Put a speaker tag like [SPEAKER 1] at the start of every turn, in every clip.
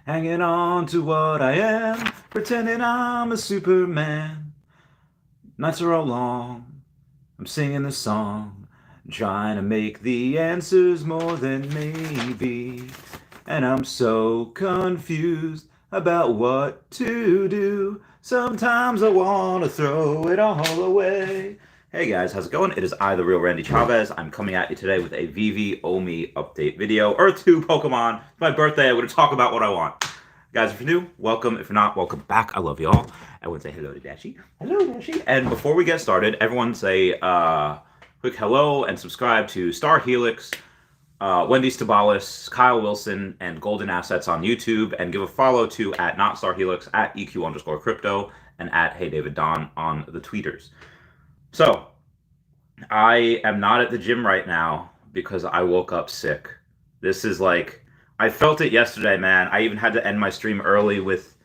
[SPEAKER 1] hanging on to what I am, pretending I'm a Superman. Nights are all long, I'm singing the song, trying to make the answers more than maybe. And I'm so confused about what to do. Sometimes I want to throw it all away. Hey guys, how's it going? It is I, the real Randy Chavez. I'm coming at you today with a veve OMI update video. Earth 2 Pokemon. It's my birthday. I'm going to talk about what I want. Guys, if you're new, welcome. If you're not, welcome back. I love y'all. I would say hello to Dashi. Hello, Dashi. And before we get started, everyone say quick hello and subscribe to Star Helix, Wendy Stibalis, Kyle Willson, and Golden Assets on YouTube, and give a follow to at NotStarHelix, at EQ_crypto, and at HeyDavidDon on the tweeters. So, I am not at the gym right now because I woke up sick. This is like, I felt it yesterday, man. I even had to end my stream early with,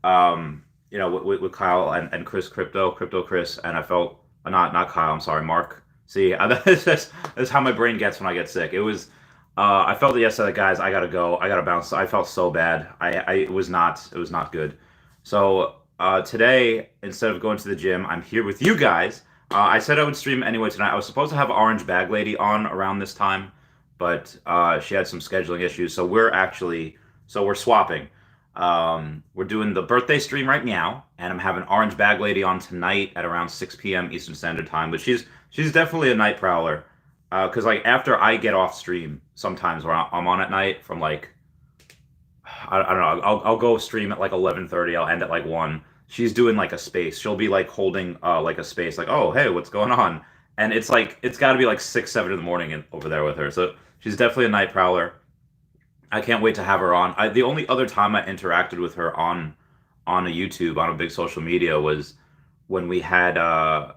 [SPEAKER 1] with Kyle and Chris Crypto Chris, and I felt, not Kyle, I'm sorry, Mark. See, this is how my brain gets when I get sick. It was, I felt it yesterday, guys. I gotta go. I gotta bounce. I felt so bad. It was not good. So today, instead of going to the gym, I'm here with you guys. I said I would stream anyway tonight. I was supposed to have Orange Bag Lady on around this time, but she had some scheduling issues. So we're swapping. We're doing the birthday stream right now, and I'm having Orange Bag Lady on tonight at around 6 p.m. Eastern Standard Time. But she's definitely a night prowler. Because like after I get off stream, sometimes where I'm on at night from like, I don't know, I'll go stream at like 11:30. I'll end at like 1. She's doing like a space. She'll be like holding like a space, like, oh hey, what's going on? And it's like it's got to be like 6, 7 in the morning over there with her. So she's definitely a night prowler. I can't wait to have her on. The only other time I interacted with her on a YouTube, on a big social media, was when we had a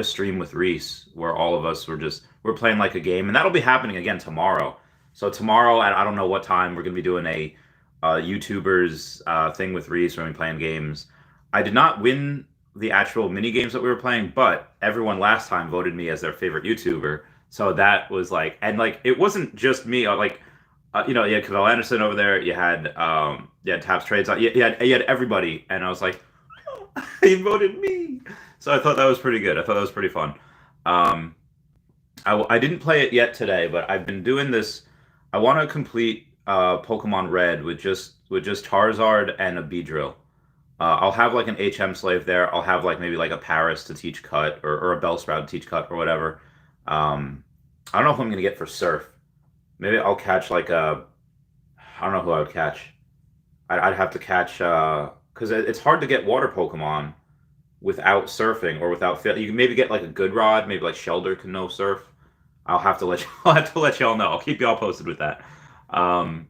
[SPEAKER 1] stream with Reese where all of us we're playing like a game, and that'll be happening again tomorrow. So tomorrow at I don't know what time we're gonna be doing a YouTubers thing with Reese where we're playing games. I did not win the actual mini games that we were playing, but everyone last time voted me as their favorite YouTuber. So that was like, and like it wasn't just me. You had Cavell Anderson over there. You had Taps Trades. You had everybody, and I was like, he voted me. So I thought that was pretty good. I thought that was pretty fun. I didn't play it yet today, but I've been doing this. I want to complete Pokemon Red with just Charizard and a Beedrill. I'll have like an HM slave there. I'll have like maybe like a Paris to teach Cut or a Bellsprout to teach Cut or whatever. I don't know if I'm gonna get for Surf. Maybe I'll catch like I don't know who I would catch. I'd have to catch because it's hard to get water Pokemon without surfing or without you can maybe get like a good rod, maybe like Shelder can no surf. I'll have to let y'all know. I'll keep y'all posted with that. And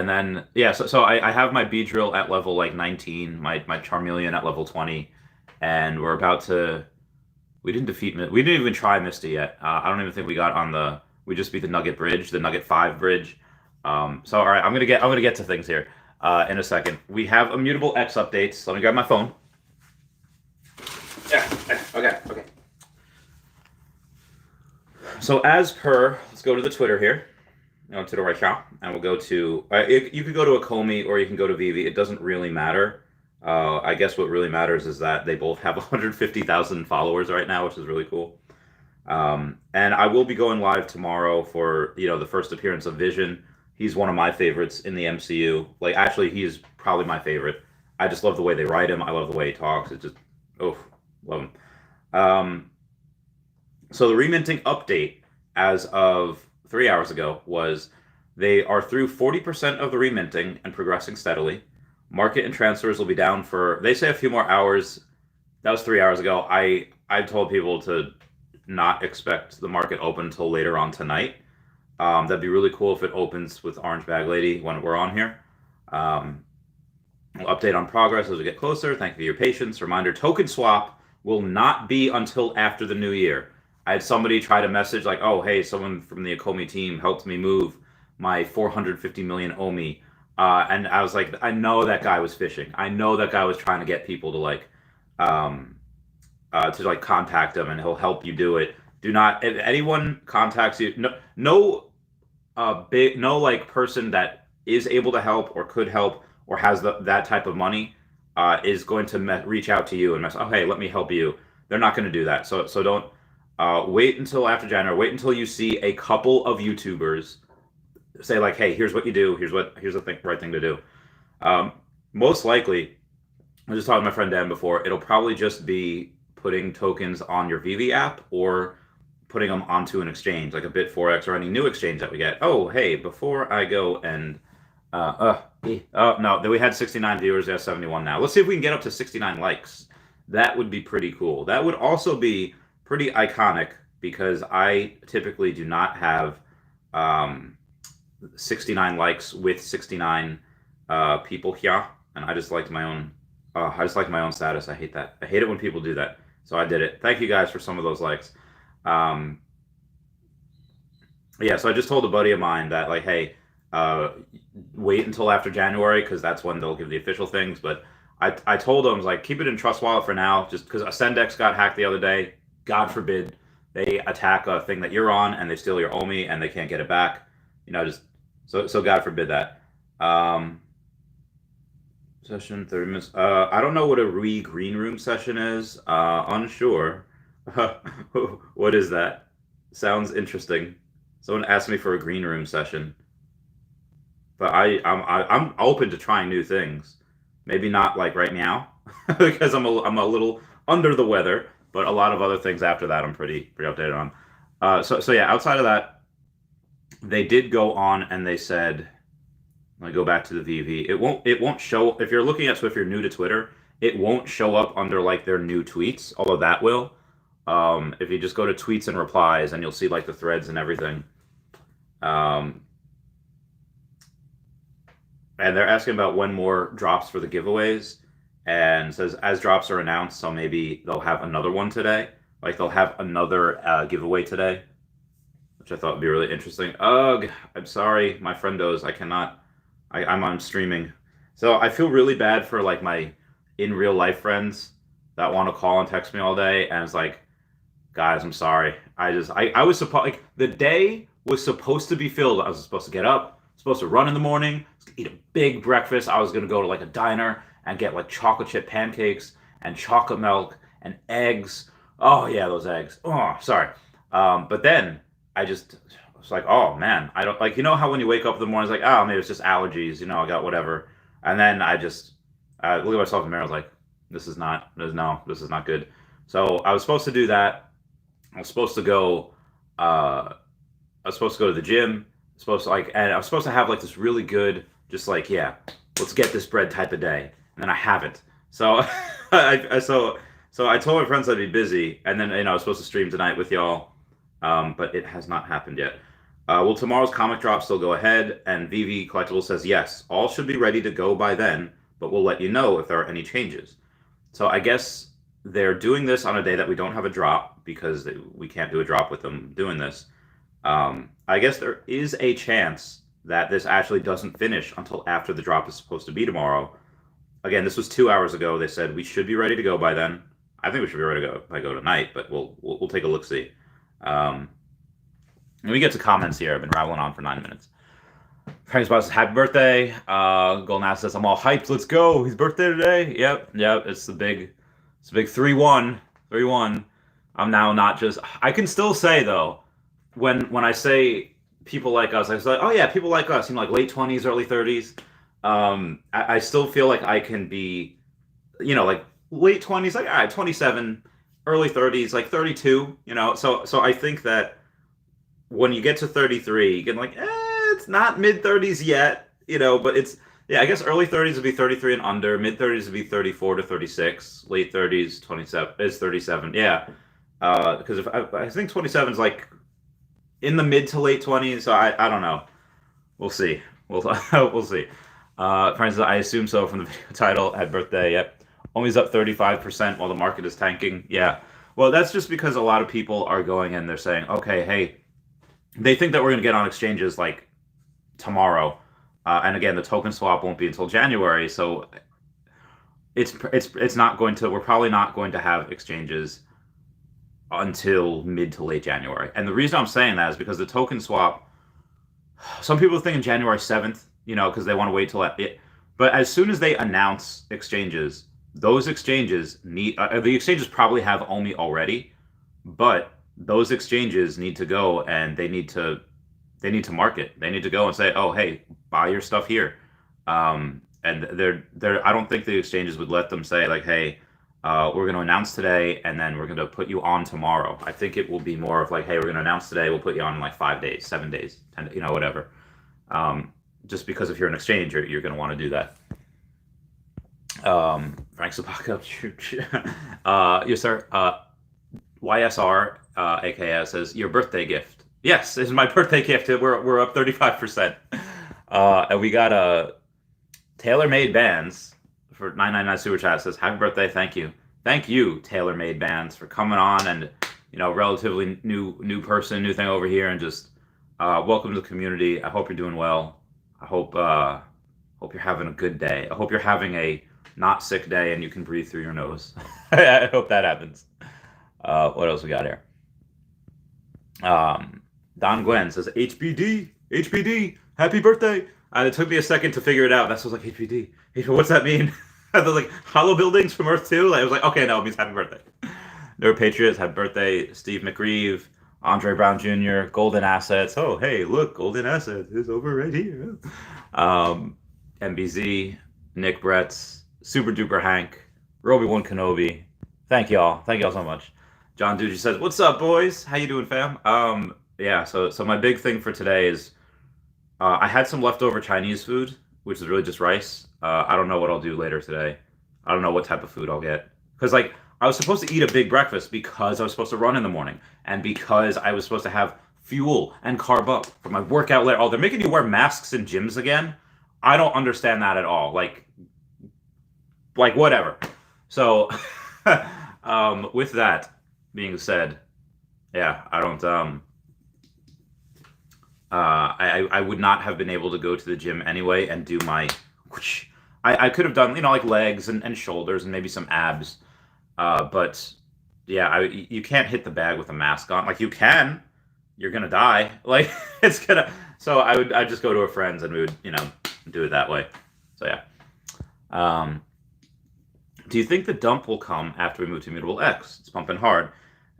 [SPEAKER 1] then so I have my Beedrill at level like 19, my Charmeleon at level 20, and we're about to. We didn't even try Misty yet. I don't even think we got on the. We just beat the Nugget Bridge, the Nugget 5 bridge. So all right, I'm gonna get to things here in a second. We have Immutable X updates. Let me grab my phone. Yeah. Okay. So as per, let's go to the Twitter here. To the right now, and we'll go to. You could go to a Comey or you can go to veve. It doesn't really matter. I guess what really matters is that they both have 150,000 followers right now, which is really cool. And I will be going live tomorrow for the first appearance of Vision. He's one of my favorites in the MCU. Like actually, he's probably my favorite. I just love the way they write him. I love the way he talks. It just love him. So the reminting update as of 3 hours ago was they are through 40% of the reminting and progressing steadily. Market and transfers will be down for, they say, a few more hours. That was 3 hours ago. I told people to not expect the market open until later on tonight. That'd be really cool if it opens with Orange Bag Lady when we're on here. We'll update on progress as we get closer. Thank you for your patience. Reminder, token swap will not be until after the new year. I had somebody try to message like, oh, hey, someone from the Akomi team helped me move my 450 million OMI. And I was like, I know that guy was fishing. I know that guy was trying to get people to contact him, and he'll help you do it. Do not, if anyone contacts you, no no like person that is able to help or could help or has that type of money is going to reach out to you and oh, hey, let me help you. They're not going to do that. So don't wait until after January. Wait until you see a couple of YouTubers say like, hey, here's what you do. Here's the right thing to do. Most likely, I was just talking to my friend Dan before. It'll probably just be putting tokens on your veve app or putting them onto an exchange like a Bit4x or any new exchange that we get. Oh, hey, before I go and no, we had 69 viewers. We have 71 now. Let's see if we can get up to 69 likes. That would be pretty cool. That would also be pretty iconic because I typically do not have 69 likes with 69 people here, and I just liked my own. I just like my own status. I hate that. I hate it when people do that. So I did it. Thank you guys for some of those likes. Yeah, so I just told a buddy of mine that like, hey, wait until after January because that's when they'll give the official things. But I told them like keep it in Trust Wallet for now, just because Ascendex got hacked the other day. God forbid they attack a thing that you're on and they steal your OMI and they can't get it back. Just so God forbid that. Session 30 minutes. I don't know what a green room session is. Unsure. What is that? Sounds interesting. Someone asked me for a green room session, but I'm open to trying new things. Maybe not like right now because I'm a little under the weather, but a lot of other things after that I'm pretty updated on. So yeah, outside of that, they did go on and they said, I go back to the veve. It won't show if you're looking at Swift. If you're new to Twitter, it won't show up under like their new tweets. Although that will. If you just go to tweets and replies, and you'll see like the threads and everything. And they're asking about when more drops for the giveaways, and says as drops are announced, so maybe they'll have another one today. Like they'll have another giveaway today, which I thought would be really interesting. Ugh, I'm sorry, my friendos, I cannot. I'm on streaming, so I feel really bad for like my in real life friends that want to call and text me all day, and it's like, guys, I'm sorry. I was supposed like the day was supposed to be filled. I was supposed to get up, supposed to run in the morning, eat a big breakfast. I was gonna go to like a diner and get like chocolate chip pancakes and chocolate milk and eggs. Oh yeah, those eggs. Oh, sorry. But then I just was like, oh man, I don't like how when you wake up in the morning, it's like, oh, maybe it's just allergies. I got whatever. And then I just look at myself in the mirror. I was like, this is not good. So I was supposed to do that. I was supposed to go. I was supposed to go to the gym. And I was supposed to have like this really good, just like, yeah, let's get this bread type of day. And then I haven't. So so I told my friends I'd be busy, and then I was supposed to stream tonight with y'all, but it has not happened yet. Will tomorrow's comic drop still go ahead? And veve Collectibles says yes, all should be ready to go by then, but we'll let you know if there are any changes. So I guess they're doing this on a day that we don't have a drop because we can't do a drop with them doing this. I guess there is a chance that this actually doesn't finish until after the drop is supposed to be tomorrow. Again, this was 2 hours ago. They said we should be ready to go by then. I think we should be ready to go tonight, but we'll take a look see. And we get to comments here. I've been rattling on for 9 minutes. Frank Spots says, happy birthday. Golden Ass says, I'm all hyped. Let's go. His birthday today. Yep. It's the big 3-1. 3-1. I'm now not just. I can still say though, when I say people like us, I say, oh yeah, people like us. Like late 20s, early 30s. I still feel like I can be, like late 20s, like all right, 27, early 30s, like 32. So I think that when you get to 33, you get like, it's not mid 30s yet, but it's, yeah, I guess early 30s would be 33 and under, mid 30s would be 34 to 36, late 30s, 27 is 37. Yeah. Because I think 27 is like in the mid to late 20s. So I don't know. We'll see. We'll see. For instance, I assume so from the video title. Happy birthday. Yep. Only's up 35% while the market is tanking. Yeah. Well, that's just because a lot of people are going and they're saying, okay, hey, they think that we're going to get on exchanges like tomorrow. And again, the token swap won't be until January. So it's not going to, we're probably not going to have exchanges until mid to late January. And the reason I'm saying that is because the token swap some people are thinking January 7th, because they want to wait till it. But as soon as they announce exchanges, those exchanges the exchanges probably have OMI already, but those exchanges need to go and they need to market. They need to go and say, oh, hey, buy your stuff here. And I don't think the exchanges would let them say like, hey, we're going to announce today and then we're going to put you on tomorrow. I think it will be more of like, hey, we're going to announce today, we'll put you on in like 5 days, 7 days, 10, whatever. Just because if you're an exchange, you're going to want to do that. Frank Sabaka, yes, sir. YSR, aka says, your birthday gift. Yes, this is my birthday gift. We're up 35%. And we got a tailor-made bands for 999 super chat. Says happy birthday, thank you tailor-made bands for coming on and relatively new person, new thing over here, and just welcome to the community. I hope you're doing well. I hope you're having a good day. I hope you're having a not sick day and you can breathe through your nose. I hope that happens. What else we got here? Don Gwen says HBD, happy birthday. It took me a second to figure it out. That's what I was like, HBD. What's that mean? I was like, hollow buildings from Earth 2? I was like, okay, no, it means happy birthday. Nerd Patriots, happy birthday. Steve McReeve, Andre Brown Jr., Golden Assets. Oh, hey, look, Golden Assets is over right here. MBZ, Nick Bretts, Super Duper Hank, Roby1 Kenobi. Thank y'all so much. John Ducci says, what's up, boys? How you doing, fam? Yeah, so my big thing for today is I had some leftover Chinese food, which is really just rice. I don't know what I'll do later today. I don't know what type of food I'll get. Because, like, I was supposed to eat a big breakfast because I was supposed to run in the morning. And because I was supposed to have fuel and carb up for my workout later. Oh, they're making you wear masks in gyms again? I don't understand that at all. Like whatever. So, with that being said, yeah, I don't... I would not have been able to go to the gym anyway and do my... I could have done, like legs and shoulders and maybe some abs. But yeah, you can't hit the bag with a mask on. Like you can, you're going to die. Like it's going to... So I'd just go to a friend's and we would, do it that way. So yeah. Do you think the dump will come after we move to Immutable X? It's pumping hard.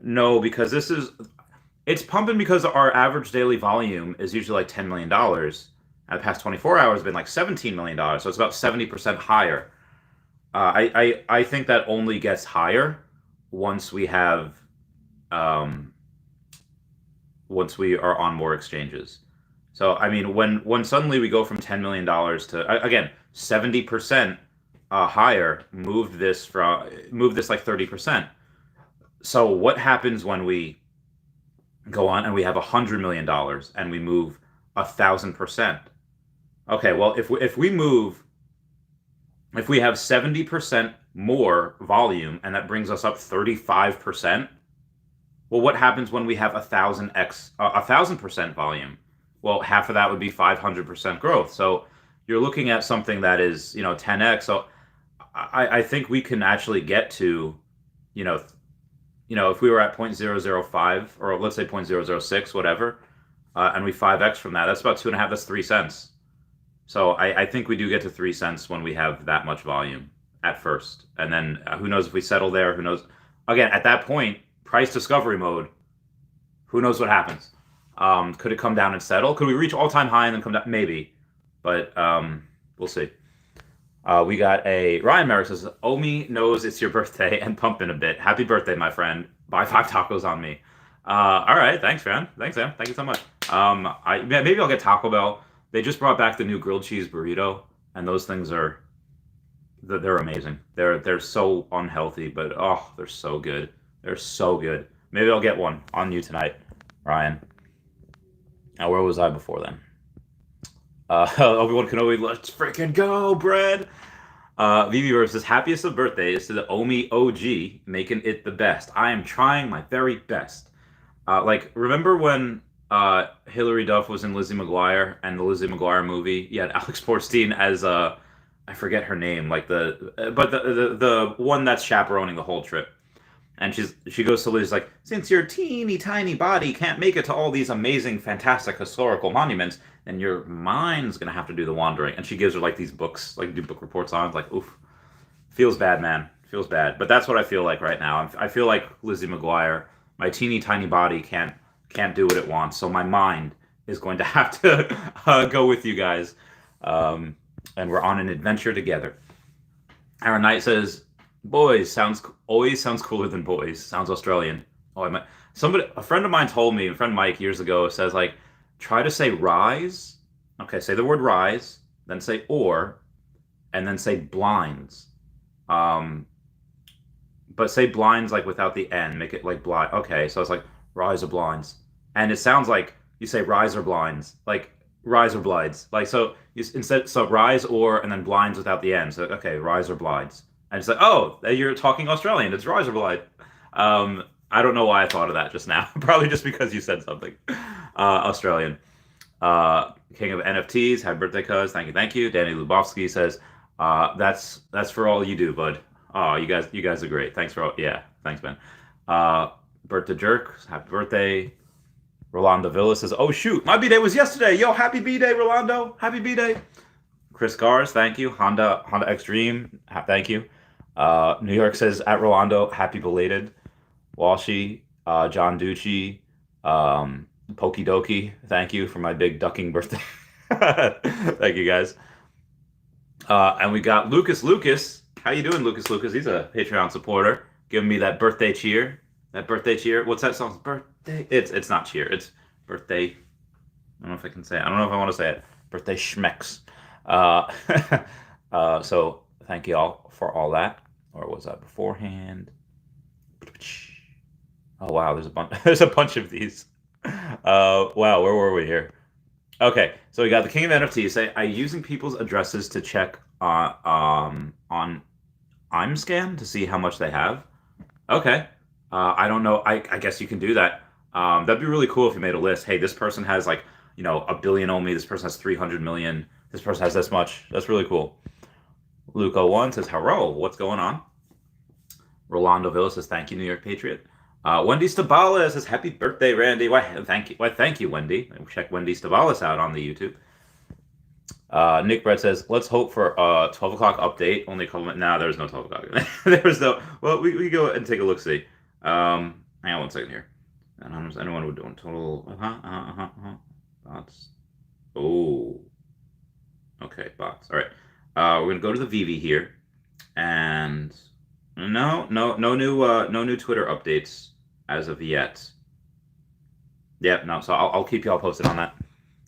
[SPEAKER 1] No, because it's pumping because our average daily volume is usually like $10 million. And the past 24 hours has been like $17 million. So it's about 70% higher. I think that only gets higher once we are on more exchanges. So, I mean, when suddenly we go from $10 million to, again, 70% higher, moved this like 30%. So what happens when we go on and we have $100 million and we move 1,000%? Okay, well, if we have 70% more volume and that brings us up 35%, well, what happens when we have 1,000% volume? Well, half of that would be 500% growth. So you're looking at something that is 10x. So I think we can actually get to if we were at 0.005 or let's say 0.006, whatever, and we 5x from that, that's about 2.5. That's 3 cents. So I think we do get to 3 cents when we have that much volume at first. And then who knows if we settle there, who knows? Again, at that point, price discovery mode, who knows what happens? Could it come down and settle? Could we reach all-time high and then come down? Maybe. But we'll see. We got a Ryan Merrick says, Omi knows it's your birthday and pumping a bit. Happy birthday, my friend. Buy 5 tacos on me. All right. Thanks, man. Thanks, Sam. Thank you so much. Maybe I'll get Taco Bell. They just brought back the new grilled cheese burrito, and those things they're amazing. They're so unhealthy, but oh, they're so good. They're so good. Maybe I'll get one on you tonight, Ryan. Now, where was I before then? Obi-Wan Kenobi, let's freaking go, Brad. Vivi versus happiest of birthdays to the OMI OG, making it the best. I am trying my very best. Remember when Hilary Duff was in Lizzie McGuire and the Lizzie McGuire movie? You had Alex Borstein as I forget her name, the one that's chaperoning the whole trip. And she goes to Liz like, since your teeny tiny body can't make it to all these amazing, fantastic historical monuments, then your mind's gonna have to do the wandering. And she gives her like these books, like do book reports on. It's like, oof, feels bad, man, feels bad. But that's what I feel like right now. I feel like Lizzie McGuire. My teeny tiny body can't do what it wants, so my mind is going to have to go with you guys, and we're on an adventure together. Aaron Knight says, "Boys always sounds cooler than boys. Sounds Australian." Oh, a friend of mine told me, a friend Mike years ago says like, try to say rise. Okay, say the word rise, then say or, and then say blinds. But say blinds like without the N. Make it like blind. Okay, so it's like rise or blinds, and it sounds like you say rise or blinds, like rise or blinds. Like so, instead so rise or and then blinds without the N. So okay, rise or blinds, and it's like oh, you're talking Australian. It's rise or blind. I don't know why I thought of that just now. Probably just because you said something. Australian. King of NFTs. Happy birthday, cuz. Thank you. Danny Lubovsky says, that's for all you do, bud. Oh, you guys are great. Thanks for all. Yeah, thanks, man. Bertha Jerk, happy birthday. Rolando Villa says, oh shoot, my B-Day was yesterday. Yo, happy B-Day, Rolando. Happy B-Day. Chris Gars, thank you. Honda Extreme, thank you. New York says, at Rolando, happy belated. Walshy, John Ducci, Pokey Dokie, thank you for my big ducking birthday. Thank you, guys. And we got Lucas. How you doing, Lucas? He's a Patreon supporter, giving me that birthday cheer. What's that song? Birthday. It's not cheer. It's birthday. I don't know if I can say it. I don't know if I want to say it. Birthday schmecks. So thank you all for all that. Or was that beforehand? Oh wow, there's a bunch. There's a bunch of these. Wow, where were we here? Okay, so we got the king of NFTs. Say, are you using people's addresses to check on IMScan to see how much they have? Okay, I don't know. I guess you can do that. That'd be really cool if you made a list. Hey, this person has like $1 billion OMI. This person has 300 million. This person has this much. That's really cool. Luco1 says, hello, what's going on? Rolando Villa says, thank you, New York Patriot. Wendy Stibalis says, happy birthday, Randy. Why, thank you, Wendy. Check Wendy Stibalis out on the YouTube. Nick Brett says, let's hope for a 12 o'clock update. Only a couple minutes. No, there's no 12 o'clock. There's no. Well, we go and take a look. See. Hang on 1 second here. Anonymous, anyone would do total. Bots. Oh. Okay, bots. All right. We're gonna go to the veve here, and no new Twitter updates as of yet. Yep, no. So I'll keep y'all posted on that.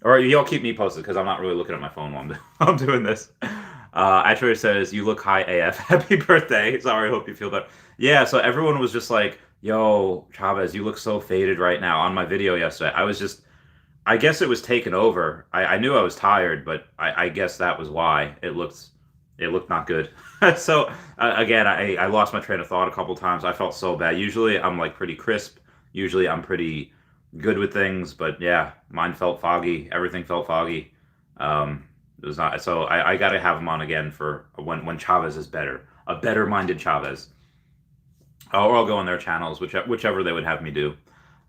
[SPEAKER 1] Or y'all keep me posted because I'm not really looking at my phone while I'm doing this. Actually says, you look high AF. Happy birthday. Sorry, hope you feel better. Yeah, so everyone was just like, yo, Chavez, you look so faded right now on my video yesterday. I guess it was taken over. I knew I was tired, but I guess that was why. It looked not good. So, again, I lost my train of thought a couple times. I felt so bad. Usually I'm like pretty crisp. Usually I'm pretty good with things, but yeah, mine felt foggy. Everything felt foggy. It was not. So I got to have him on again for when Chavez is better, a better-minded Chavez. Or I'll go on their channels, whichever they would have me do.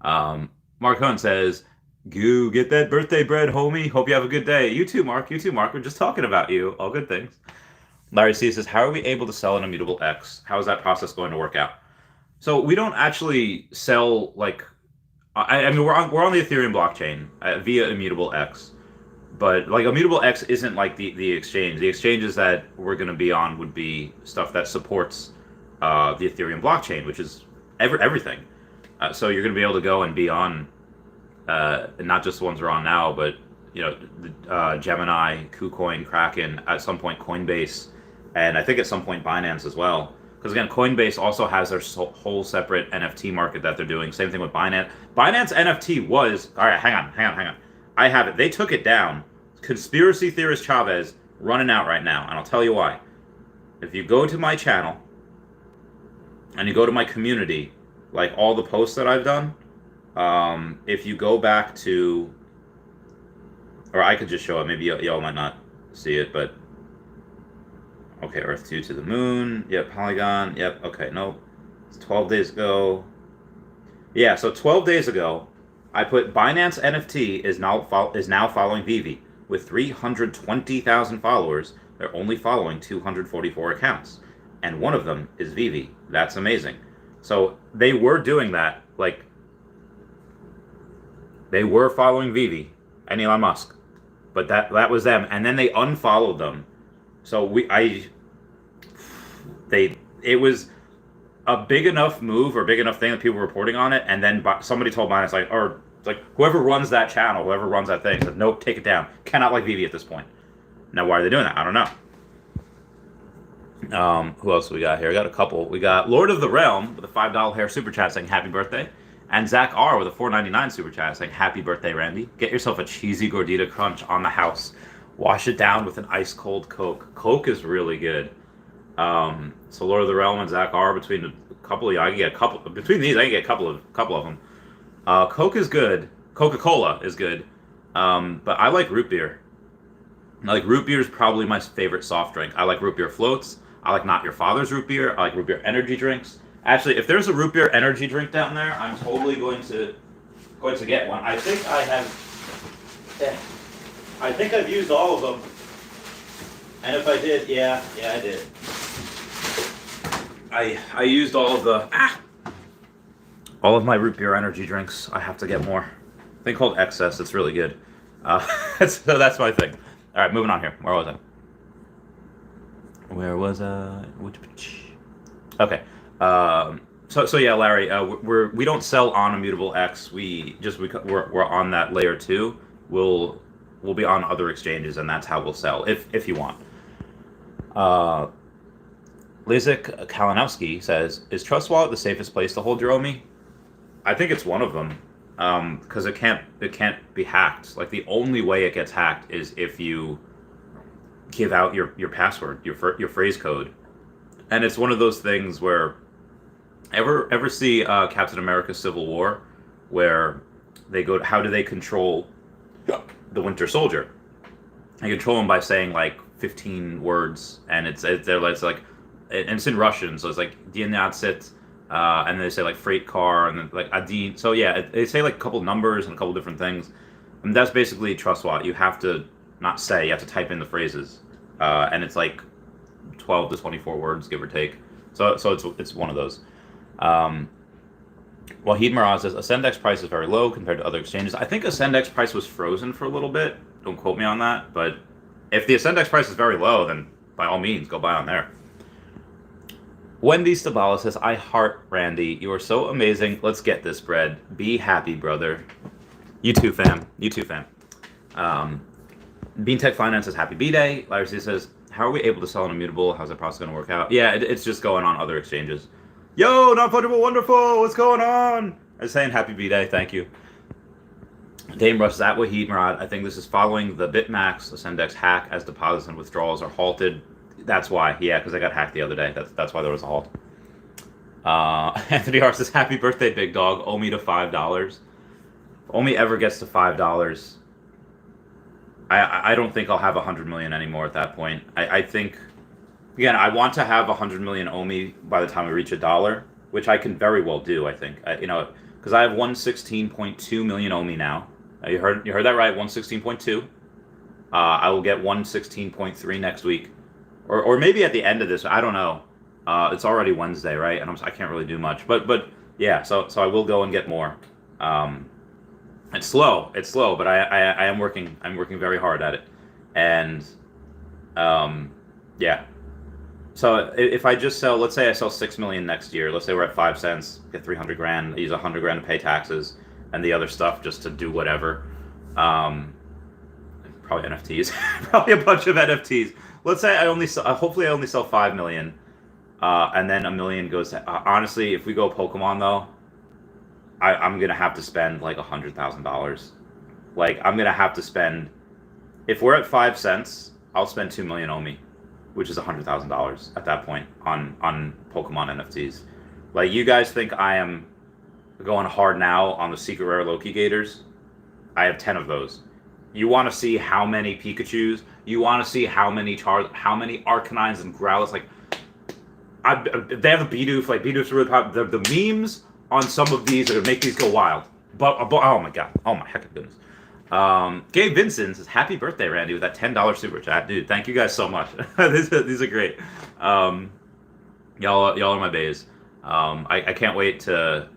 [SPEAKER 1] Mark Hunt says, "Goo, get that birthday bread, homie. Hope you have a good day." You too, Mark. We're just talking about you. All good things. Larry C says, "How are we able to sell an Immutable X? How is that process going to work out?" So we don't actually sell like. I mean, we're on the Ethereum blockchain via Immutable X, but like Immutable X isn't like the exchange. The exchanges that we're going to be on would be stuff that supports the Ethereum blockchain, which is everything. So you're going to be able to go and be on not just the ones we're on now, but the Gemini, KuCoin, Kraken, at some point Coinbase, and I think at some point Binance as well. Because again, Coinbase also has their whole separate NFT market that they're doing. Same thing with Binance. Binance NFT was... All right, hang on. I have it. They took it down. Conspiracy theorist Chavez running out right now, and I'll tell you why. If you go to my channel, and you go to my community, like all the posts that I've done, if you go back to... Or I could just show it. Maybe y'all might not see it, but... Okay, Earth 2 to the moon. Yep, Polygon. Yep, okay, nope. 12 days ago. Yeah, so 12 days ago, I put Binance NFT is now following veve with 320,000 followers. They're only following 244 accounts, and one of them is veve. That's amazing. So they were doing that, like they were following veve and Elon Musk, but that was them, and then they unfollowed them. So it was a big enough move or big enough thing that people were reporting on it, and then somebody told mine, it's like whoever runs that channel, whoever runs that thing, said nope, take it down. Cannot like veve at this point. Now why are they doing that? I don't know. Who else we got here? We got a couple. We got Lord of the Realm with a $5 hair super chat saying happy birthday, and Zach R with a $4.99 super chat saying happy birthday, Randy. Get yourself a cheesy gordita crunch on the house. Wash it down with an ice cold Coke. Coke is really good. So Lord of the Realm and Zach R, between a couple of you, I can get a couple between these. I can get a couple of them. Coke is good. Coca-Cola is good. But I like root beer. Root beer is probably my favorite soft drink. I like root beer floats. I like Not Your Father's root beer. I like root beer energy drinks. Actually, if there's a root beer energy drink down there, I'm totally going to get one. I think I've used all of them. And if I did, yeah, I did. I used all of my root beer energy drinks. I have to get more. A thing called Excess. It's really good. So that's my thing. All right, moving on here. Where was I? Okay. So yeah, Larry. We don't sell on Immutable X. We're on that layer 2. We'll be on other exchanges, and that's how we'll sell if you want. Lizik Kalinowski says, is Trust Wallet the safest place to hold your OMI? I think it's one of them, because it can't be hacked. Like, the only way it gets hacked is if you give out your password, your phrase code, and it's one of those things where ever see Captain America: Civil War, where they go, how do they control the Winter Soldier? They control him by saying like 15 words, and it's like, and it's in Russian, so it's like Dienatsit, and they say like freight car, and then like Adin. So yeah, they say like a couple numbers and a couple different things, and that's basically Trust Wallet. You have to not say, you have to type in the phrases, and it's like 12 to 24 words, give or take. So it's one of those. Wahid Maraz says Ascendex price is very low compared to other exchanges. I think Ascendex price was frozen for a little bit. Don't quote me on that, but if the Ascendex price is very low, then by all means go buy on there. Wendy Stibalis says, I heart Randy. You are so amazing. Let's get this bread. Be happy, brother. You too, fam. Beantech Finance says, happy B-Day. Larry C says, how are we able to sell an Immutable? How's that process going to work out? Yeah, it's just going on other exchanges. Yo, not fungible, wonderful. What's going on? I was saying happy B-Day. Thank you. Dame Rush is at Wahid Murad. I think this is following the BitMax Ascendex hack, as deposits and withdrawals are halted. That's why. Yeah, because I got hacked the other day. That's why there was a halt. Anthony R says, happy birthday, big dog. Owe me to $5. If OMI ever gets to $5, I don't think I'll have 100 million anymore at that point. I think, again, I want to have 100 million OMI by the time we reach $1, which I can very well do, I think. Because I have 116.2 million OMI now. You heard that right, 116.2. I will get 116.3 next week. Or maybe at the end of this, I don't know. It's already Wednesday, right? And I can't really do much. But yeah, so I will go and get more. It's slow, but I am working. I'm working very hard at it, and yeah. So if I just sell, let's say I sell 6 million next year. Let's say we're at 5 cents, get 300 grand. I use 100 grand to pay taxes and the other stuff just to do whatever. Probably NFTs, probably a bunch of NFTs. Let's say I only sell, hopefully I only sell 5 million, and then $1 million goes to, honestly, if we go Pokemon though, I'm going to have to spend like $100,000. Like, I'm going to have to spend, if we're at 5 cents, I'll spend 2 million OMI, which is $100,000 at that point on Pokemon NFTs. Like, you guys think I am going hard now on the secret rare Loki Gators? I have 10 of those. You want to see how many Pikachus? You want to see how many Arcanines and Growlithe? Like, They have the Bidoof, like Bidoof's really popular. The memes on some of these are gonna make these go wild. But oh my god, oh my heckin' goodness. Gabe Vincent says, "Happy birthday, Randy," with that $10 super chat, dude. Thank you guys so much. These are great. Y'all are my bays. I can't wait to.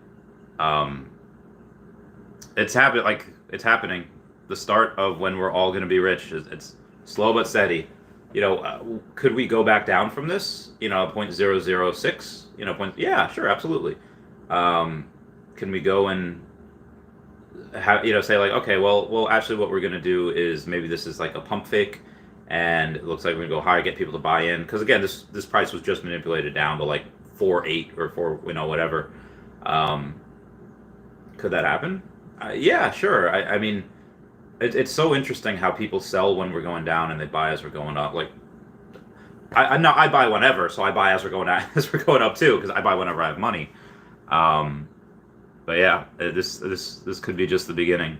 [SPEAKER 1] It's happening. The start of when we're all gonna be rich. It's slow but steady. You know, could we go back down from this? You know, 0.006. You know, yeah, sure, absolutely. Can we go and say like, okay, well, actually, what we're gonna do is maybe this is like a pump fake, and it looks like we're gonna go higher, get people to buy in. Because again, this price was just manipulated down to like 4.8 or 4, whatever. Could that happen? Yeah, sure. I mean, it's so interesting how people sell when we're going down and they buy as we're going up. Like, I buy whenever, so I buy as we're going down, as we're going up too, because I buy whenever I have money. But yeah, this could be just the beginning.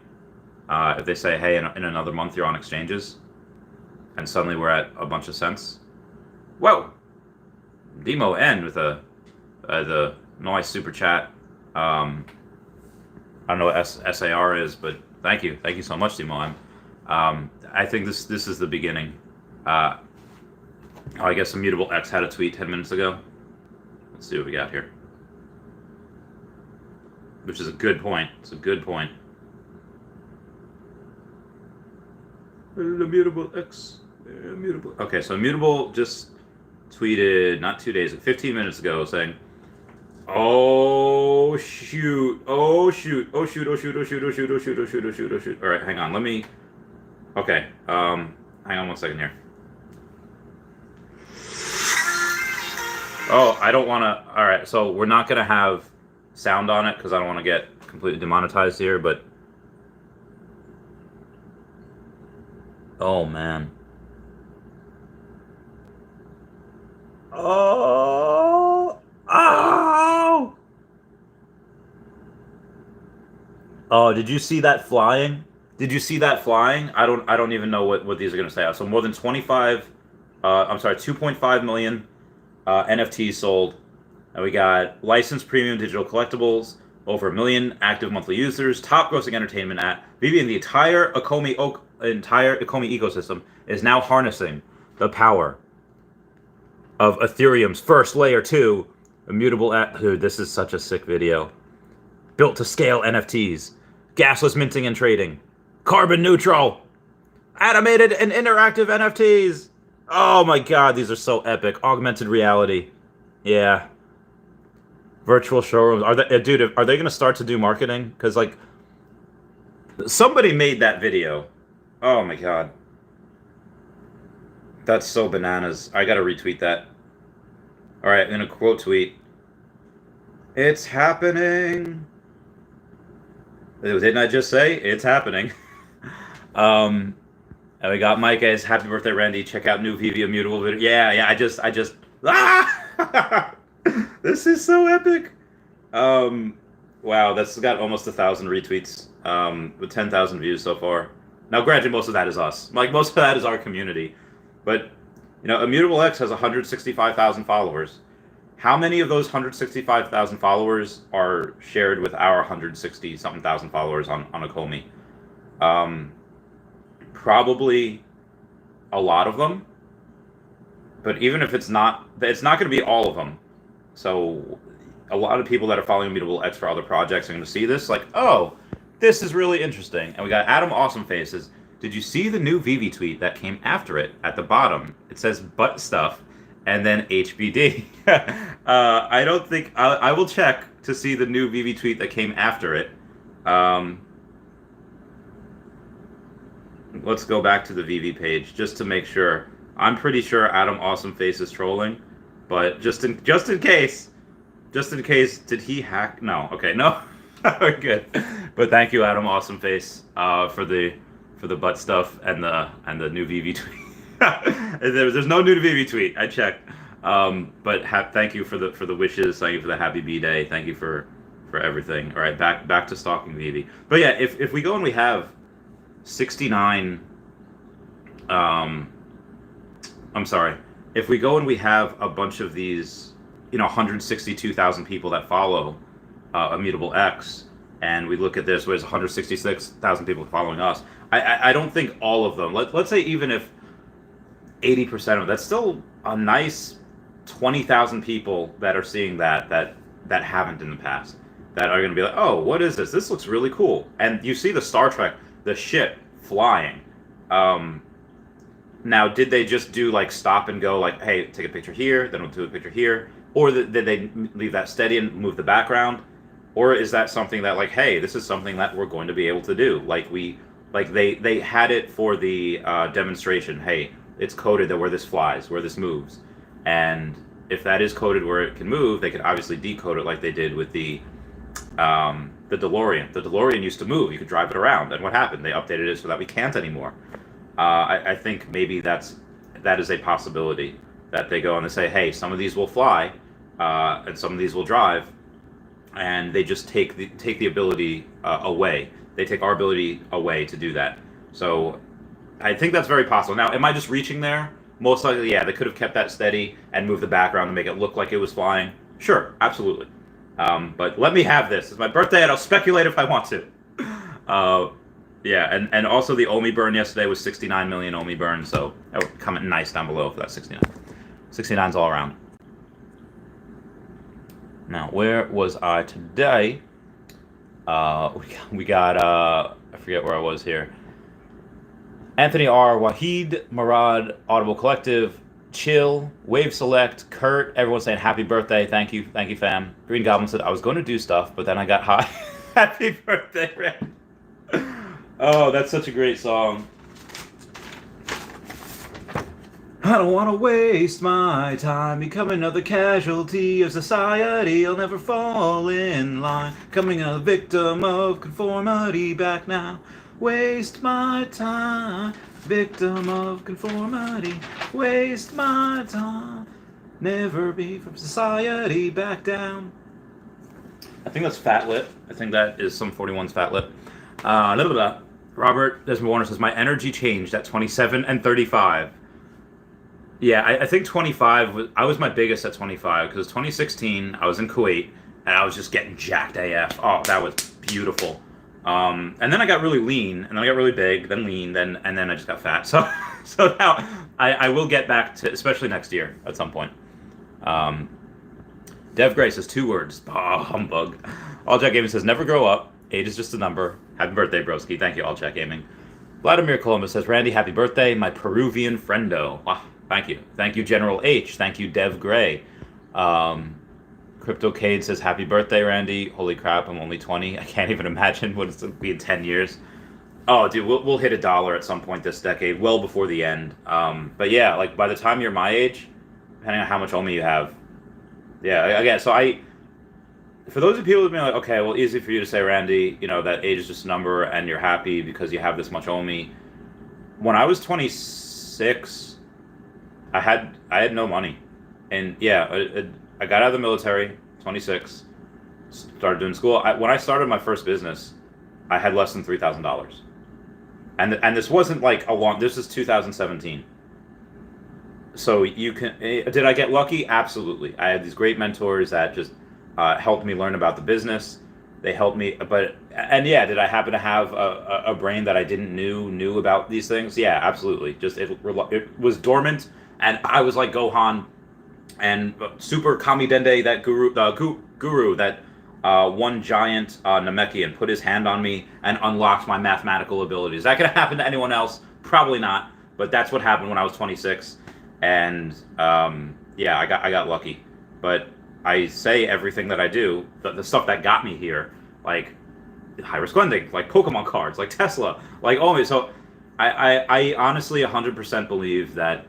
[SPEAKER 1] If they say, hey, in another month you're on exchanges, and suddenly we're at a bunch of cents. Whoa! Demo N with the nice super chat. I don't know what SAR is, but thank you so much, Demo N. I think this is the beginning. I guess Immutable X had a tweet 10 minutes ago. Let's see what we got here. Which is a good point. It's a good point. Immutable X. Immutable. Okay, so Immutable just tweeted not 2 days, 15 minutes ago, saying, "Oh shoot! Oh shoot! Oh shoot! Oh shoot! Oh shoot! Oh shoot! Oh shoot! Oh shoot! Oh shoot! Oh shoot!" All right, hang on. Let me. Okay. Hang on 1 second here. Oh, I don't want to. All right, so we're not gonna have sound on it because I don't want to get completely demonetized here, but oh man. Oh. Oh, did you see that flying? Did you see that flying? I don't even know what these are going to say. So more than 2.5 million NFTs sold. And we got licensed premium digital collectibles, over 1 million active monthly users, top grossing entertainment at veve, and the entire OMI ecosystem is now harnessing the power of Ethereum's first layer 2 immutable X. Dude, this is such a sick video. Built to scale NFTs, gasless minting and trading, carbon neutral, animated and interactive NFTs. Oh my god, these are so epic. Augmented reality. Yeah. Virtual showrooms. Are they going to start to do marketing? Because, like, somebody made that video. Oh my god. That's so bananas. I gotta retweet that. Alright, I'm gonna quote tweet. It's happening. Didn't I just say? It's happening. And we got Mike as happy birthday, Randy. Check out new veve Immutable video. Yeah, I just ah! This is so epic. Wow, that's got almost 1,000 retweets, with 10,000 views so far. Now, granted, most of that is us. Like, most of that is our community. But, you know, Immutable X has 165,000 followers. How many of those 165,000 followers are shared with our 160-something thousand followers on OMI? Probably a lot of them. But even if it's not going to be all of them. So a lot of people that are following Immutable X for other projects are going to see this like, oh, this is really interesting. And we got Adam Awesome Faces. Did you see the new veve tweet that came after it at the bottom? It says butt stuff and then HBD. I don't think... I will check to see the new veve tweet that came after it. Let's go back to the veve page just to make sure. I'm pretty sure Adam Awesome Face is trolling, but just in case, did he hack? No. Okay, no. We're good. But thank you, Adam Awesome Face, for the butt stuff and the new veve tweet. There's no new veve tweet. I checked. But thank you for the wishes. Thank you for the happy B-Day. Thank you for everything. All right, back to stalking veve. But yeah, if we go and we have 69. I'm sorry. If we go and we have a bunch of these 162,000 people that follow Immutable X, and we look at this, where's 166,000 people following us. I don't think all of them. Let's say even if 80% of them, that's still a nice 20,000 people that are seeing that haven't in the past, that are going to be like, oh, what is this? This looks really cool. And you see the Star Trek, the ship flying. Now, did they just do like stop and go, like, hey, take a picture here, then we'll do a picture here? Or did they leave that steady and move the background? Or is that something that, like, hey, this is something that we're going to be able to do? Like they had it for the demonstration. Hey, it's coded that where this flies, where this moves. And if that is coded where it can move, they could obviously decode it like they did with the DeLorean. The DeLorean used to move. You could drive it around. And what happened? They updated it so that we can't anymore. I think maybe that is a possibility, that they go and they say, hey, some of these will fly, and some of these will drive, and they just take the ability away. They take our ability away to do that. So I think that's very possible. Now, am I just reaching there? Most likely, yeah. They could have kept that steady and moved the background to make it look like it was flying. Sure, absolutely. But let me have this. It's my birthday, and I'll speculate if I want to. Yeah, and also the OMI burn yesterday was 69 million OMI burn, so that would comment nice down below for that 69. 69's all around. Now, where was I today? We got I forget where I was here. Anthony R, Wahid, Murad, Audible Collective, Chill, Wave Select, Kurt, everyone saying happy birthday. Thank you, fam. Green Goblin said I was going to do stuff, but then I got high. Happy birthday, Red. Oh, that's such a great song. I don't want to waste my time, become another casualty of society. I'll never fall in line, becoming a victim of conformity. Back now, waste my time, victim of conformity. Waste my time, never be from society. Back down. I think that's Fat Lit. I think that is some 41's Fat Lit. Robert Desmond Warner says, my energy changed at 27 and 35. Yeah, I think 25 I was my biggest at 25, because 2016 I was in Kuwait and I was just getting jacked AF. Oh, that was beautiful. And then I got really lean, and then I got really big, then lean, and then I just got fat. So now I will get back to, especially next year at some point. Dev Gray says 2 words. Oh, humbug. All Jack Gaming says, never grow up. Age is just a number. Happy birthday, broski. Thank you, All Jack Gaming. Vladimir Columbus says, Randy, happy birthday, my Peruvian friendo. Wow, thank you. Thank you, General H. Thank you, Dev Gray. CryptoCade says, happy birthday, Randy. Holy crap, I'm only 20. I can't even imagine what it's going to be in 10 years. Oh, dude, we'll hit $1 at some point this decade, well before the end. But yeah, like by the time you're my age, depending on how much OMI you have, yeah, again, so for those of people who be like, okay, well, easy for you to say, Randy, that age is just a number and you're happy because you have this much OMI. When I was 26, I had no money. And yeah, I got out of the military, 26, started doing school. When I started my first business, I had less than $3,000. And this wasn't like this is 2017. So did I get lucky? Absolutely. I had these great mentors that just helped me learn about the business. They helped me, yeah, did I happen to have a brain that I didn't knew about these things? Yeah, absolutely. Just it was dormant, and I was like Gohan and Super Kami Dende, that guru that one giant Namekian put his hand on me and unlocked my mathematical abilities. Is that gonna happen to anyone else? Probably not. But that's what happened when I was 26. And yeah, I got lucky. But I say everything that I do, the stuff that got me here, like high risk lending, like Pokemon cards, like Tesla, like OMI. So I honestly 100% believe that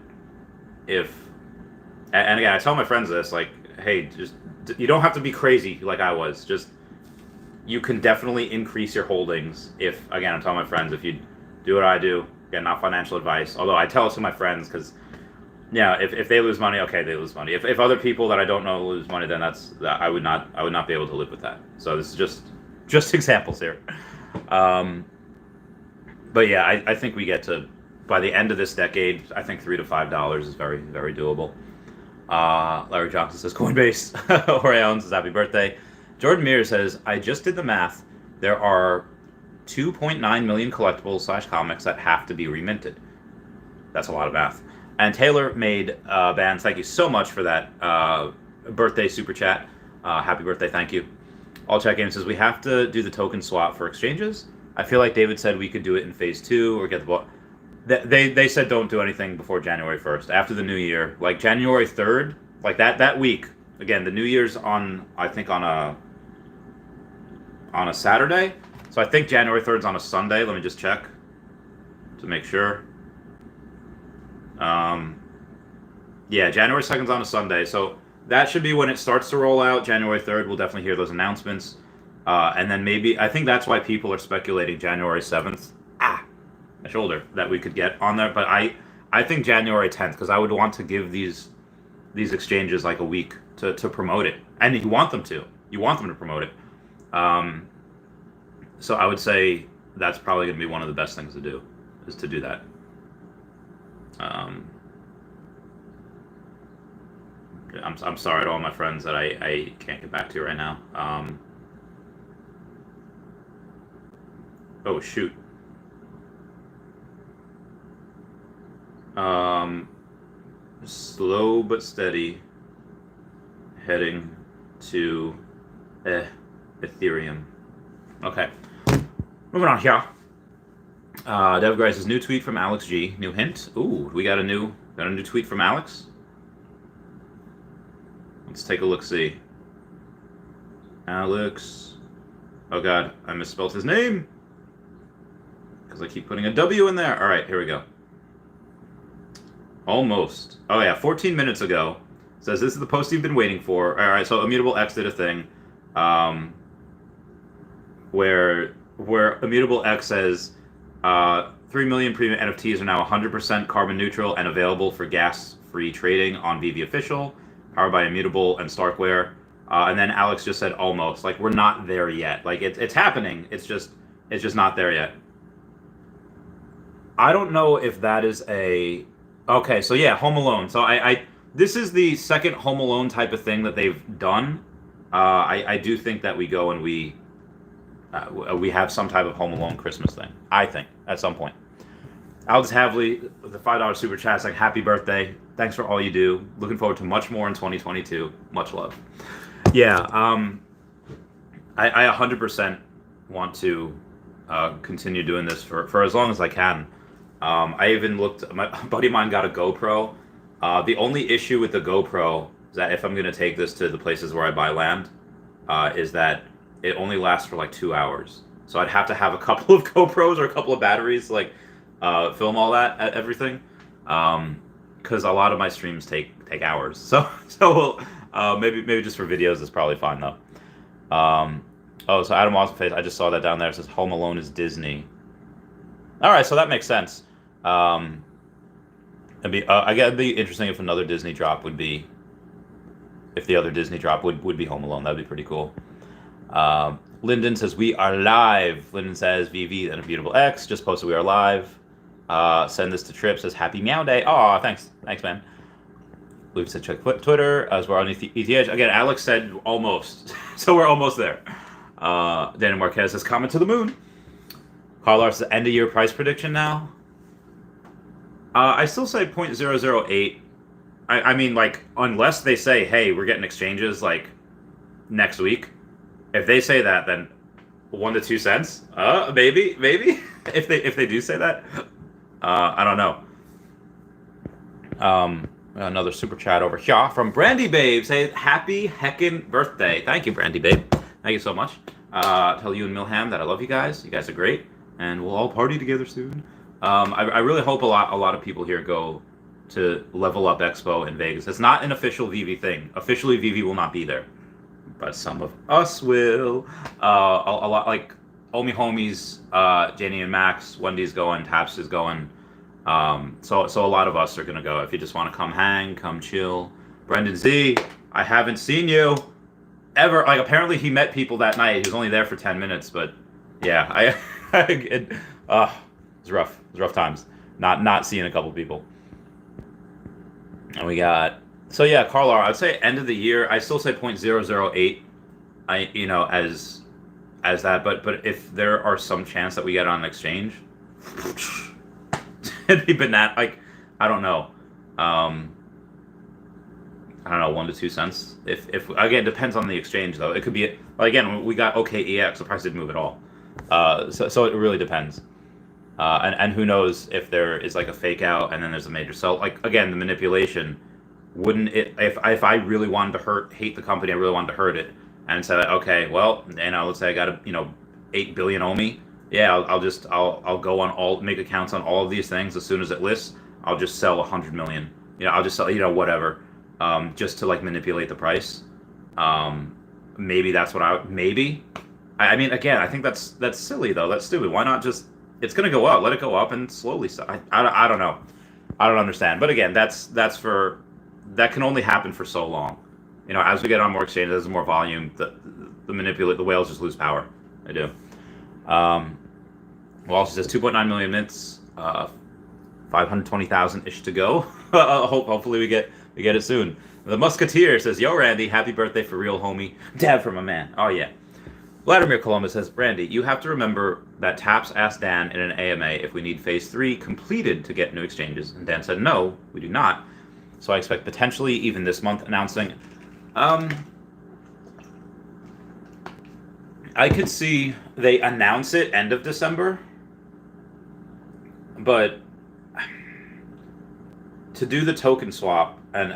[SPEAKER 1] and again, I tell my friends this, like, hey, just, you don't have to be crazy like I was. Just, you can definitely increase your holdings if, again, I'm telling my friends, if you do what I do, again, not financial advice, although I tell it to my friends, because yeah, if they lose money, okay, they lose money. If other people that I don't know lose money, then I would not be able to live with that. So this is just examples here. But yeah, I think we get to, by the end of this decade, I think $3 to $5 is very, very doable. Larry Johnson says Coinbase. Jorge Allen says happy birthday. Jordan Mears says, I just did the math. There are 2.9 million collectibles / comics that have to be reminted. That's a lot of math. And Taylor made bands. Thank you so much for that birthday super chat. Happy birthday, thank you. All Chat Game says we have to do the token swap for exchanges. I feel like David said we could do it in phase 2 or get the ball. They said don't do anything before January 1st. After the new year, like January 3rd, like that week. Again, the New Year's on, I think on a Saturday. So I think January 3rd is on a Sunday. Let me just check to make sure. Yeah, January 2nd is on a Sunday. So that should be when it starts to roll out. January 3rd, we'll definitely hear those announcements. And then maybe, I think that's why people are speculating January 7th. My shoulder, that we could get on there. But I think January 10th, because I would want to give these exchanges like a week to promote it. And you want them to. You want them to promote it. So I would say that's probably going to be one of the best things to do, is to do that. I'm sorry to all my friends that I can't get back to right now. Oh, shoot. Slow but steady heading to Ethereum. Okay. Moving on here. Dev Grice's new tweet from Alex G. New hint. Ooh, we got a new tweet from Alex. Let's take a look. See. Alex. Oh God, I misspelled his name because I keep putting a W in there. All right, here we go. Almost. Oh yeah, 14 minutes ago. Says this is the post you've been waiting for. All right, so Immutable X did a thing, where Immutable X says 3 million premium NFTs are now 100% carbon neutral and available for gas-free trading on veve Official, powered by Immutable and Starkware. And then Alex just said almost. Like, we're not there yet. Like, it's happening. It's just not there yet. I don't know if that is a... Okay, so yeah, Home Alone. So this is the second Home Alone type of thing that they've done. I do think that we go and we have some type of Home Alone Christmas thing. I think at some point. Alex Havley, the $5 super chat, like happy birthday. Thanks for all you do. Looking forward to much more in 2022. Much love. Yeah, I 100% want to continue doing this for as long as I can. I even looked, my buddy of mine got a GoPro. The only issue with the GoPro is that if I'm going to take this to the places where I buy land, is that it only lasts for like 2 hours. So I'd have to have a couple of GoPros or a couple of batteries to like film all that everything. Because a lot of my streams take hours. So maybe just for videos is probably fine though. Oh, so Adam Wassface, I just saw that down there. It says Home Alone is Disney. All right, so that makes sense. It'd be interesting if another Disney drop would be, if the other Disney drop would be Home Alone. That'd be pretty cool. Lyndon says we are live. Lyndon says veve and Immutable X just posted we are live. Send this to Trip, says happy meow day. Aw, thanks man. We've said check Twitter as we're on ETH. Again, Alex said almost, so we're almost there. Daniel Marquez says comment to the moon. Carl Lars says end of year price prediction now. I still say 0.008. I mean, like, unless they say, hey, we're getting exchanges like next week. If they say that, then 1 to 2 cents. Maybe. if they do say that, I don't know. Another super chat over here from Brandy Babe. Say happy heckin' birthday. Thank you, Brandy Babe. Thank you so much. Tell you and Milham that I love you guys. You guys are great, and we'll all party together soon. I really hope a lot of people here go to Level Up Expo in Vegas. It's not an official veve thing. Officially, veve will not be there, but some of us will. A lot like OMI homies, Jenny and Max, Wendy's going, Taps is going. So a lot of us are gonna go. If you just want to come hang, come chill. Brendan Z, I haven't seen you ever. Like, apparently he met people that night. He was only there for 10 minutes, but yeah, it was rough. It was rough times. Not seeing a couple people. And we got So yeah, Carl R, I'd say end of the year. I still say 0.008. As that, but if there are some chance that we get on an exchange, it'd be banana. Like, I don't know. I don't know, 1 to 2 cents. If again, depends on the exchange though. It could be again. We got OKEX. The price didn't move at all. So it really depends. And who knows if there is like a fake out and then there's a major sell. Like again, the manipulation. Wouldn't it if I really wanted to hate the company, I really wanted to hurt it, and said, okay, well, let's say I got a 8 billion OMI. Yeah, I'll go on make accounts on all of these things as soon as it lists. I'll just sell 100 million. I'll just sell whatever, just to like manipulate the price. Maybe that's what I mean, again, I think that's silly though. That's stupid. Why not just? It's gonna go up. Let it go up and slowly sell. I don't know. I don't understand. But again, that can only happen for so long. As we get on more exchanges, as more volume, the whales just lose power. They do. Well, also says 2.9 million mints, 520,000 ish to go. Hopefully we get it soon. The Musketeer says, "Yo, Randy, happy birthday for real, homie. Dab from a man." Oh yeah. Vladimir Columbus says, "Randy, you have to remember that Taps asked Dan in an AMA if we need Phase 3 completed to get new exchanges, and Dan said no, we do not. So I expect potentially even this month announcing." I could see they announce it end of December, but to do the token swap and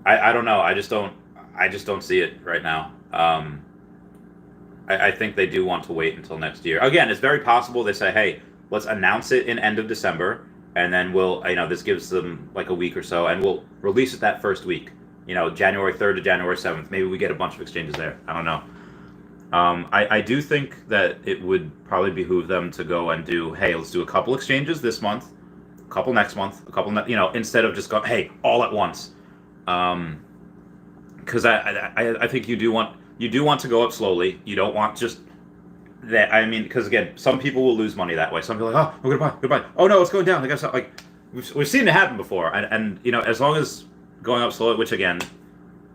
[SPEAKER 1] I don't know. I just don't see it right now. I think they do want to wait until next year. Again, it's very possible they say, hey, let's announce it in end of December. And then we'll, this gives them like a week or so, and we'll release it that first week. January 3rd to January 7th. Maybe we get a bunch of exchanges there. I don't know. I do think that it would probably behoove them to go and do, hey, let's do a couple exchanges this month, a couple next month, a couple, instead of just go, hey, all at once. Because I think you do want to go up slowly. You don't want just that. I mean, because again, some people will lose money that way. Some people are like, oh, we're gonna buy. Oh no, it's going down. I guess like we've seen it happen before. And as long as going up slowly, which again,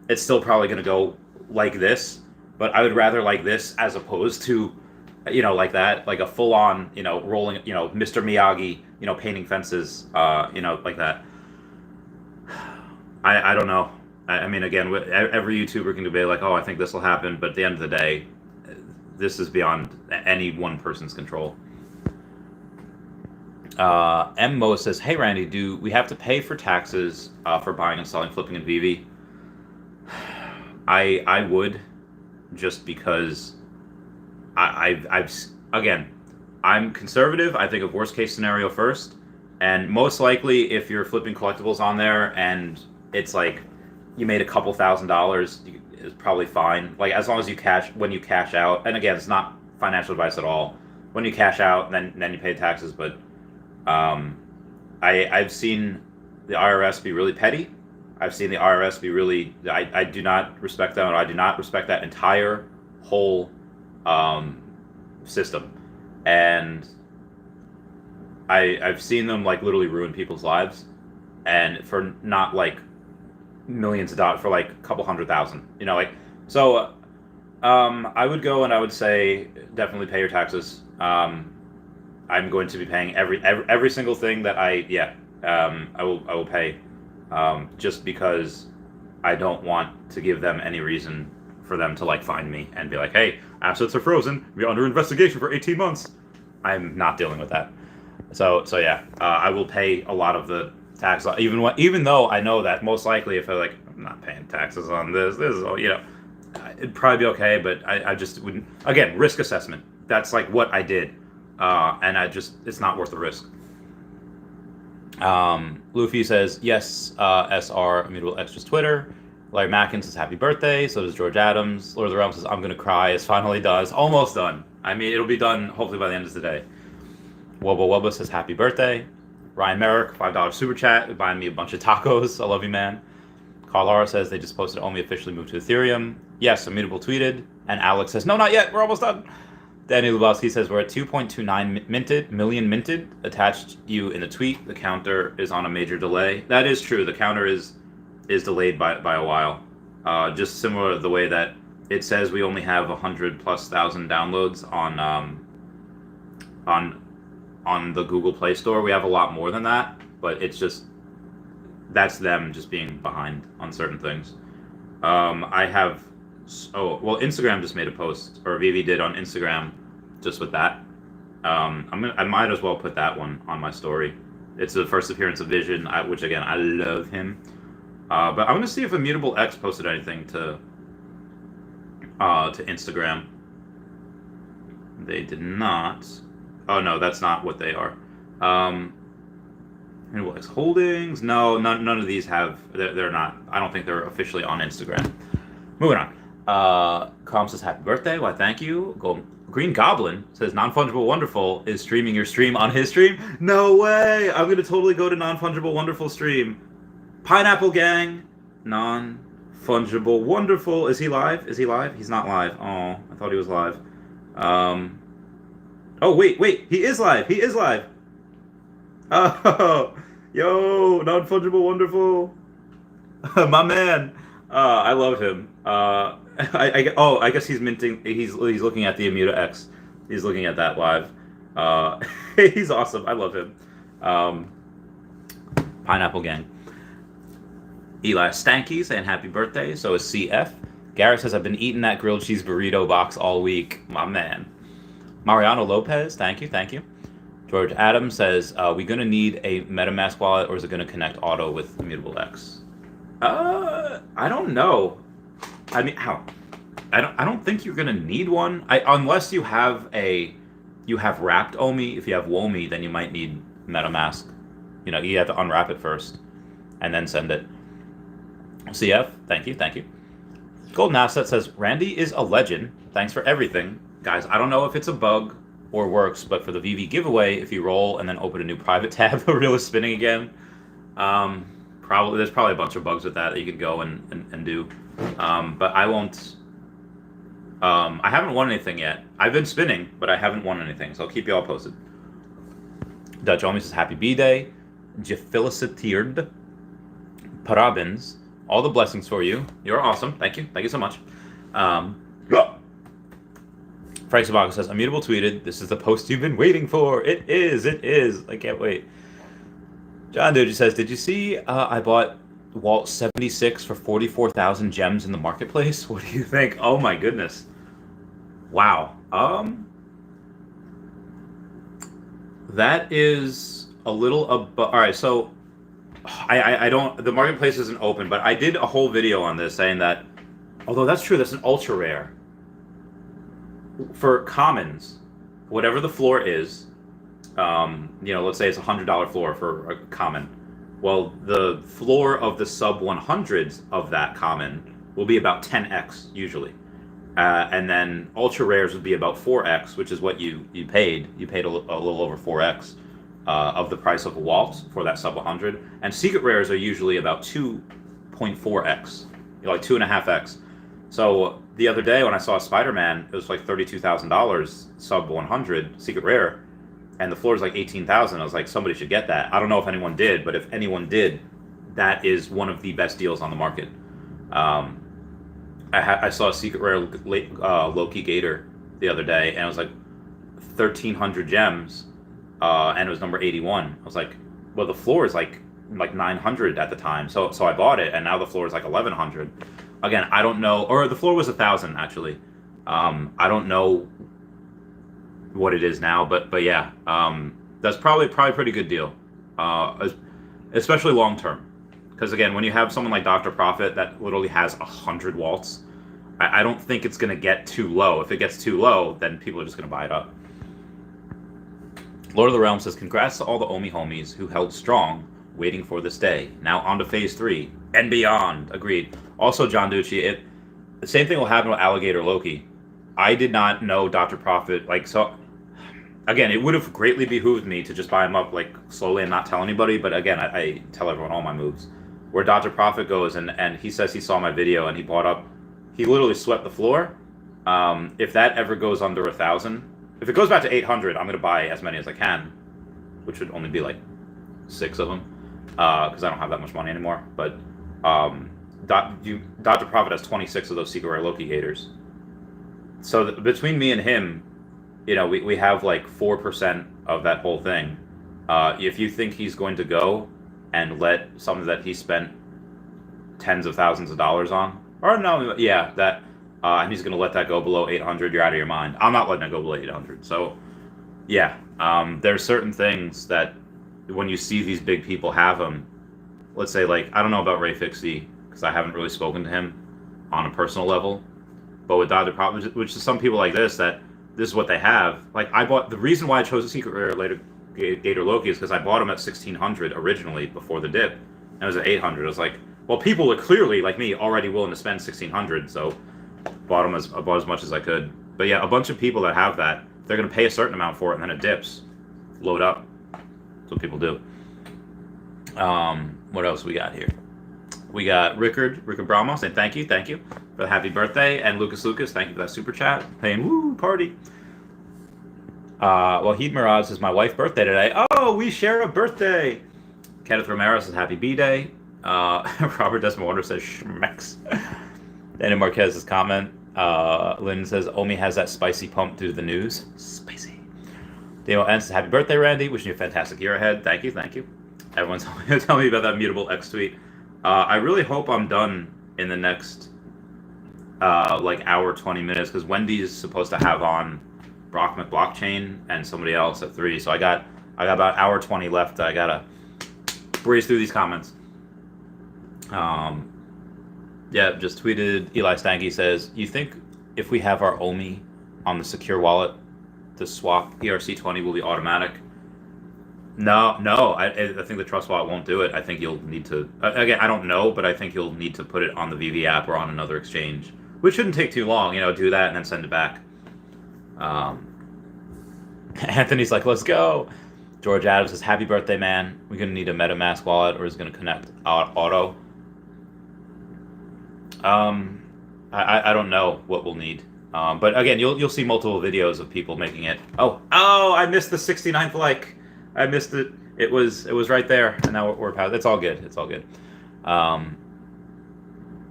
[SPEAKER 1] it's still probably gonna go like this. But I would rather like this as opposed to, like that, like a full on, rolling, Mr. Miyagi, painting fences, like that. I don't know. I mean, again, every YouTuber can debate like, oh, I think this will happen, but at the end of the day, this is beyond any one person's control. Mo says, "Hey Randy, do we have to pay for taxes for buying and selling, flipping, and veve?" I would, just because I've again, I'm conservative. I think of worst case scenario first, and most likely if you're flipping collectibles on there and it's like you made a couple $1,000s, is probably fine. Like as long as when you cash out, and again, it's not financial advice at all. When you cash out, then you pay taxes. But I've seen the IRS be really petty. I've seen the IRS be really. I do not respect them. I do not respect that entire whole system, and I've seen them like literally ruin people's lives, and for not like millions of dollars, for like a couple $100,000, so I would go and I would say definitely pay your taxes. I'm going to be paying every single thing that I will pay, just because I don't want to give them any reason for them to like find me and be like, hey, assets are frozen, we're under investigation for 18 months. I'm not dealing with that. So yeah, I will pay a lot of the tax, even though I know that most likely if I'm not paying taxes on this is all, it'd probably be okay, but I just wouldn't. Again, risk assessment. That's like what I did, and it's not worth the risk. Luffy says, yes, SR, Immutable X, just Twitter. Larry Mackins says, happy birthday. So does George Adams. Lord of the Realms says, I'm going to cry. It's finally done. It's almost done. I mean, it'll be done hopefully by the end of the day. Wubba Wubba says, happy birthday. Ryan Merrick, $5 super chat, buying me a bunch of tacos. I love you, man. Carl Lara says, they just posted OMI officially moved to Ethereum. Yes, Immutable tweeted. And Alex says, no, not yet. We're almost done. Danny Lubowski says we're at 2.29 million minted. Attached you in the tweet. The counter is on a major delay. That is true. The counter is delayed by a while. Just similar to the way that it says we only have 100,000+ downloads on the Google Play Store. We have a lot more than that, but it's just that's them just being behind on certain things. Instagram just made a post, or Veve did on Instagram, just with that. I might as well put that one on my story. It's the first appearance of Vision, which again I love him. But I'm gonna see if Immutable X posted anything to Instagram. They did not. Oh no, that's not what they are. Immutable X Holdings. No, none of these have. They're not. I don't think they're officially on Instagram. Moving on. Calm says happy birthday. Why, thank you. Green Goblin says Non-Fungible Wonderful is streaming your stream on his stream. No way! I'm gonna totally go to Non-Fungible Wonderful stream. Pineapple Gang. Non-Fungible Wonderful. Is he live? Is he live? He's not live. Oh, I thought he was live. Oh wait, he is live. He is live. Oh, yo, Non-Fungible Wonderful. My man. I love him. I guess he's minting. He's looking at the Immutable X. He's looking at that live. He's awesome. I love him. Pineapple Gang. Eli Stanky saying happy birthday. So is CF. Garrett says I've been eating that grilled cheese burrito box all week. My man. Mariano Lopez. Thank you. George Adams says we gonna need a MetaMask wallet, or is it gonna connect auto with Immutable X? I don't know. I mean, how? I don't think you're gonna need one. Unless you have wrapped OMI. If you have WOMI, then you might need MetaMask. You know, you have to unwrap it first, and then send it. CF, thank you. Golden Asset says Randy is a legend. Thanks for everything, guys. I don't know if it's a bug or works, but for the veve giveaway, if you roll and then open a new private tab, the reel is spinning again. There's probably a bunch of bugs with that you could go and do. But I won't. I haven't won anything yet. I've been spinning, but I haven't won anything, so I'll keep you all posted. Dutch Omi says happy B-Day. Feliciteerd. Parabens. All the blessings for you. You're awesome. Thank you so much. Frank Sabago says Immutable tweeted, "This is the post you've been waiting for." It is. I can't wait. John Doji says, "Did you see I bought Walt 76 for 44,000 gems in the marketplace? What do you think?" Oh my goodness. Wow. That is a little all right, so I don't, the marketplace isn't open, but I did a whole video on this saying that, although that's true, that's an ultra rare. For commons, whatever the floor is, let's say it's a $100 floor for a common. Well, the floor of the sub 100s of that common will be about 10x usually. And then ultra rares would be about 4x, which is what you paid. You paid a little over 4x of the price of a Walt for that sub 100. And secret rares are usually about 2.4x, like 2.5x. So the other day when I saw Spider-Man, it was like $32,000 sub 100 secret rare, and the floor is like 18,000. I was like, somebody should get that. I don't know if anyone did, but if anyone did, that is one of the best deals on the market. I saw a secret rare Loki Gator the other day, and it was like 1,300 gems, and it was number 81. I was like, well, the floor is like 900 at the time, so I bought it, and now the floor is like 1,100. Again, I don't know, or the floor was 1,000 actually. I don't know what it is now, but yeah, that's probably a pretty good deal, especially long term. Because again, when you have someone like Dr. Profit that literally has 100 Walts, I don't think it's going to get too low. If it gets too low, then people are just going to buy it up. Lord of the Realm says, congrats to all the OMI homies who held strong, waiting for this day. Now on to phase 3 and beyond. Agreed. Also, John Ducci, the same thing will happen with Alligator Loki. I did not know Dr. Profit, so again, it would have greatly behooved me to just buy him up slowly and not tell anybody, but again, I tell everyone all my moves. Where Dr. Profit goes and he says he saw my video and he bought up, he literally swept the floor. If that ever goes under 1,000, if it goes back to 800, I'm going to buy as many as I can, which would only be like 6 of them, because I don't have that much money anymore. But Dr. Prophet has 26 of those secret rare Loki gators. So between me and him, you know, we have like 4% of that whole thing. If you think he's going to go and let something that he spent tens of thousands of dollars on, or no, yeah, that, and he's going to let that go below 800, you're out of your mind. I'm not letting it go below 800. So, yeah, there's certain things that when you see these big people have them, let's say, like, I don't know about Ray Fixie, because I haven't really spoken to him on a personal level, but with Dr. Prophet, which is some people like this, that this is what they have. Like, I bought, the reason why I chose a secret rare later Gator Loki is because I bought them at 1600 originally before the dip, and it was at 800. I was like, well, people are clearly, like me, already willing to spend 1600, so bought as much as I could. But yeah, a bunch of people that have that, they're going to pay a certain amount for it, and then it dips. Load up. That's what people do. What else we got here? We got Rickard Bramo saying thank you for the happy birthday, and Lucas, thank you for that super chat. Saying woo, party. Wahid Mirage says my wife's birthday today. Oh, we share a birthday. Kenneth Romero says happy B-Day. Robert Desmond Wonder says schmecks. Daniel Marquez's comment. Lynn says OMI has that spicy pump due to the news. Spicy. Daniel N says happy birthday, Randy. Wishing you a fantastic year ahead. Thank you. Everyone's telling me about that Immutable X tweet. I really hope I'm done in the next like hour 20 minutes, because Wendy's supposed to have on Brock McBlockchain and somebody else at 3. So I got about hour 20 left. I gotta breeze through these comments. Yeah, just tweeted. Eli Stanky says, you think if we have our OMI on the secure wallet, the swap ERC20 will be automatic? No. I think the Trust Wallet won't do it. I think you'll need to, again, I don't know, but I think you'll need to put it on the veve app or on another exchange, which shouldn't take too long. You know, do that and then send it back. Anthony's like, let's go. George Adams says, happy birthday, man. We're going to need a MetaMask wallet, or is it going to connect auto? I don't know what we'll need. But again, you'll see multiple videos of people making it. Oh, I missed the 69th like. I missed it. It was right there, and now we're past. It's all good.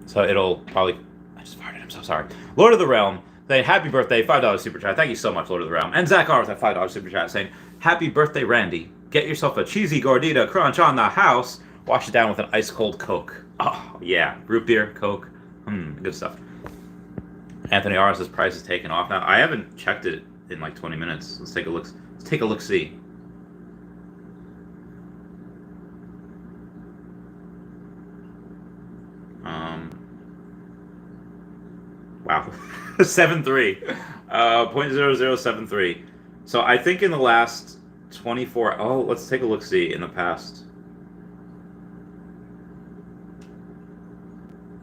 [SPEAKER 1] So it'll probably. I just farted. I'm so sorry. Lord of the Realm saying happy birthday, $5 super chat. Thank you so much, Lord of the Realm. And Zach R with that $5 super chat saying happy birthday, Randy. Get yourself a cheesy gordita crunch on the house. Wash it down with an ice cold Coke. Oh yeah, root beer, Coke. Good stuff. Anthony R says price is taking off now. I haven't checked it in like 20 minutes. Let's take a look. See. Wow. 7.3. 0.0073. So I think in the last 24. Oh, let's take a look. See in the past.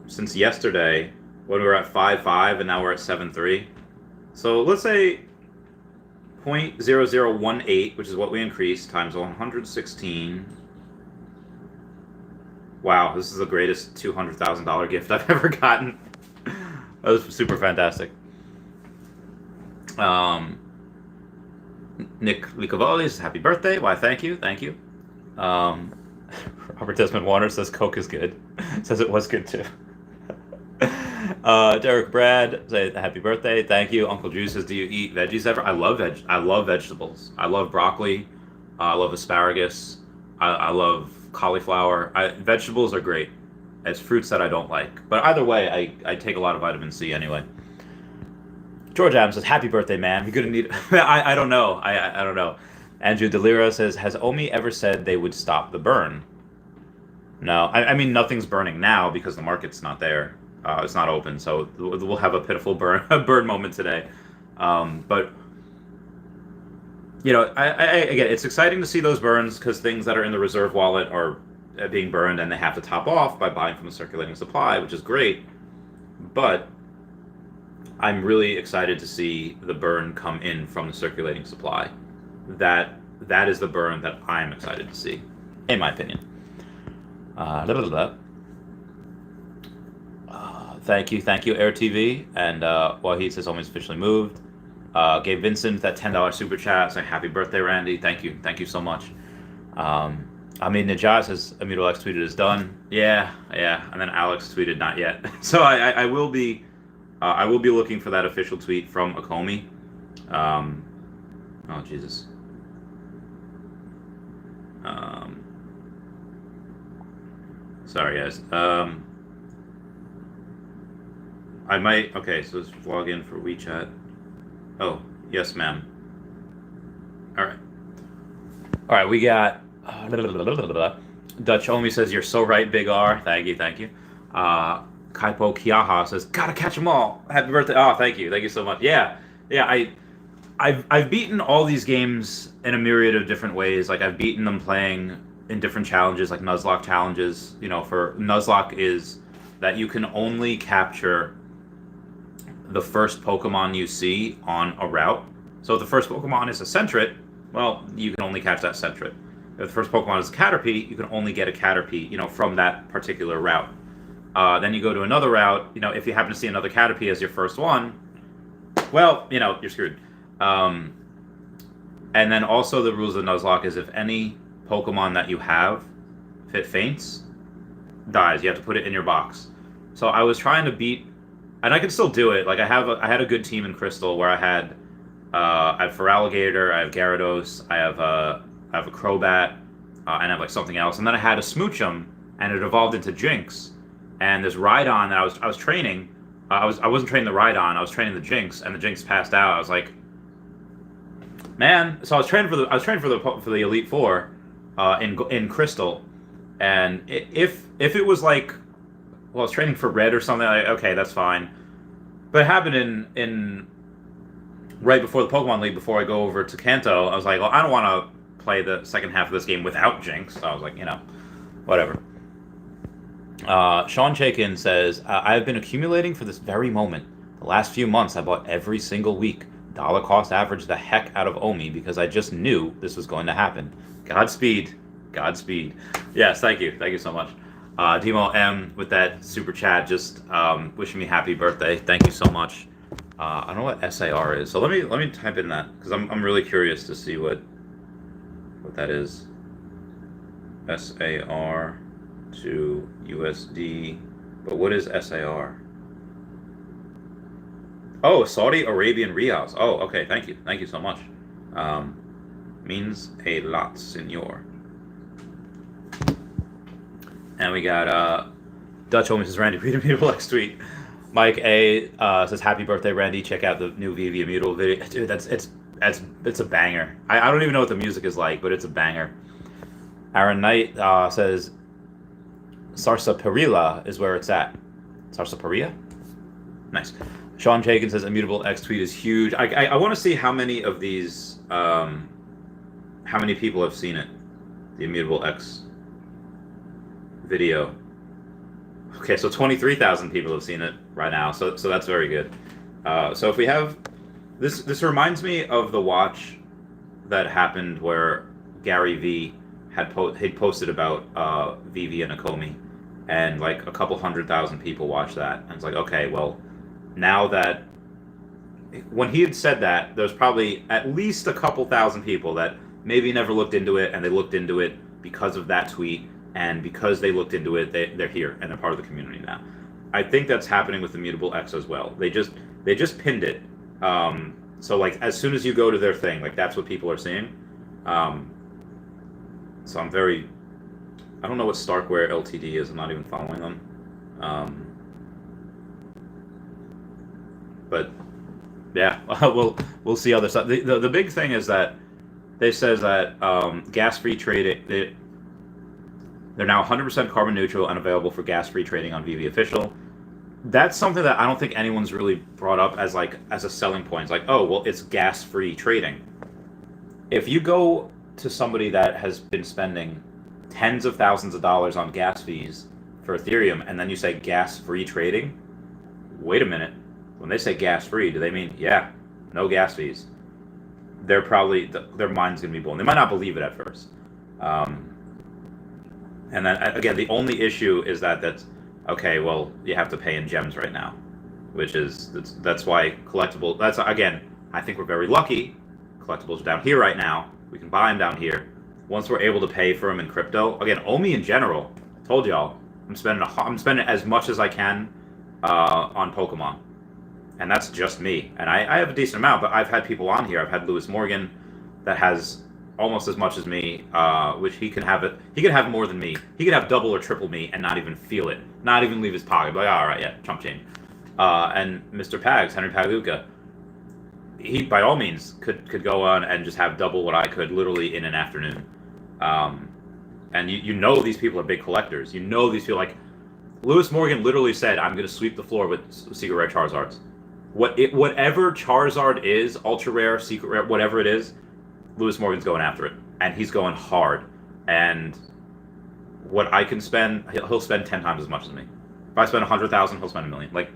[SPEAKER 1] Since yesterday, when we were at 5.5 and now we're at 7.3. So let's say 0.0018, which is what we increased, times 116. Wow, this is the greatest $200,000 gift I've ever gotten. That was super fantastic. Nick Licavolis, happy birthday. Why, thank you. Robert Desmond Warner says Coke is good. Says it was good too. Derek Brad say happy birthday. Thank you. Uncle Drew says, do you eat veggies ever? I love vegetables. I love broccoli. I love asparagus. I love cauliflower. Vegetables are great. It's fruits that I don't like. But either way, I take a lot of vitamin C anyway. George Adams says, happy birthday, man. You're gonna need I don't know. I don't know. Andrew Delira says, has OMI ever said they would stop the burn? No. I mean, nothing's burning now because the market's not there. It's not open, so we'll have a pitiful burn moment today. But you know, again, it's exciting to see those burns because things that are in the reserve wallet are being burned, and they have to top off by buying from the circulating supply, which is great. But I'm really excited to see the burn come in from the circulating supply. That is the burn that I'm excited to see, in my opinion. Thank you, Air TV. And Wahid says OMI's officially moved. Gave Vincent that $10 super chat saying happy birthday, Randy. Thank you so much. I mean, Najaz says Immutable X tweeted is done. Yeah, and then Alex tweeted not yet. So I will be looking for that official tweet from Akomi. Oh Jesus. Sorry guys. I might. Okay, so let's log in for WeChat. Oh yes, ma'am. All right. We got. Dutch Omi says you're so right, Big R. Thank you. Kaipo Kiaha says gotta catch them all. Happy birthday! Oh, thank you so much. Yeah. I've beaten all these games in a myriad of different ways. Like I've beaten them playing in different challenges, like Nuzlocke challenges. You know, for Nuzlocke is that you can only capture the first Pokemon you see on a route. So if the first Pokemon is a Sentret, well, you can only catch that Sentret. If the first Pokemon is a Caterpie, you can only get a Caterpie, from that particular route. Then you go to another route, if you happen to see another Caterpie as your first one, well, you're screwed. And then also the rules of Nuzlocke is if any Pokemon that you have, if it faints, dies. You have to put it in your box. So I was trying to beat, and I can still do it. Like I had a good team in Crystal where I have Feraligatr, I have Gyarados, I have a Crobat, and I have like something else. And then I had a Smoochum, and it evolved into Jinx. And this Rhydon that I was training, I wasn't training the Rhydon, I was training the Jinx, and the Jinx passed out. I was like, man. So I was training for the Elite Four, in Crystal, and if it was like, well, I was training for Red or something, like, okay, that's fine. But it happened in right before the Pokemon League, before I go over to Kanto. I was like, well, I don't want to play the second half of this game without Jinx. So I was like, whatever. Sean Chaikin says, I've been accumulating for this very moment. The last few months, I bought every single week. Dollar cost average the heck out of OMI because I just knew this was going to happen. Godspeed. Yes, thank you so much. Demo M with that super chat, just wishing me happy birthday. Thank you so much. I don't know what SAR is, so let me type in that because I'm really curious to see what that is. SAR to USD, but what is SAR? Oh, Saudi Arabian Riyals. Oh, okay. Thank you so much. Means a lot, senor. And we got Dutch Holmes says Randy, read Immutable X tweet. Mike A says happy birthday, Randy. Check out the new veve Immutable video. Dude, it's a banger. I don't even know what the music is like, but it's a banger. Aaron Knight says Sarsaparilla is where it's at. Sarsaparilla? Nice. Sean Chaikin says Immutable X tweet is huge. I want to see how many of these, how many people have seen it. The Immutable X video. Okay, so 23,000 people have seen it right now. So that's very good. So if we have this reminds me of the watch that happened where Gary V had posted about veve and Akomi, and like a couple 100,000 people watched that, and it's like, okay, well, now that when he had said that, there's probably at least a couple thousand people that maybe never looked into it, and they looked into it because of that tweet, and because they looked into it, they're here and they're part of the community now. I think that's happening with Immutable X as well. They just pinned it. So like as soon as you go to their thing, like that's what people are seeing. So I don't know what Starkware Ltd is. I'm not even following them. But yeah, we'll see other stuff. The big thing is that they says that gas-free trading. They're now 100% carbon neutral and available for gas-free trading on veve Official. That's something that I don't think anyone's really brought up as a selling point. It's like, oh, well, it's gas-free trading. If you go to somebody that has been spending tens of thousands of dollars on gas fees for Ethereum, and then you say gas-free trading, wait a minute. When they say gas-free, do they mean, yeah, no gas fees? They're probably, their mind's going to be blown. They might not believe it at first. And then, again, the only issue is that's okay, well, you have to pay in gems right now, which is, that's why collectible, that's, again, I think we're very lucky. Collectibles are down here right now. We can buy them down here. Once we're able to pay for them in crypto, again, OMI in general. I told y'all, I'm spending as much as I can on Pokemon, and that's just me. And I have a decent amount, but I've had people on here. I've had Lewis Morgan, that has almost as much as me, which he can have it. He can have more than me. He could have double or triple me and not even feel it, not even leave his pocket. Like, all right, yeah, chump change. And Mr. Pags, Henry Pagliuca, he by all means could go on and just have double what I could literally in an afternoon. And you know these people are big collectors. You know these people, like Lewis Morgan literally said, "I'm going to sweep the floor with secret rare Charizards." Whatever Charizard is, ultra rare, secret rare, whatever it is, Lewis Morgan's going after it, and he's going hard. And what I can spend, he'll spend 10 times as much as me. If I spend 100,000, he'll spend $1 million. Like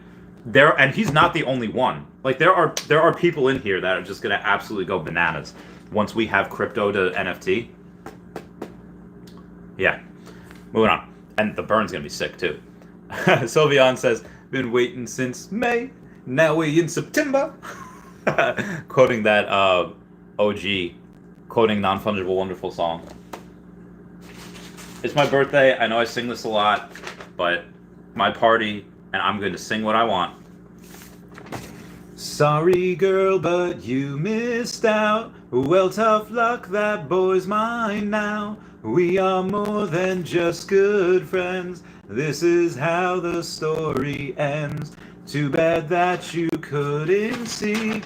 [SPEAKER 1] and he's not the only one. Like there are people in here that are just going to absolutely go bananas once we have crypto to NFT. Yeah, moving on. And the burn's going to be sick too. Sylvian says, been waiting since May, now we in September. Quoting that OG, quoting Non-Fungible Wonderful song. It's my birthday. I know I sing this a lot, but my party, and I'm going to sing what I want. Sorry, girl, but you missed out. Well, tough luck, that boy's mine now. We are more than just good friends. This is how the story ends. Too bad that you couldn't see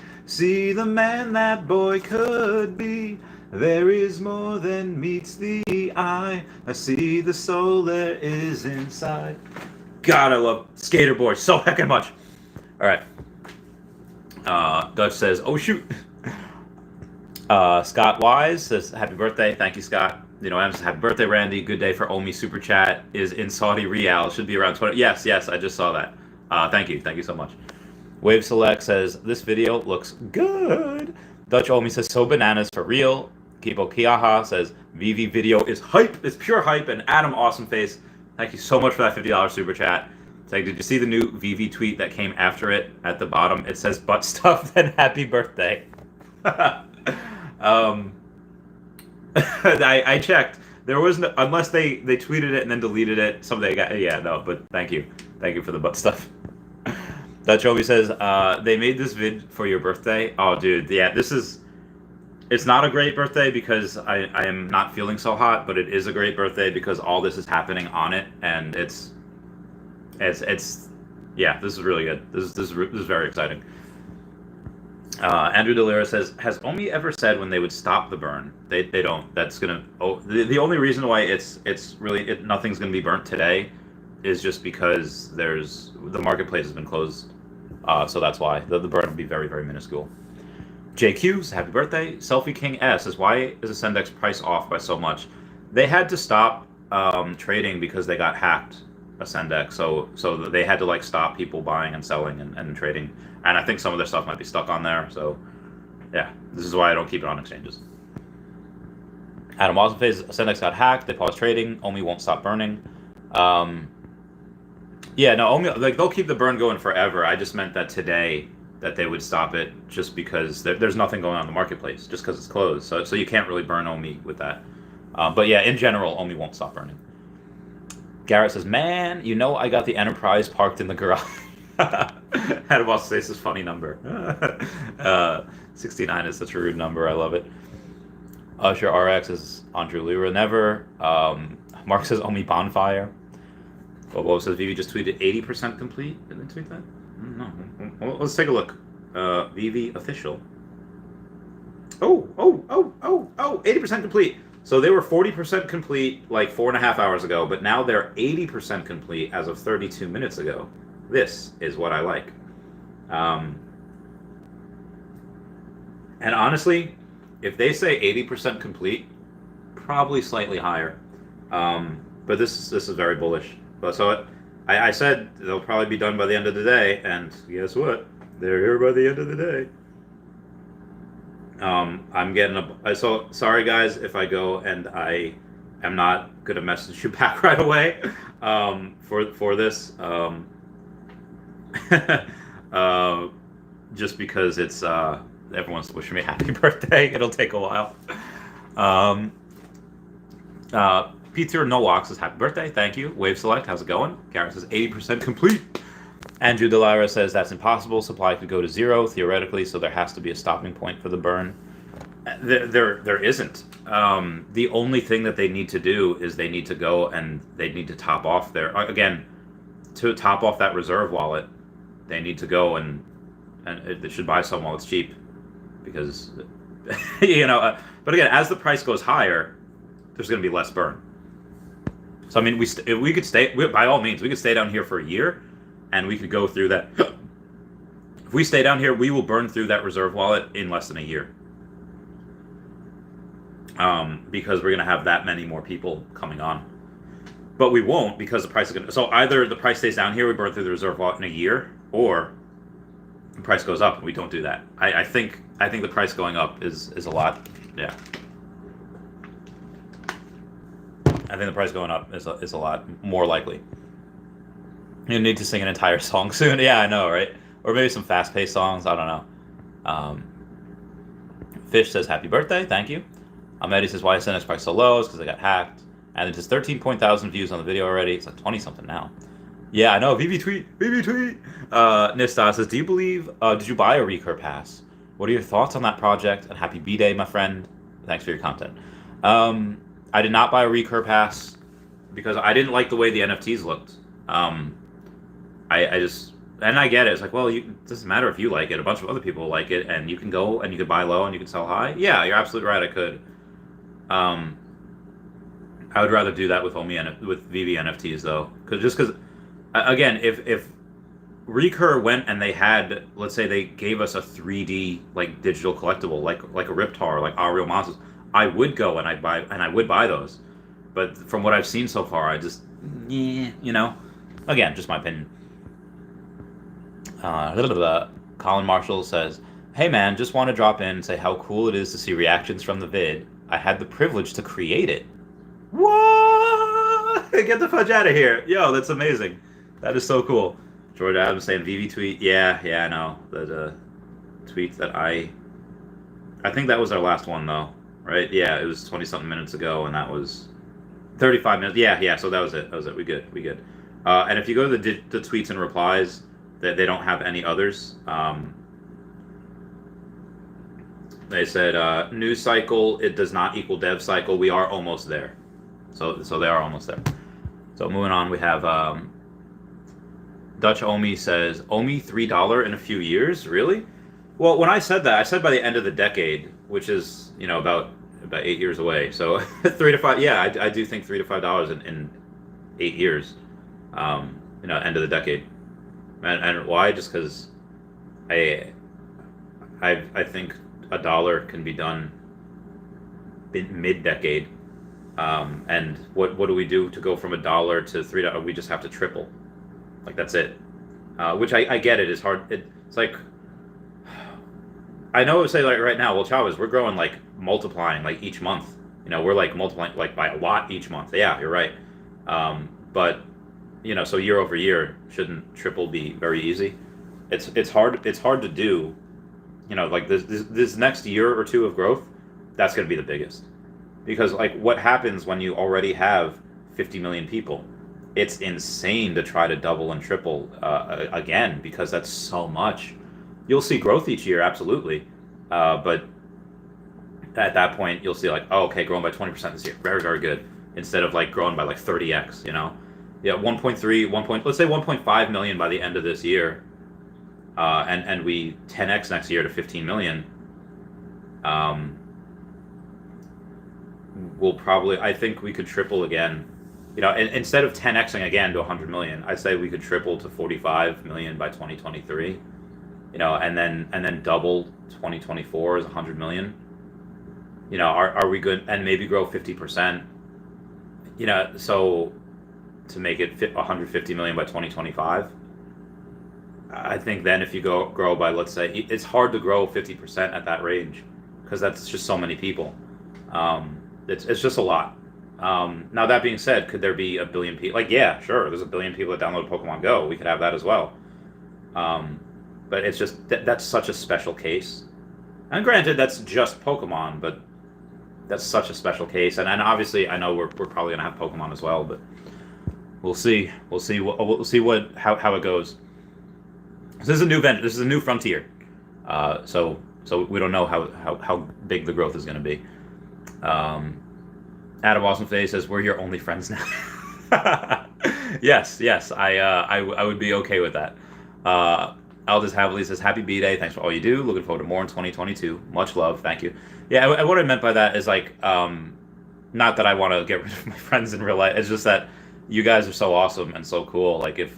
[SPEAKER 1] the man that boy could be. There is more than meets the eye. I see the soul there is inside. God, I love Skater Boy so heckin' much. All right. Dutch says, oh shoot. Scott Wise says, happy birthday. Thank you, Scott. You know, says, happy birthday, Randy. Good day for OMI Super Chat. Is in Saudi Riyal. Should be around 20. Yes, I just saw that. Thank you so much. Wave Select says, this video looks good. Dutch OMI says, so bananas for real. Kibo Kiaha says, veve video is hype. It's pure hype. And Adam Awesomeface, thank you so much for that $50 Super Chat. It's like, did you see the new veve tweet that came after it at the bottom? It says, butt stuff, then happy birthday. I checked. There was no, unless they tweeted it and then deleted it. Something got, yeah, no, but thank you for the butt stuff. Dutch Obi says, they made this vid for your birthday. Oh, dude, yeah, it's not a great birthday because I am not feeling so hot, but it is a great birthday because all this is happening on it, and it's yeah, this is really good. This is very exciting. Andrew Delira says, has OMI ever said when they would stop the burn? They don't. That's gonna. Oh, the only reason why nothing's gonna be burnt today is just because the marketplace has been closed. So that's why the burn will be very, very minuscule. JQ's happy birthday. Selfie King S says, why is the Sendex price off by so much? They had to stop trading because they got hacked. Sendex, so they had to like stop people buying and selling and trading, and I think some of their stuff might be stuck on there. So yeah, this is why I don't keep it on exchanges. Adam Watson says Sendex got hacked. They paused trading. OMI won't stop burning. Yeah, no, OMI, like they'll keep the burn going forever. I just meant that today that they would stop it just because there's nothing going on in the marketplace, just because it's closed. So you can't really burn OMI with that. But yeah, in general, OMI won't stop burning. Garrett says, man, you know I got the Enterprise parked in the garage. Adam also says this funny number. 69 is such a rude number. I love it. Usher RX is Andrew Lira Never. Mark says, OMI Bonfire. Bobo says, veve just tweeted 80% complete. Did they tweet that? No. Well, let's take a look. veve official. Oh, 80% complete. So they were 40% complete like 4.5 hours ago, but now they're 80% complete as of 32 minutes ago. This is what I like. And honestly, if they say 80% complete, probably slightly higher. But this is very bullish. But so I said they'll probably be done by the end of the day, and guess what? They're here by the end of the day. I'm getting so sorry guys if I go and I am not gonna message you back right away for this just because it's everyone's wishing me happy birthday. It'll take a while. Peter Nowak says happy birthday. Thank you. Wave Select, how's it going? Garrett says 80% complete. Andrew Delara says that's impossible. Supply could go to 0 theoretically, so there has to be a stopping point for the burn. There isn't. The only thing that they need to do is they need to go and they need to top off to top off that reserve wallet. They need to go and they should buy some while it's cheap, because but again, as the price goes higher, there's going to be less burn. So I mean, if we could stay, by all means, we could stay down here for a year, and we could go through that. If we stay down here, we will burn through that reserve wallet in less than a year. Because we're going to have that many more people coming on. But we won't, because the price is going to... So either the price stays down here, we burn through the reserve wallet in a year, or the price goes up and we don't do that. I think the price going up is a lot... Yeah. I think the price going up is a lot more likely. You need to sing an entire song soon. Yeah, I know, right? Or maybe some fast-paced songs. I don't know. Fish says, happy birthday. Thank you. Eddie says, why is NX price so low? It's because I got hacked. And it has 13,000 views on the video already. It's like 20-something now. Yeah, I know. VV tweet. Nista says, do you believe... did you buy a recur pass? What are your thoughts on that project? And happy B-Day, my friend. Thanks for your content. I did not buy a recur pass because I didn't like the way the NFTs looked. I just... And I get it. It's like, well, it doesn't matter if you like it. A bunch of other people like it, and you can go and you can buy low and you can sell high. Yeah, you're absolutely right. I could. I would rather do that with OMI with veve NFTs though, because again, if Recur went and they had, let's say they gave us a 3D like digital collectible, like a Riptar, like Arya monsters, I would go and I would buy those. But from what I've seen so far, I just, again, just my opinion. Colin Marshall says, hey man, just want to drop in and say how cool it is to see reactions from the vid. I had the privilege to create it. What? Get the fudge out of here. Yo, that's amazing. That is so cool. George Adams saying veve tweet. Yeah, I know. The tweet that I think that was our last one though, right? Yeah, it was 20-something minutes ago, and that was 35 minutes. Yeah, so that was it. We good. And if you go to the tweets and replies, they don't have any others. They said news cycle, it does not equal dev cycle. We are almost there. So they are almost there. So moving on, we have Dutch OMI says, OMI $3 in a few years? Really? Well, when I said that, I said by the end of the decade, which is, about 8 years away. So 3 to 5, yeah, I do think $3 to $5 in 8 years. End of the decade. And why? Just because I think $1 can be done mid-decade. And what do we do to go from $1 to $3? We just have to triple. Like, that's it. Which I get it is hard. It's like, I know it would say like right now, well, Chavez, we're growing like multiplying like each month. We're like multiplying like by a lot each month. Yeah, you're right. But so year over year, shouldn't triple be very easy? It's hard to do. Like this next year or two of growth, that's going to be the biggest. Because like what happens when you already have 50 million people? It's insane to try to double and triple again, because that's so much. You'll see growth each year, absolutely. But at that point, you'll see like, oh, okay, growing by 20% this year. Very, very good. Instead of like growing by like 30x, Yeah, 1.3, let's say 1.5 million by the end of this year. And we 10x next year to 15 million. We'll probably, I think we could triple again. Instead of 10xing again to 100 million, I'd say we could triple to 45 million by 2023. And then double 2024 is 100 million. Are we good? And maybe grow 50%. So to make it 150 million by 2025. I think then if you grow by, let's say, it's hard to grow 50% at that range, because that's just so many people. It's just a lot. Now that being said, could there be a billion people? Like, yeah, sure. There's a billion people that download Pokemon Go. We could have that as well. But it's just that's such a special case And granted, that's just Pokemon, but that's such a special case. And obviously, I know we're probably gonna have Pokemon as well, but we'll see. We'll see how it goes. This is a new venture. This is a new frontier. So we don't know how big the growth is going to be. Adam Awesome Face says we're your only friends now. yes, I would be okay with that. Aldous Havley says happy B-Day. Thanks for all you do. Looking forward to more in 2022. Much love. Thank you. Yeah, what I meant by that is like, not that I want to get rid of my friends in real life. It's just that you guys are so awesome and so cool. Like if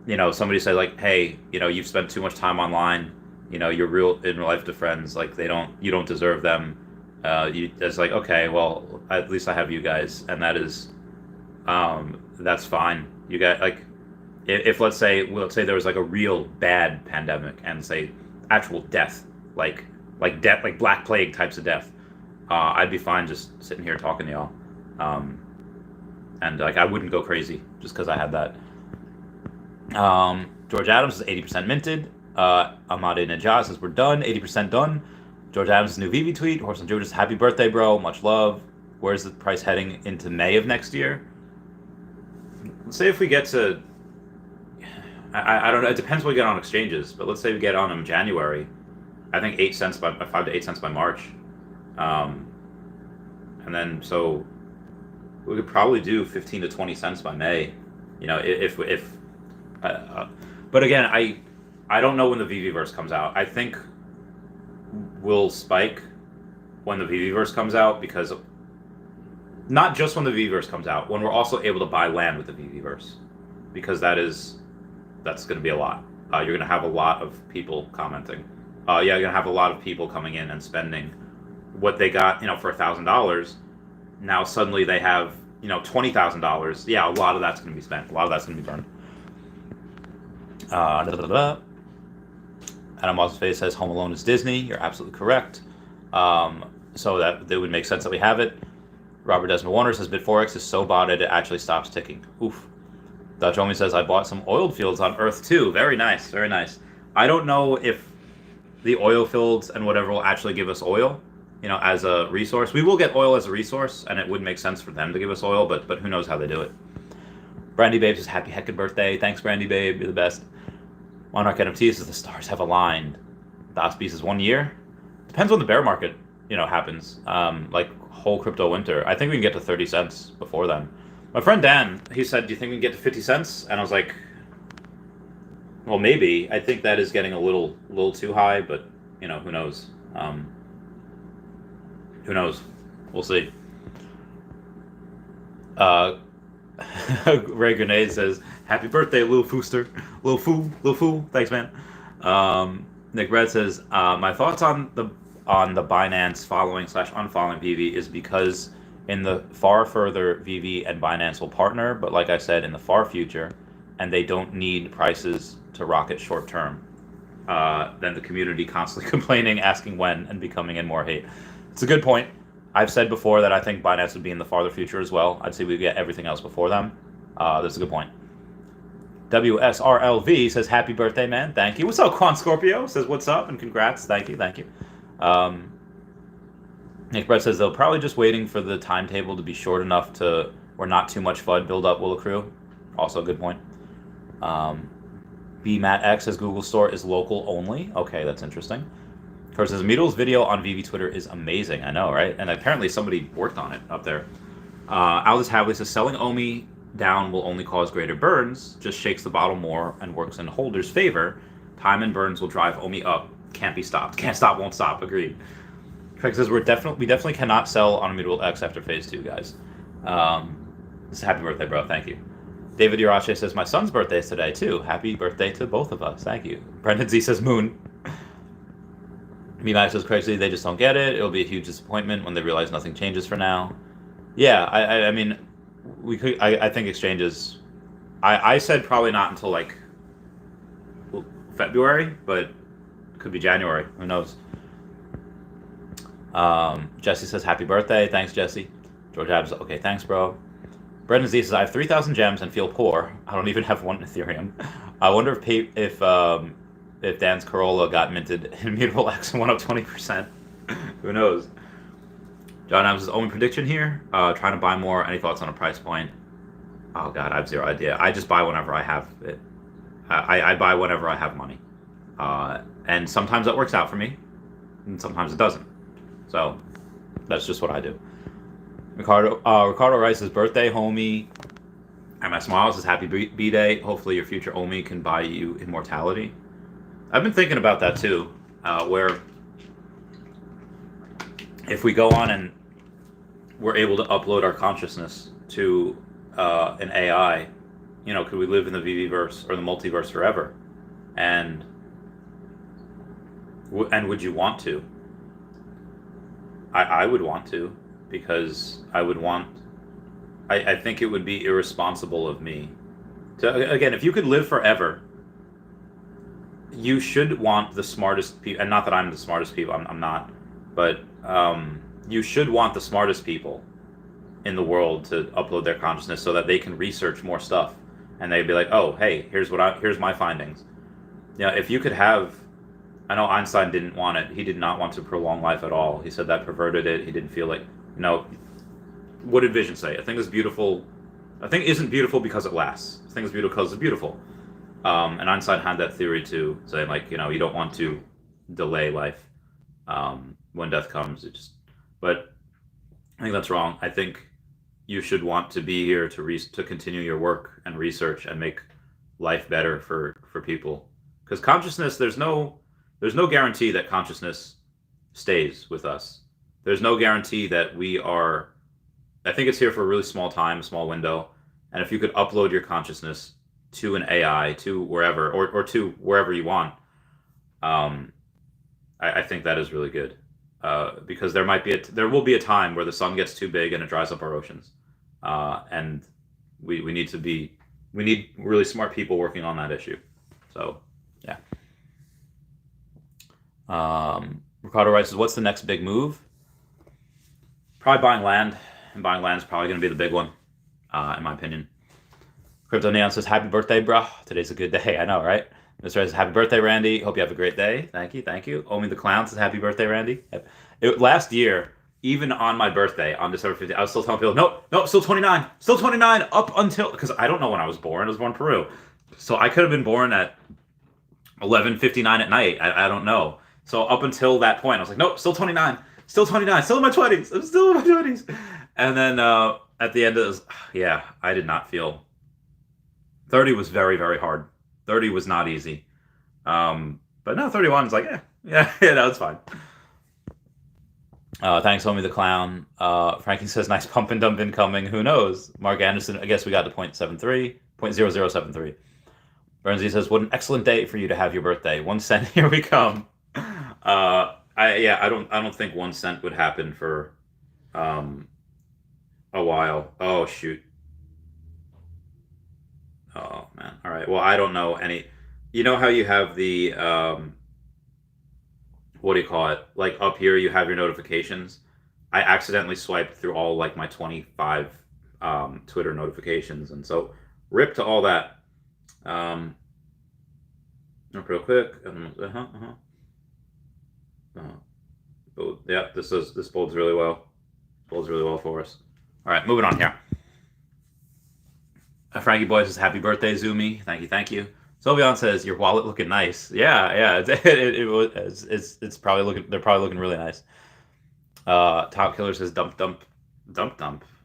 [SPEAKER 1] somebody said like, hey, you've spent too much time online, you're real in real life to friends, like you don't deserve them. It's like, okay, well, at least I have you guys, and that's fine. You got like, if let's say there was like a real bad pandemic and say actual death, like death, like Black Plague types of death, I'd be fine just sitting here talking to y'all, and like I wouldn't go crazy just because I had that. George Adams is 80% minted. Amade Najah says we're done, 80% done. George Adams' new veve tweet. Horse and George says happy birthday, bro. Much love. Where's the price heading into May of next year? Let's say if we get to, I don't know. It depends what we get on exchanges, but let's say we get on them January. I think 8 cents by 5 to 8 cents by March, and then so we could probably do 15 to 20 cents by May. If but again, I don't know when the VeveVerse comes out. I think we'll spike when the VeveVerse comes out, because not just when the VeveVerse comes out, when we're also able to buy land with the VeveVerse, because that's going to be a lot. You're going to have a lot of people commenting. You're going to have a lot of people coming in and spending what they got, for $1,000. Now suddenly they have, $20,000. Yeah, a lot of that's going to be spent. A lot of that's going to be burned. Adam Waz's face says Home Alone is Disney. You're absolutely correct. So that it would make sense that we have it. Robert Desmond Warner says Bit4X is so botted it actually stops ticking. Oof. Dutch Omi says I bought some oil fields on Earth too. Very nice, very nice. I don't know if the oil fields and whatever will actually give us oil, as a resource. We will get oil as a resource, and it would make sense for them to give us oil, but who knows how they do it. Brandy Babe says happy heckin' birthday. Thanks, Brandy Babe. You're the best. Monarch NFT says the stars have aligned. The Osbeast is 1 year. Depends when the bear market, happens. Like whole crypto winter. I think we can get to 30 cents before then. My friend Dan, he said, do you think we can get to 50 cents? And I was like, well, maybe. I think that is getting a little too high, but, who knows? Who knows? We'll see. Ray Grenade says, happy birthday, Lil Fooster. Lil Foo. Thanks, man. Nick Red says, my thoughts on the Binance following/unfollowing veve is because in the far further, veve and Binance will partner, but like I said, in the far future, and they don't need prices to rocket short term. Then the community constantly complaining, asking when, and becoming in more hate. It's a good point. I've said before that I think Binance would be in the farther future as well. I'd say we'd get everything else before them. That's a good point. WSRLV says, happy birthday, man. Thank you. What's up, Quan Scorpio? Says, what's up, and congrats. Thank you. Nick Brett says, they'll probably just waiting for the timetable to be short enough to where not too much FUD buildup will accrue. Also a good point. BMatt X says, Google Store is local only. Okay, that's interesting. Kurt says, Meadle's video on veve Twitter is amazing. I know, right? And apparently somebody worked on it up there. Aldous Havley says, selling OMI down will only cause greater burns, just shakes the bottle more and works in holders' favor. Time and burns will drive OMI up. Can't be stopped. Can't stop, won't stop. Agreed. Craig says, we definitely cannot sell on Immutable X after phase 2, guys. Happy birthday, bro. Thank you. David Urache says, my son's birthday is today, too. Happy birthday to both of us. Thank you. Brendan Z says, moon. Max says, crazy, they just don't get it. It'll be a huge disappointment when they realize nothing changes for now. Yeah, I mean, we could. I think exchanges. I said probably not until like February, but it could be January. Who knows? Jesse says, happy birthday. Thanks, Jesse. George Adams, okay, thanks, bro. Brendan Z says, I have 3,000 gems and feel poor. I don't even have 1 Ethereum. I wonder if if Dan's Corolla got minted in Immutable X and went up 20%. Who knows? John Adams' only prediction here. Trying to buy more. Any thoughts on a price point? Oh God, I have zero idea. I just buy whenever I have it. I buy whenever I have money. And sometimes that works out for me, and sometimes it doesn't. So that's just what I do. Ricardo Rice's birthday, homie. MS Smiles' happy B-Day. Hopefully your future OMI can buy you immortality. I've been thinking about that too, where if we go on and we're able to upload our consciousness to an AI, could we live in the veve-verse or the multiverse forever? And would you want to? I would want to, because I think it would be irresponsible of me to, again, if you could live forever, you should want the smartest people, and not that I'm the smartest people, I'm not, but you should want the smartest people in the world to upload their consciousness so that they can research more stuff, and they'd be like, oh, hey, here's my findings. If you could have, I know Einstein didn't want it. He did not want to prolong life at all. He said that perverted it. He didn't feel like, what did Vision say? A thing is beautiful. A thing isn't beautiful because it lasts. A thing is beautiful because it's beautiful. And Einstein had that theory too, saying you don't want to delay life when death comes. But I think that's wrong. I think you should want to be here to continue your work and research and make life better for people. Because consciousness, there's no guarantee that consciousness stays with us. There's no guarantee that we are. I think it's here for a really small time, a small window. And if you could upload your consciousness to an AI, to wherever, or to wherever you want, I think that is really good. Because there will be a time where the sun gets too big and it dries up our oceans, and we need really smart people working on that issue. So yeah. Ricardo writes, what's the next big move? Probably buying land, and buying land is probably going to be the big one, in my opinion. Crypto Neon says, happy birthday, bro. Today's a good day. I know, right? Mr. says, happy birthday, Randy. Hope you have a great day. Thank you. Omi the Clown says, happy birthday, Randy. Last year, even on my birthday, on December 15th, I was still telling people, no, still 29. Still 29 up until, because I don't know when I was born. I was born in Peru. So I could have been born at 11:59 at night. I don't know. So up until that point, I was like, nope, still 29. Still 29. Still in my 20s. I'm still in my 20s. And then at the end, I did not feel. 30 was very, very hard. 30 was not easy. But no, 31 is like, yeah, it's fine. Thanks, homie the clown. Frankie says, nice pump and dump incoming. Who knows? Mark Anderson, I guess we got to 0.0073. Bernsey says, what an excellent day for you to have your birthday. 1 cent, here we come. I don't think 1 cent would happen for a while. Oh, shoot. Oh, man. All right. Well, I don't know any. You know how you have the, what do you call it? Like up here, you have your notifications. I accidentally swiped through all like my 25 Twitter notifications. And so rip to all that. Real quick. Yeah, this bodes really well. Bodes really well for us. All right, moving on here. Frankie Boy says, happy birthday, Zumi. Thank you. Sylvian says, your wallet looking nice. Yeah. It's probably looking. They're probably looking really nice. Top Killer says, dump.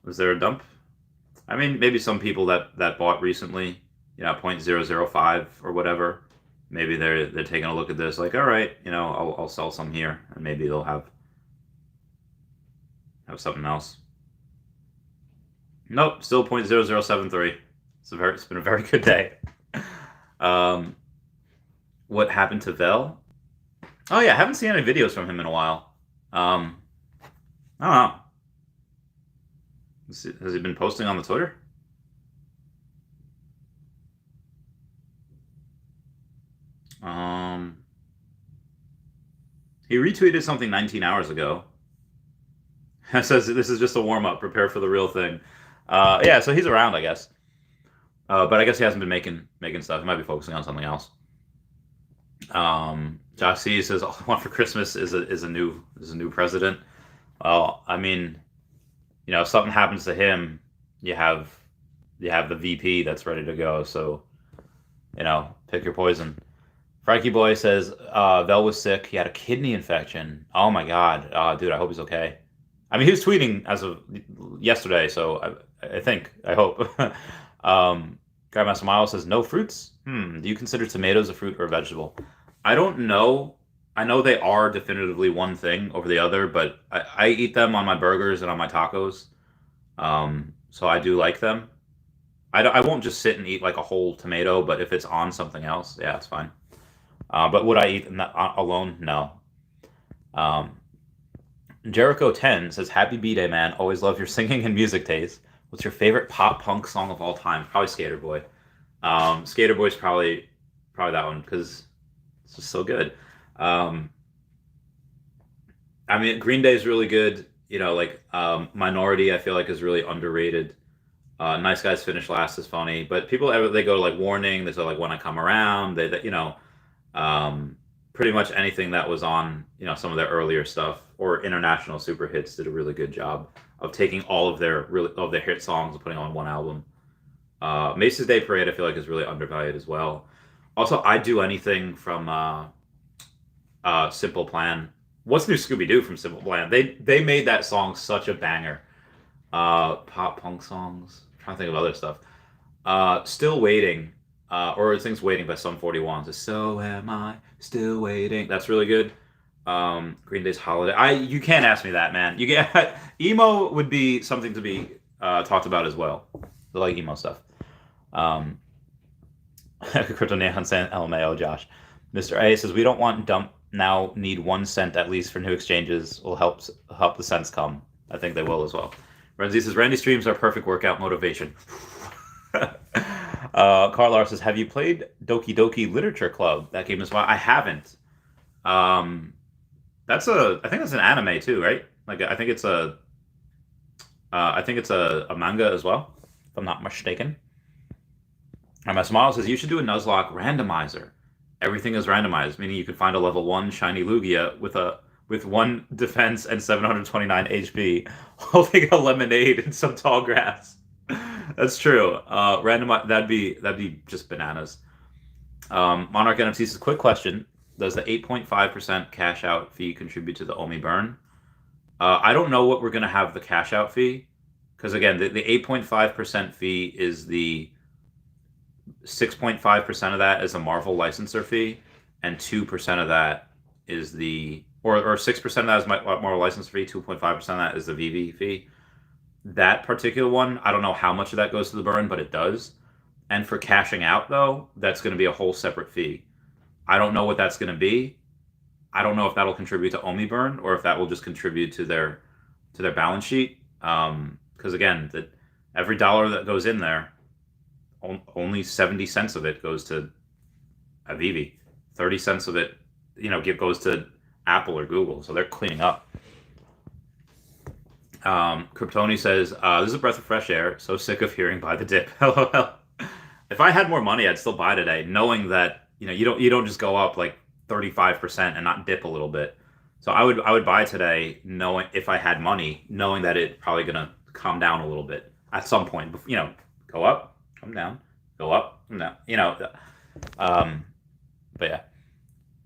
[SPEAKER 1] Was there a dump? I mean, maybe some people that bought recently, 0.005 or whatever. Maybe they're taking a look at this, like, all right, I'll sell some here, and maybe they'll have something else. Nope, still 0.0073. It's been a very good day. What happened to Vel? Oh yeah, I haven't seen any videos from him in a while. I don't know. Has he been posting on the Twitter? He retweeted something 19 hours ago. It says, this is just a warm-up. Prepare for the real thing. Yeah, so he's around, I guess. But I guess he hasn't been making stuff. He might be focusing on something else. Josh C says all I want for Christmas is a new president. Well, I mean, if something happens to him, you have the VP that's ready to go. So, pick your poison. Frankie Boy says Vel was sick. He had a kidney infection. Oh my God, dude, I hope he's okay. I mean, he was tweeting as of yesterday, so I hope. Grandmaster Miles says no fruits. Do you consider tomatoes a fruit or a vegetable? I don't know. I know they are definitively one thing over the other, but I eat them on my burgers and on my tacos. So I do like them. I won't just sit and eat like a whole tomato, but if it's on something else, yeah, it's fine. But would I eat them alone? No. Jericho 10 says, Happy B-Day, man. Always love your singing and music taste. What's your favorite pop punk song of all time? Probably Skater Boy. Skater Boy's probably that one because it's just so good. I mean, Green Day is really good. Minority, I feel like is really underrated. Nice Guys Finish Last is funny, but people they go to like Warning. They say like When I Come Around. Pretty much anything that was on some of their earlier stuff or international super hits did a really good job of taking all of their hit songs and putting on one album. Macy's Day Parade I feel like is really undervalued as well. Also, I'd do anything from Simple Plan. What's New Scooby Doo from Simple Plan? They made that song such a banger. Pop punk songs. I'm trying to think of other stuff. Still Waiting. Or Things Waiting by Sum 41. So, so am I still waiting. That's really good. Green Day's Holiday. You can't ask me that, man. You get emo would be something to be talked about as well. I like emo stuff. Crypto Neon saying LMAO, Josh. Mr. A says we don't want dump now. Need 1 cent at least for new exchanges. Will help the cents come. I think they will as well. Renzi says Randy streams are perfect workout motivation. Carl R says, have you played Doki Doki Literature Club? That game is fun. I haven't. I think that's an anime too, right? Like I think it's a manga as well, if I'm not mistaken. And my smile says you should do a Nuzlocke randomizer. Everything is randomized, meaning you can find a level 1 shiny Lugia with 1 defense and 729 HP, holding a lemonade in some tall grass. That's true. That'd be just bananas. Monarch NFC says, quick question: does the 8.5% cash out fee contribute to the OMI burn? I don't know what we're gonna have the cash out fee, because again, the 8.5% fee is the 6.5% of that is a Marvel licensor fee, and 2% of that is the or 6% of that is Marvel licensor fee. 2.5% of that is the veve fee. That particular one, I don't know how much of that goes to the burn, but it does. And for cashing out, though, that's going to be a whole separate fee. I don't know what that's going to be. I don't know if that'll contribute to OMI burn or if that will just contribute to their balance sheet. Because again, every dollar that goes in there, only 70 cents of it goes to a veve. 30 cents of it, goes to Apple or Google. So they're cleaning up. Kryptoni says, this is a breath of fresh air. So sick of hearing buy the dip. LOL. If I had more money, I'd still buy today, knowing that you don't just go up like 35% and not dip a little bit. So I would buy today, knowing if I had money, knowing that it's probably gonna calm down a little bit at some point. Go up, come down, go up, come down. But yeah.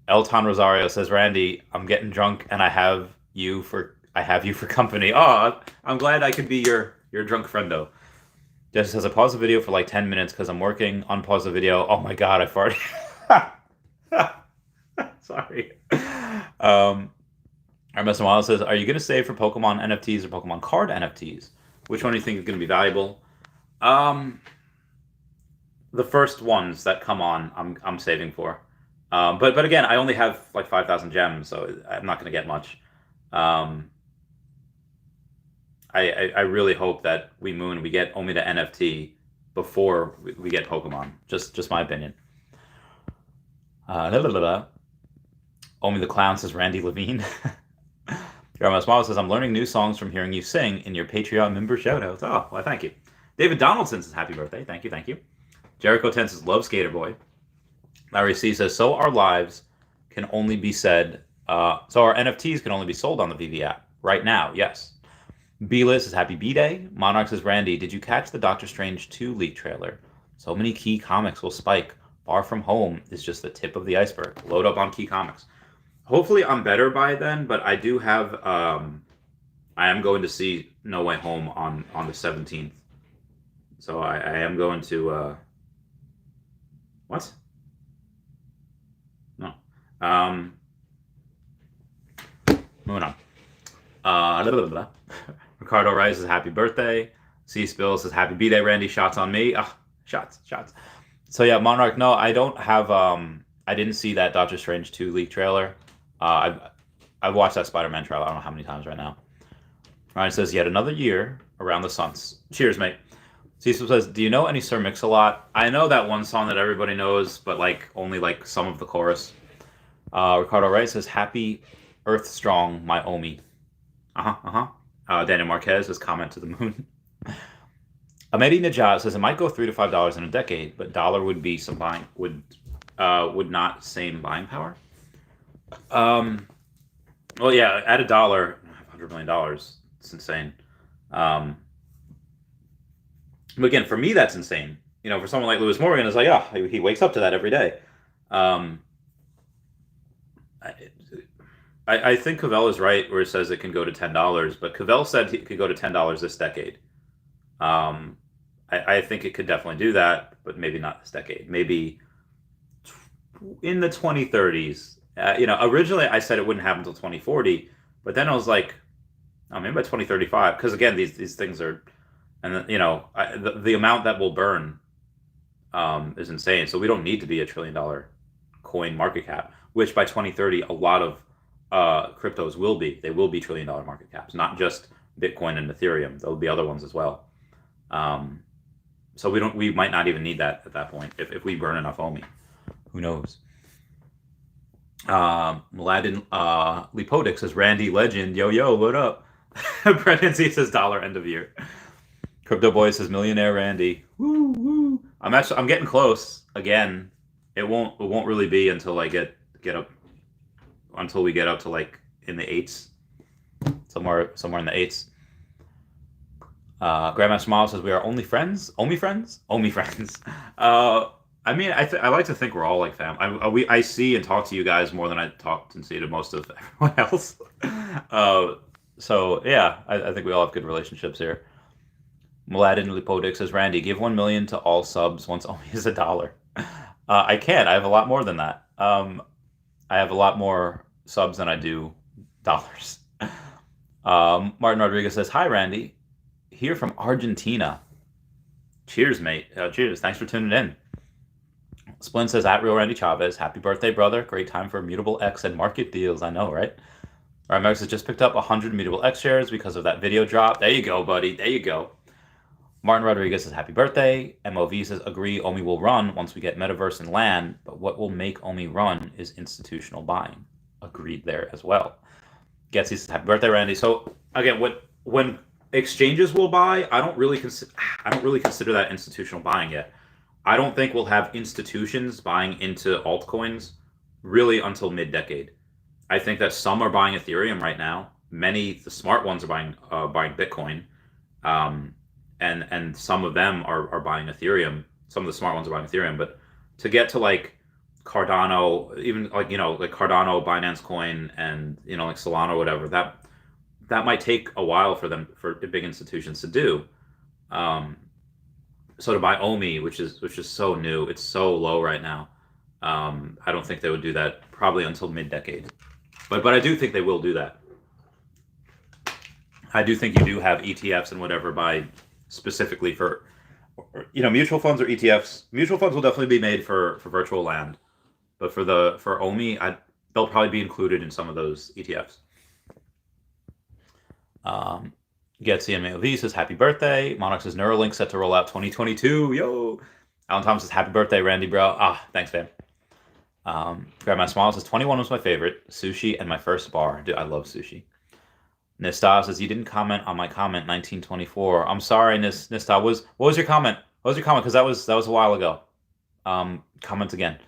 [SPEAKER 1] Elton Rosario says, Randy, I'm getting drunk and I have you for company. Oh, I'm glad I could be your drunk friendo. Just says, I pause the video for like 10 minutes because I'm working. Unpause the video. Oh my God, I farted. Sorry. Mr. Miles says, are you going to save for Pokemon NFTs or Pokemon card NFTs? Which one do you think is going to be valuable? The first ones that come on, I'm saving for. But again, I only have like 5,000 gems, so I'm not going to get much. I really hope that we get OMI to NFT before we get Pokemon. Just my opinion. OMI the Clown says Randy Levine. Grandma Smile says, I'm learning new songs from hearing you sing in your Patreon member shoutouts. Oh, well, thank you. David Donaldson says happy birthday. Thank you. Jericho 10 says love Skater Boy. Larry C says, so our lives can only be said, so our NFTs can only be sold on the veve app right now. Yes. B-Liz says, happy B-Day. Monarch says, Randy, did you catch the Doctor Strange 2 leak trailer? So many key comics will spike. Far From Home is just the tip of the iceberg. Load up on key comics. Hopefully I'm better by then, but I do have, I am going to see No Way Home on the 17th. So I am going to, what? No. Moving on. Blah, blah, blah. Ricardo Rice says happy birthday. C Spill says happy B-Day, Randy. Shots on me. Shots. So yeah, Monarch, no, I don't have, I didn't see that Doctor Strange 2 leak trailer. I've watched that Spider-Man trailer, I don't know how many times right now. Ryan says, yet another year around the suns. Cheers, mate. Cecil says, do you know any Sir Mix-a-Lot? I know that one song that everybody knows, but like only like some of the chorus. Ricardo Wright says, happy Earth Strong, my OMI. Daniel Marquez says, comment to the moon. Amedi Najat says, it might go $3 to $5 in a decade, but dollar would be some buying, would not same buying power. Well, yeah, at $1, $100 million. It's insane. But again, for me, that's insane. You know, for someone like Lewis Morgan, it's like, he wakes up to that every day. I think Cavell is right where it says it can go to $10, but Cavell said it could go to $10 this decade. I think it could definitely do that, but maybe not this decade. Maybe in the 2030s. Originally I said it wouldn't happen until 2040, but then I was like, maybe by 2035, because again, these things are, and the amount that will burn is insane. So we don't need to be $1 trillion coin market cap, which by 2030 a lot of cryptos will be. They will be $1 trillion market caps, not just Bitcoin and Ethereum. There'll be other ones as well. So we might not even need that at that point if we burn enough OMI. Who knows? Mladen Lipodic says, Randy Legend, yo, what up? Brendan C says, dollar end of year. Crypto Boy says, millionaire Randy. Woo. I'm getting close. Again, it won't really be until I get up, until we get up to like in the 8s, somewhere in the 8s. Grandmaster Miles says, we are only friends. OMI friends. I mean, I like to think we're all like fam. I see and talk to you guys more than I talk and see to most of everyone else. So yeah, I think we all have good relationships here. Mladen Lipodic says, Randy, give 1 million to all subs once OMI is $1. I can't. I have a lot more than that. I have a lot more subs than I do dollars. Martin Rodriguez says, hi, Randy. Here from Argentina. Cheers, mate. Cheers. Thanks for tuning in. Splint says, at Real Randy Chavez, happy birthday, brother. Great time for Immutable X and market deals. I know, right? All right, Max has just picked up 100 Immutable X shares because of that video drop. There you go, buddy. There you go. Martin Rodriguez says, happy birthday. MOV says, agree, OMI will run once we get metaverse and land, but what will make OMI run is institutional buying. Agreed there as well. Getsy says, happy birthday, Randy. So again, when exchanges will buy, I don't really consider that institutional buying yet. I don't think we'll have institutions buying into altcoins really until mid-decade. I think that some are buying Ethereum right now. The smart ones are buying Bitcoin, and some of them are buying Ethereum. Some of the smart ones are buying Ethereum, but to get to like Cardano, even like Cardano, Binance Coin, and like Solana or whatever, that might take a while for big institutions to do. So to buy OMI, which is so new, it's so low right now. I don't think they would do that probably until mid-decade. But I do think they will do that. I do think you do have ETFs and whatever buy specifically for, mutual funds or ETFs. Mutual funds will definitely be made for virtual land, but for OMI, they'll probably be included in some of those ETFs. Getsy and MLV says, happy birthday. Monarch says, Neuralink set to roll out 2022. Yo. Alan Thomas says, happy birthday, Randy, bro. Thanks, fam. Grandma Smile says, 21 was my favorite. Sushi and my first bar. Dude, I love sushi. Nista says, you didn't comment on my comment 1924. I'm sorry, Nista. What was your comment? What was your comment? Because that was a while ago. Comment again.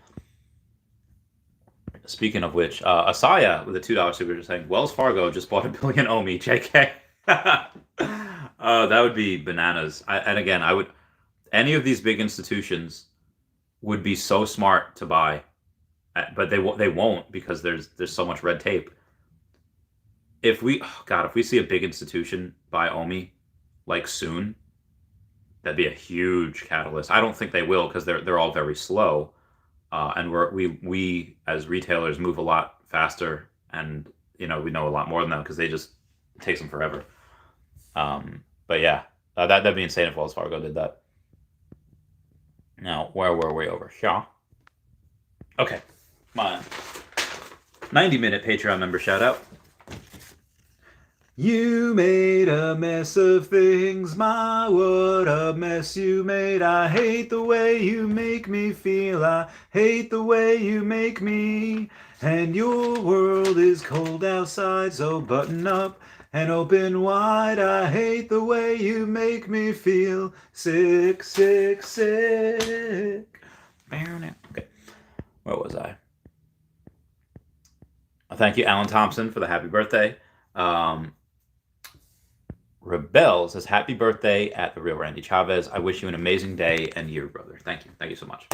[SPEAKER 1] Speaking of which, Asaya with a $2 super saying Wells Fargo just bought $1 billion OMI. JK. That would be bananas. And again, I would. Any of these big institutions would be so smart to buy, but they won't because there's so much red tape. If we see a big institution buy OMI like soon, that'd be a huge catalyst. I don't think they will because they're all very slow, and we as retailers move a lot faster, and we know a lot more than them because it takes them forever. But yeah, that'd be insane if Wells Fargo did that. Now, where were we over? Shaw. Okay, my 90-minute Patreon member shout out. You made a mess of things, my, what a mess you made. I hate the way you make me feel, I hate the way you make me. And your world is cold outside, so button up and open wide. I hate the way you make me feel sick, sick, sick. Okay, where was I? Thank you, Alan Thompson, for the happy birthday. Rebel says, happy birthday at the real Randy Chavez. I wish you an amazing day and year, brother. Thank you. Thank you so much.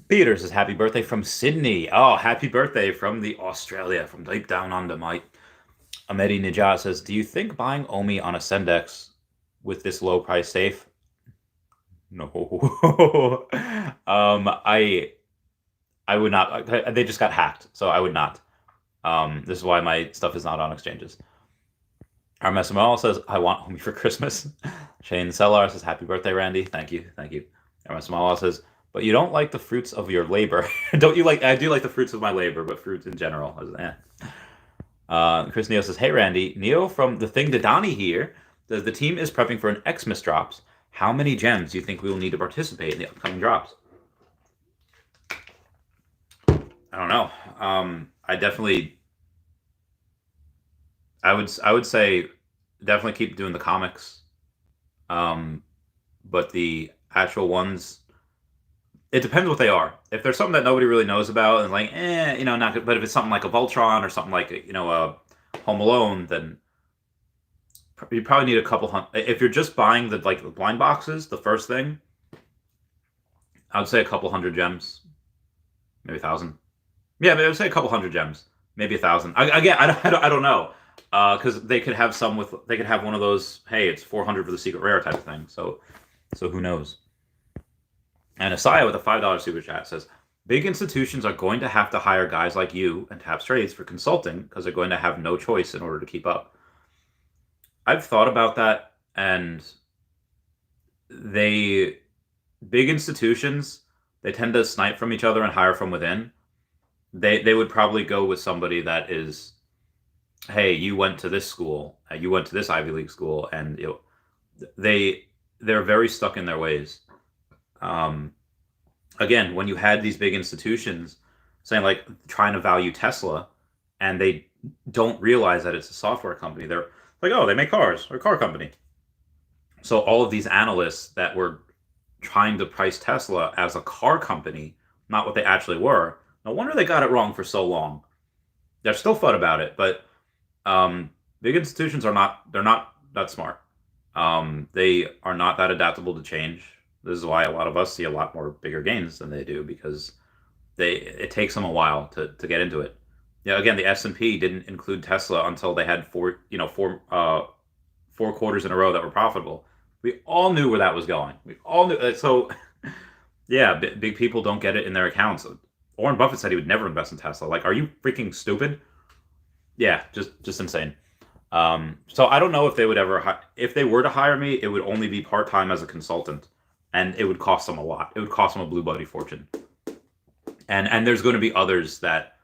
[SPEAKER 1] Peter says, happy birthday from Sydney. Oh, happy birthday from the Australia, from deep down under, mate. Ahmedi Nijat says, do you think buying OMI on a Sendex with this low price safe? No. I would not. They just got hacked, so I would not. This is why my stuff is not on exchanges. Armesmal says, I want OMI for Christmas. Shane Sellar says, happy birthday, Randy. Thank you. Thank you. Armesmal says, but you don't like the fruits of your labor. Don't you like? I do like the fruits of my labor, but fruits in general. Chris Neo says, hey, Randy. Neo from The Thing to Donnie here. Says, the team is prepping for an Xmas drops. How many gems do you think we will need to participate in the upcoming drops? I don't know. I would say definitely keep doing the comics. But the actual ones, it depends what they are. If there's something that nobody really knows about and like, not good. But if it's something like a Voltron or something like, a Home Alone, then you probably need a couple hundred. If you're just buying the blind boxes, the first thing, I would say a couple hundred gems, maybe 1,000. Yeah, I would say a couple hundred gems, maybe 1,000. I don't know. Because they could have one of those, hey, it's 400 for the secret rare type of thing. So who knows? And Asaya with a $5 super chat says, big institutions are going to have to hire guys like you and Taps Trades for consulting because they're going to have no choice in order to keep up. I've thought about that, and big institutions, they tend to snipe from each other and hire from within. They would probably go with somebody that is, hey, you went to this school, you went to this Ivy League school, and they're very stuck in their ways. Again, when you had these big institutions saying like trying to value Tesla, and they don't realize that it's a software company, they're like, oh, they make cars, or a car company. So all of these analysts that were trying to price Tesla as a car company, not what they actually were, no wonder they got it wrong for so long. They're still fun about it, but big institutions are not that smart. They are not that adaptable to change. This is why a lot of us see a lot more bigger gains than they do, because it takes them a while to get into it. Again, the S&P didn't include Tesla until they had four quarters in a row that were profitable. We all knew where that was going. We all knew. So yeah, big people don't get it in their accounts. Warren Buffett said he would never invest in Tesla. Like, are you freaking stupid? Yeah, just insane. So I don't know if they would ever, if they were to hire me, it would only be part-time as a consultant, and it would cost them a lot. It would cost them a blue bloody fortune. And there's going to be others that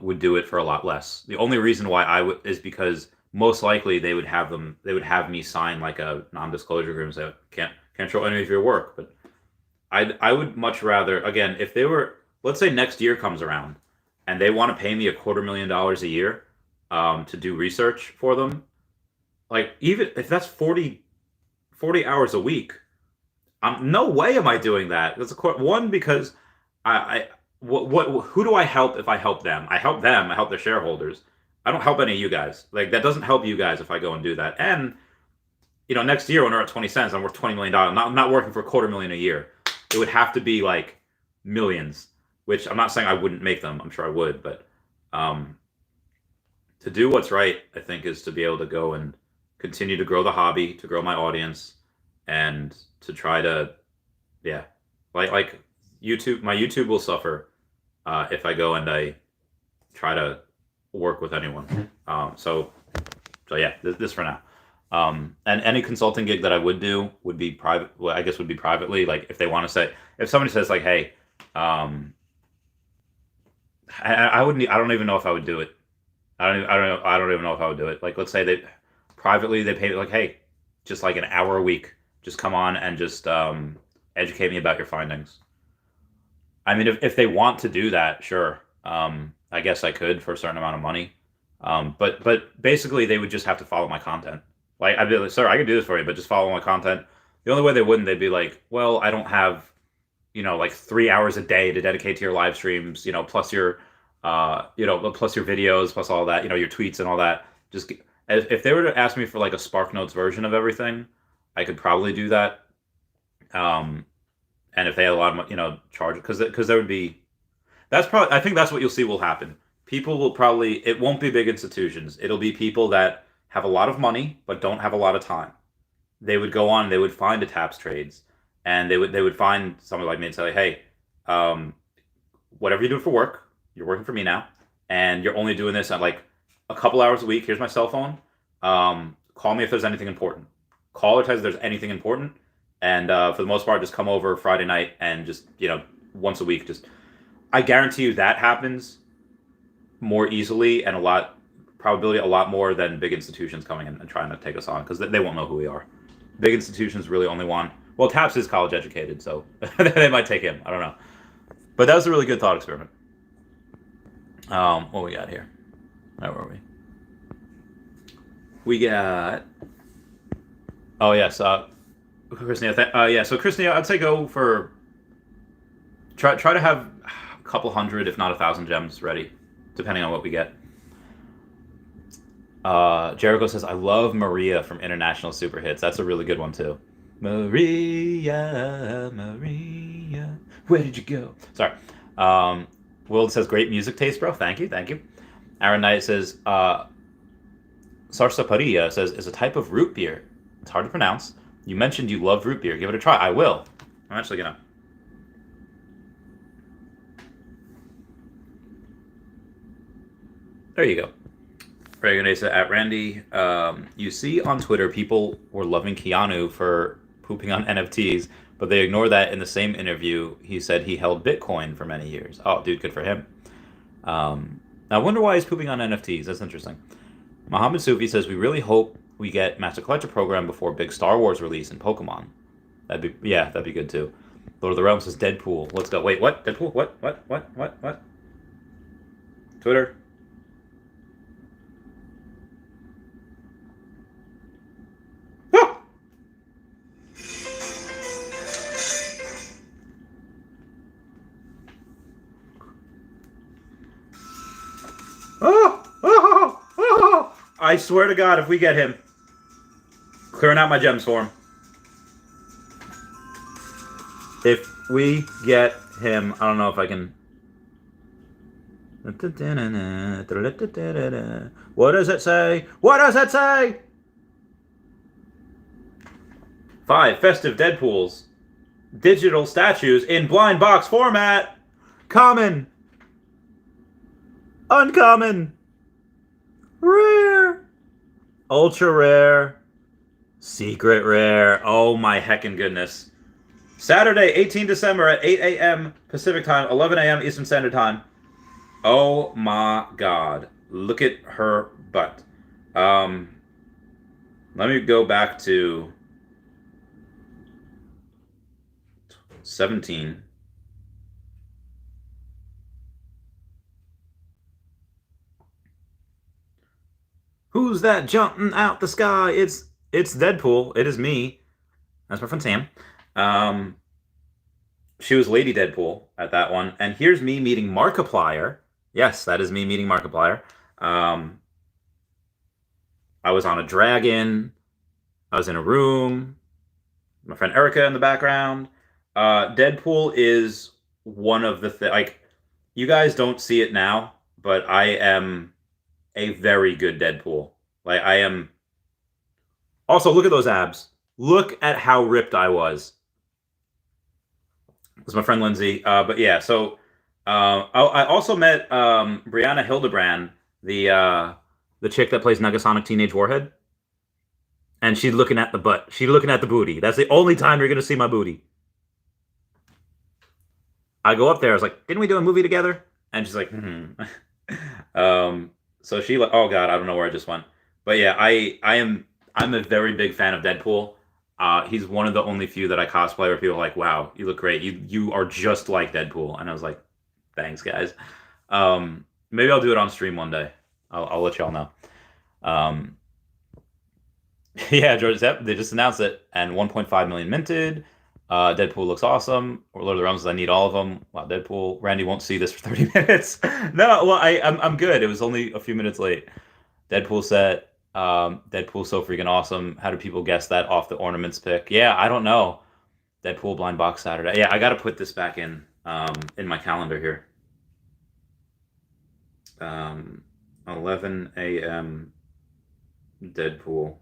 [SPEAKER 1] would do it for a lot less. The only reason why I would is because most likely they would have me sign like a non-disclosure agreement that can't show any of your work. But I would much rather, again, if they were, let's say next year comes around and they want to pay me $250,000 a year to do research for them, like even if that's 40 hours a week, no way am I doing that. That's one, because who do I help if I help them? I help them. I help their shareholders. I don't help any of you guys. Like, that doesn't help you guys if I go and do that. And next year when we're at 20 cents, I'm worth $20 million. I'm not working for $250,000 a year. It would have to be like millions, which I'm not saying I wouldn't make them. I'm sure I would, but to do what's right, I think, is to be able to go and continue to grow the hobby, to grow my audience, and to try to, yeah, like YouTube. My YouTube will suffer if I go and I try to work with anyone. So yeah, this for now. And any consulting gig that I would do would be private. Well, I guess would be privately. Like, if they want to say, if somebody says like, hey, I wouldn't. I don't even know if I would do it. I don't even know if I would do it. Like, let's say they privately they pay me like, hey, just like an hour a week, just come on and just educate me about your findings. I mean, if they want to do that, sure. I guess I could for a certain amount of money. But basically they would just have to follow my content. Like, I'd be like, sir, I could do this for you, but just follow my content. The only way they wouldn't, they'd be like, well, I don't have, like 3 hours a day to dedicate to your live streams, plus your, plus your videos, plus all that, your tweets and all that. Just if they were to ask me for like a SparkNotes version of everything, I could probably do that. And if they had a lot of, charge, because there would be, I think that's what you'll see will happen. People will probably, it won't be big institutions. It'll be people that have a lot of money but don't have a lot of time. They would go on, they would find a taps trades, and they would find someone like me and say, hey, whatever you do for work, you're working for me now, and you're only doing this at like a couple hours a week. Here's my cell phone. Call me if there's anything important. Call or text if there's anything important, and for the most part, just come over Friday night and just once a week. Just, I guarantee you that happens more easily and a lot more than big institutions coming in and trying to take us on, because they won't know who we are. Big institutions really only want, well, Taps is college educated, so they might take him. I don't know. But that was a really good thought experiment. What we got here? Where were we? We got, oh yes, Christina. Yeah, so Christina, I'd say go for, try to have a couple hundred, if not 1,000 gems ready, depending on what we get. Jericho says, I love Maria from International Super Hits. That's a really good one too. Maria, where did you go? Sorry. Will says, great music taste, bro. Thank you. Aaron Knight says, Sarsaparilla says, is a type of root beer. It's hard to pronounce. You mentioned you love root beer. Give it a try. I will. I'm actually gonna. There you go. Reaganesa at Randy. You see on Twitter, people were loving Keanu for pooping on NFTs, but they ignore that in the same interview. He said he held Bitcoin for many years. Oh, dude, good for him. I wonder why he's pooping on NFTs. That's interesting. Muhammad Sufi says, we really hope we get Master Collector program before big Star Wars release in Pokemon. That'd be good too. Lord of the Realms says, Deadpool. Let's go. Wait, what? Deadpool? What? Twitter. I swear to God, if we get him, clearing out my gems for him. If we get him, I don't know if I can. What does it say? 5 festive Deadpools. Digital statues in blind box format. Common. Uncommon. Rare. Ultra rare. Secret rare. Oh my heckin' goodness. Saturday, 18 December at 8 a.m. Pacific time, 11 a.m. Eastern Standard Time. Oh my God. Look at her butt. Let me go back to 17. Who's that jumping out the sky? It's Deadpool. It is me. That's my friend Sam. she was Lady Deadpool at that one. And here's me meeting Markiplier. Yes, that is me meeting Markiplier. Um, I was on a dragon. I was in a room. My friend Erica in the background. Deadpool is one of the like you guys don't see it now, but I am a very good Deadpool. Like I am. Also, look at those abs. Look at how ripped I was. It was my friend Lindsay. But yeah, so I also met Brianna Hildebrand, the chick that plays Negasonic Teenage Warhead, and she's looking at the butt. She's looking at the booty. That's the only time you're gonna see my booty. I go up there. I was like, "Didn't we do a movie together?" And she's like, "Hmm." So she like, oh god, I don't know where I just went. But yeah, I'm a very big fan of Deadpool. He's one of the only few that I cosplay where people are like, "Wow, you look great. You are just like Deadpool." And I was like, "Thanks, guys." Maybe I'll do it on stream one day. I'll let y'all know. Um, yeah, George, they just announced it, and 1.5 million minted. Deadpool looks awesome. Or Lord of the Realms, I need all of them. Wow, Deadpool. Randy won't see this for 30 minutes. No, well, I'm good. It was only a few minutes late. Deadpool set. Deadpool so freaking awesome. How do people guess that off the ornaments pick? Yeah, I don't know. Deadpool blind box Saturday. Yeah, I got to put this back in my calendar here. 11 a.m. Deadpool.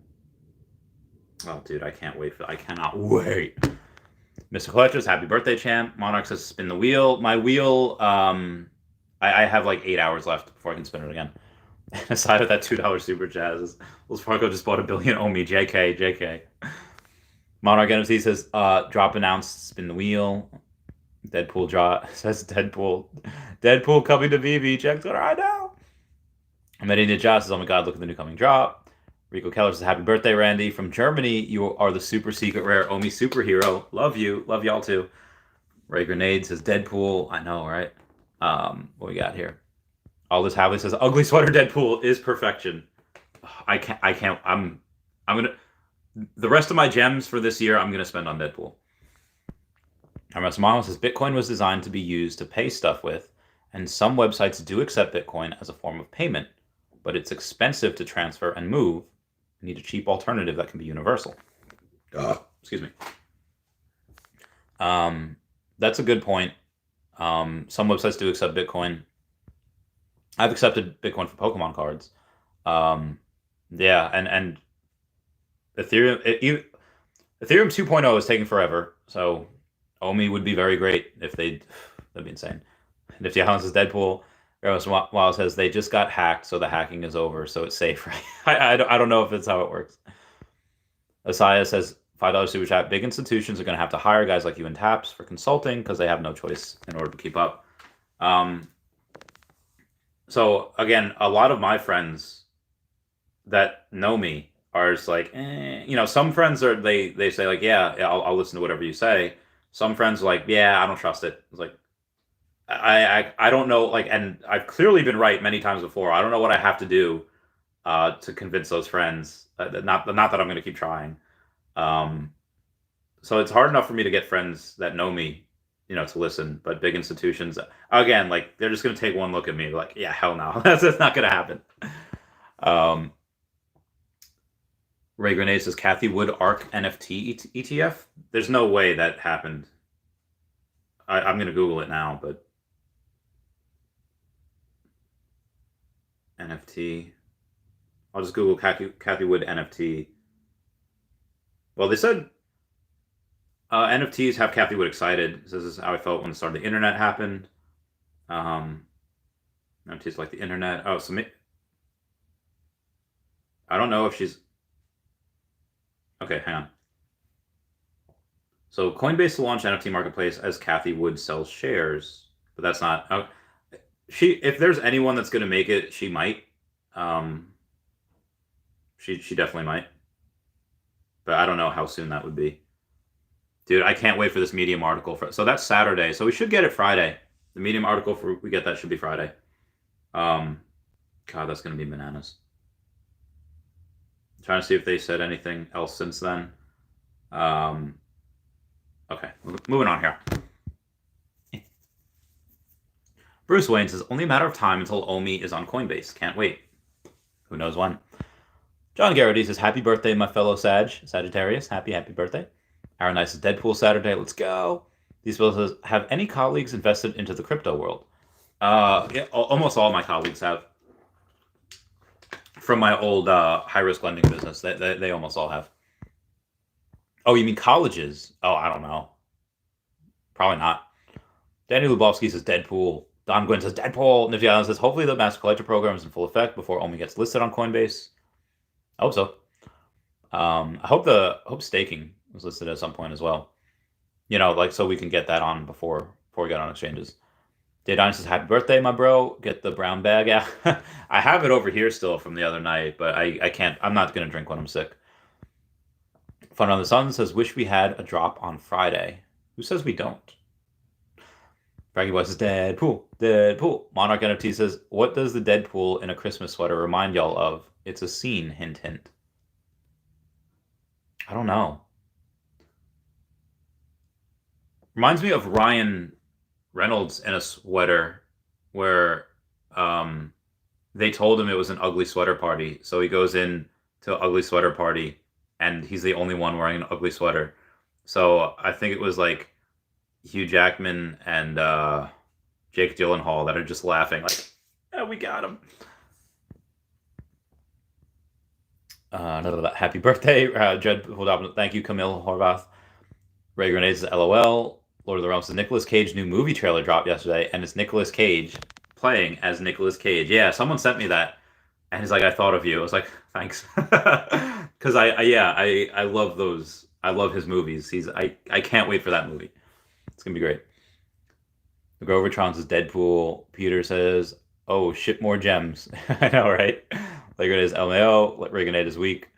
[SPEAKER 1] Oh, dude, I can't wait I cannot wait. Mr. Collectors, happy birthday, champ. Monarch says spin the wheel. My wheel, I have like 8 hours left before I can spin it again. Aside of that $2 super chat, Wells Fargo just bought $1 billion OMI. JK. Monarch NFT says, drop announced, spin the wheel. Deadpool draw says Deadpool. Deadpool coming to veve. Check what I know. Medina Joss says, oh my god, look at the new coming drop. Rico Keller says, happy birthday, Randy. From Germany, you are the super secret rare OMI superhero. Love you. Love y'all too. Ray Grenade says, Deadpool. I know, right? What we got here? Aldous Havley says, ugly sweater Deadpool is perfection. I can't, I'm gonna, the rest of my gems for this year, I'm gonna spend on Deadpool. RMS Mama says, Bitcoin was designed to be used to pay stuff with, and some websites do accept Bitcoin as a form of payment, but it's expensive to transfer and move. You need a cheap alternative that can be universal. Excuse me. That's a good point. Some websites do accept Bitcoin. I've accepted Bitcoin for Pokemon cards. Yeah, and Ethereum Ethereum 2.0 is taking forever, so OMI would be very great if that'd be insane. Nifty Allen says Deadpool. Wow says they just got hacked, so the hacking is over, so it's safe, right? I don't know if it's how it works. Asaya says $5 super chat. Big institutions are going to have to hire guys like you and Taps for consulting because they have no choice in order to keep up. So again, a lot of my friends that know me are just like, some friends are they say like, yeah, I'll listen to whatever you say. Some friends are like, yeah, I don't trust it. It's like, I don't know, like, and I've clearly been right many times before. I don't know what I have to do to convince those friends. Not that I'm going to keep trying. So it's hard enough for me to get friends that know me, to listen. But big institutions, again, like they're just going to take one look at me, like, yeah, hell no, that's not going to happen. Ray Grenade says Kathy Wood ARC NFT ETF. There's no way that happened. I'm going to Google it now, but NFT. I'll just Google Kathy Wood NFT. Well, they said NFTs have Kathy Wood excited. This is how I felt when the start of the internet happened. NFTs like the internet. Oh, so I don't know if she's. Okay, hang on. So Coinbase will launch NFT marketplace as Kathy Wood sells shares, but that's not. If there's anyone that's going to make it, she might. She definitely might. But I don't know how soon that would be. Dude, I can't wait for this Medium article. So that's Saturday. So we should get it Friday. The Medium article we get that should be Friday. God, that's going to be bananas. I'm trying to see if they said anything else since then. Okay, moving on here. Bruce Wayne says, only a matter of time until OMI is on Coinbase. Can't wait. Who knows when. John Garrity says, happy birthday, my fellow Sagittarius. Happy birthday. Aaron Nice says, Deadpool Saturday. Let's go. These people says, have any colleagues invested into the crypto world? Yeah, almost all my colleagues have. From my old high-risk lending business, they almost all have. Oh, you mean colleges? Oh, I don't know. Probably not. Danny Lubovsky says Deadpool. Don Gwynn says Deadpool. Nifty Island says, hopefully the Master Collector program is in full effect before OMI gets listed on Coinbase. I hope so. I hope staking was listed at some point as well. You know, like so we can get that on before we get on exchanges. Day Dine says, happy birthday, my bro. Get the brown bag out. I have it over here still from the other night, but I can't. I'm not going to drink when I'm sick. Fun on the Sun says, wish we had a drop on Friday. Who says we don't? Frankie Boy says, Deadpool. Monarch NFT says, what does the Deadpool in a Christmas sweater remind y'all of? It's a scene, hint, hint. I don't know. Reminds me of Ryan Reynolds in a sweater where they told him it was an ugly sweater party. So he goes in to an ugly sweater party and he's the only one wearing an ugly sweater. So I think it was like Hugh Jackman and Jake Gyllenhaal that are just laughing like, yeah, we got him. Happy birthday, Jed. Hold up. Thank you, Camille Horvath. Ray Grenades is LOL. Lord of the Realms says Nicolas Cage new movie trailer dropped yesterday, and it's Nicolas Cage playing as Nicolas Cage. Yeah, someone sent me that, and he's like, "I thought of you." I was like, "Thanks," because I love those. I love his movies. I can't wait for that movie. It's gonna be great. The Grovertron says Deadpool. Peter says, "Oh, ship more gems." I know, right? Legrenade is LMAO. Reganade is weak.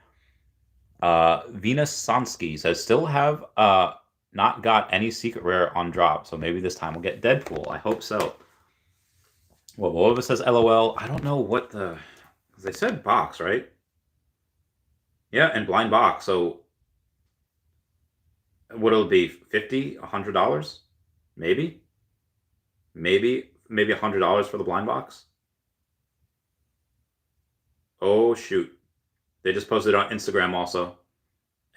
[SPEAKER 1] Venus Sansky says, still have not got any secret rare on drop, so maybe this time we'll get Deadpool. I hope so. Well, Wolva says LOL. I don't know what the... Because they said box, right? Yeah, and blind box. So what it'll be? $50? $100? Maybe? Maybe $100 for the blind box? Oh, shoot. They just posted on Instagram also.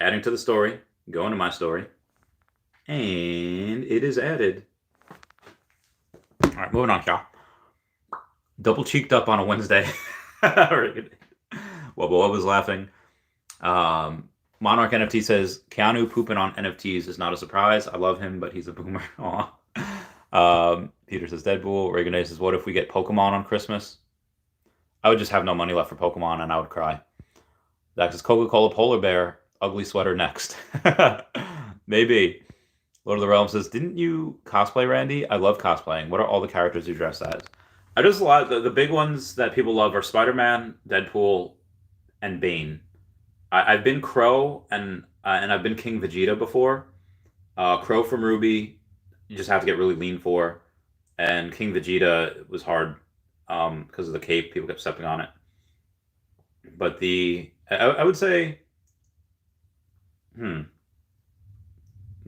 [SPEAKER 1] Adding to the story. Going to my story. And it is added. All right, moving on, y'all. Double cheeked up on a Wednesday. Well, Bob was laughing. Monarch NFT says, Keanu pooping on NFTs is not a surprise. I love him, but he's a boomer. Peter says Deadpool. Reganade says, what if we get Pokemon on Christmas? I would just have no money left for Pokemon and I would cry. Dax says Coca-Cola Polar Bear. Ugly sweater next. Maybe. Lord of the Realms says, didn't you cosplay, Randy? I love cosplaying. What are all the characters you dress as? I just a lot. The big ones that people love are Spider-Man, Deadpool, and Bane. I've been Crow and I've been King Vegeta before. Crow from Ruby, you just have to get really lean for. And King Vegeta was hard because of the cape. People kept stepping on it. But I would say,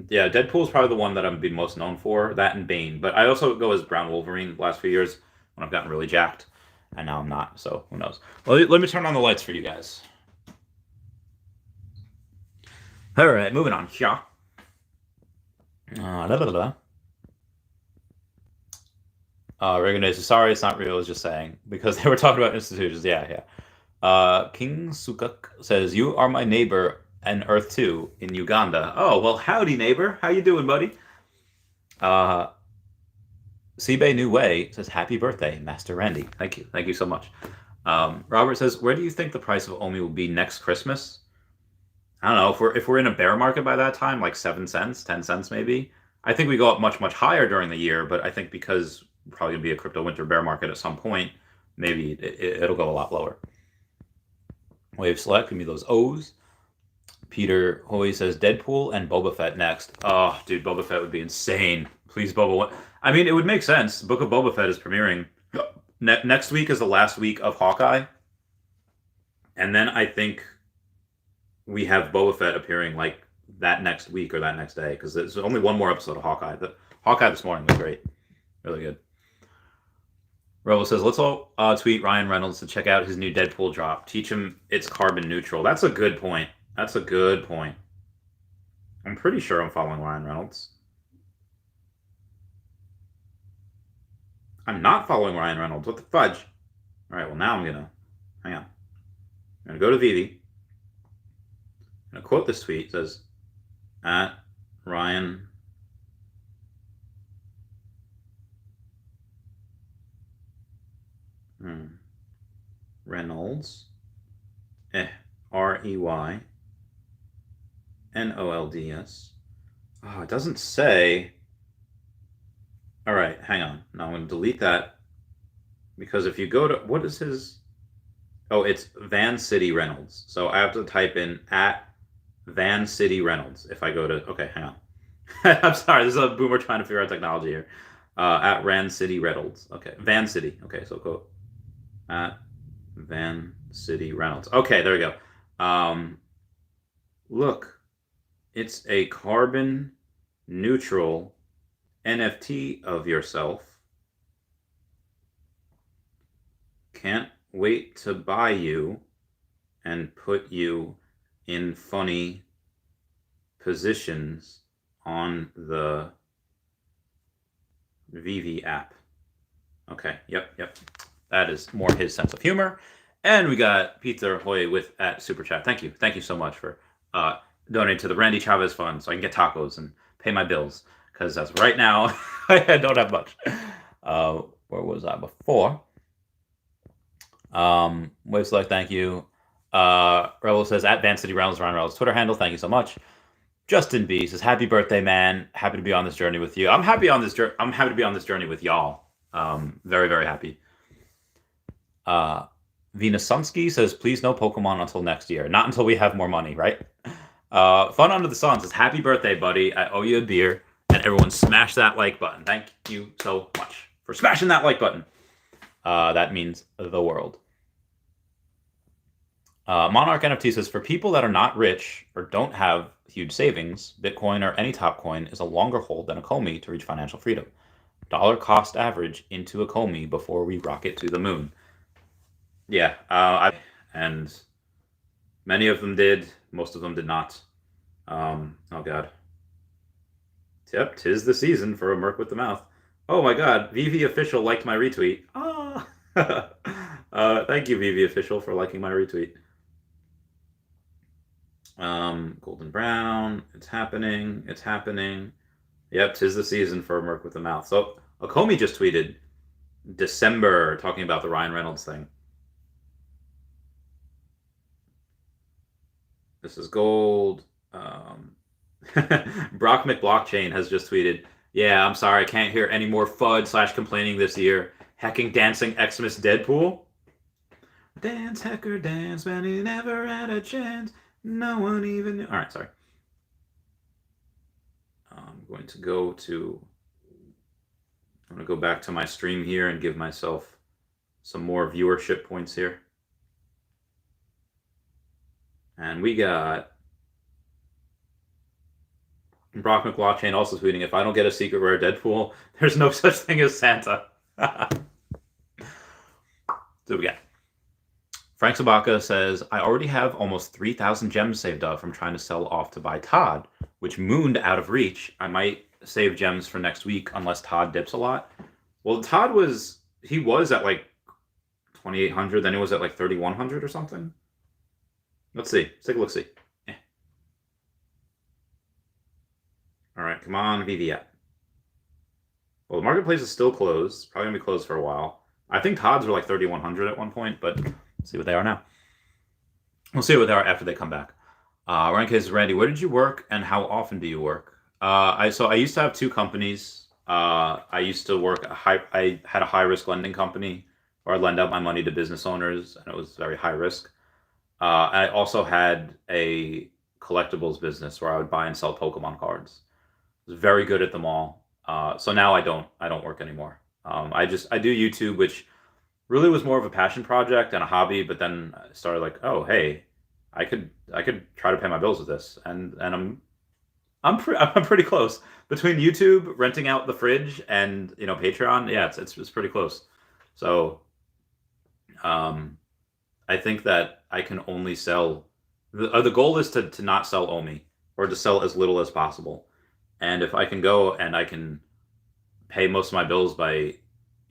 [SPEAKER 1] yeah, Deadpool is probably the one that I'm being most known for. That and Bane. But I also go as Brown Wolverine the last few years when I've gotten really jacked. And now I'm not, so who knows. Well, let me turn on the lights for you guys. All right, moving on. Yeah. Regan says, sorry, it's not real. I was just saying. Because they were talking about institutions. Yeah. King Sukuk says, you are my neighbor and Earth 2 in Uganda. Oh, well, howdy, neighbor. How you doing, buddy? Seabay New Way says, happy birthday, Master Randy. Thank you. Thank you so much. Robert says, where do you think the price of OMI will be next Christmas? I don't know. If we're in a bear market by that time, like 7 cents, 10 cents maybe. I think we go up much, much higher during the year, but I think because we're probably going to be a crypto winter bear market at some point, maybe it'll go a lot lower. Wave select, give me those O's. Peter Hoy says Deadpool and Boba Fett next. Oh, dude, Boba Fett would be insane. Please, Boba. I mean, it would make sense. Book of Boba Fett is premiering. Next week is the last week of Hawkeye. And then I think we have Boba Fett appearing like that next week or that next day. Because there's only one more episode of Hawkeye. The Hawkeye this morning was great. Really good. Robo says, let's all tweet Ryan Reynolds to check out his new Deadpool drop. Teach him it's carbon neutral. That's a good point. That's a good point. I'm pretty sure I'm following Ryan Reynolds. I'm not following Ryan Reynolds. What the fudge? All right, well, now I'm going to... Hang on. I'm going to go to veve. I'm going to quote this tweet. It says, at Ryan Reynolds, Reynolds. Oh, it doesn't say. All right, hang on. Now I'm going to delete that because if you go to what is his? Oh, it's Van City Reynolds. So I have to type in at Van City Reynolds. If I go to okay, hang on. I'm sorry, this is a boomer trying to figure out technology here. At Van City Reynolds. Okay, Van City. Okay, so quote at Van City Reynolds. Okay, there we go. Look, it's a carbon neutral NFT of yourself. Can't wait to buy you and put you in funny positions on the veve app. Okay, yep. That is more his sense of humor. And we got Peter Hoy with at Super Chat. Thank you so much for donating to the Randy Chavez Fund so I can get tacos and pay my bills. Because as right now, I don't have much. Where was I before? Wave Select, thank you. Rebel says, at Van City Reynolds, Ryan Reynolds Twitter handle, thank you so much. Justin B says, happy birthday, man. Happy to be on this journey with you. I'm happy to be on this journey with y'all. Very, very happy. Vinasunsky says, please no Pokemon until next year. Not until we have more money, right? Fun Under the Sun says, happy birthday, buddy. I owe you a beer. And everyone smash that like button. Thank you so much for smashing that like button. That means the world. Monarch NFT says, for people that are not rich or don't have huge savings, Bitcoin or any top coin is a longer hold than a Comey to reach financial freedom. Dollar cost average into a Comey before we rocket to the moon. Yeah, and many of them did. Most of them did not. Oh, God. Yep, 'tis the season for a Merc with the mouth. Oh, my God. veve Official liked my retweet. Ah. Thank you, veve Official, for liking my retweet. Golden Brown. It's happening. Yep, 'tis the season for a Merc with the mouth. So, Akomi just tweeted December talking about the Ryan Reynolds thing. This is gold. Brock McBlockchain has just tweeted, yeah, I'm sorry, I can't hear any more FUD / complaining this year. Hecking dancing Xmas Deadpool. Dance, hecker, dance, man, he never had a chance. No one even knew. All right, sorry. I'm going to go back to my stream here and give myself some more viewership points here. And we got Brock McBlockchain also tweeting, if I don't get a secret rare Deadpool, there's no such thing as Santa. So we got Frank Sabaka says, I already have almost 3,000 gems saved up from trying to sell off to buy Todd, which mooned out of reach. I might save gems for next week unless Todd dips a lot. Well, Todd was at like 2,800, then it was at like 3,100 or something. Let's see. Let's take a look-see. All right, come on, veve. Well, the marketplace is still closed. Probably going to be closed for a while. I think Todd's were like 3,100 at one point, but let's see what they are now. We'll see what they are after they come back. Ryan says, Randy, where did you work and how often do you work? I used to have 2 companies. I used to work I had a high-risk lending company where I lend out my money to business owners, and it was very high risk. I also had a collectibles business where I would buy and sell Pokemon cards. I was very good at them all. So now I don't work anymore. I do YouTube, which really was more of a passion project and a hobby, but then I started like, oh, hey, I could try to pay my bills with this. And I'm pretty close between YouTube, renting out the fridge, and Patreon. Yeah, it's pretty close. So I think that I can only sell. The goal is to not sell OMI, or to sell as little as possible. And if I can go and I can pay most of my bills by,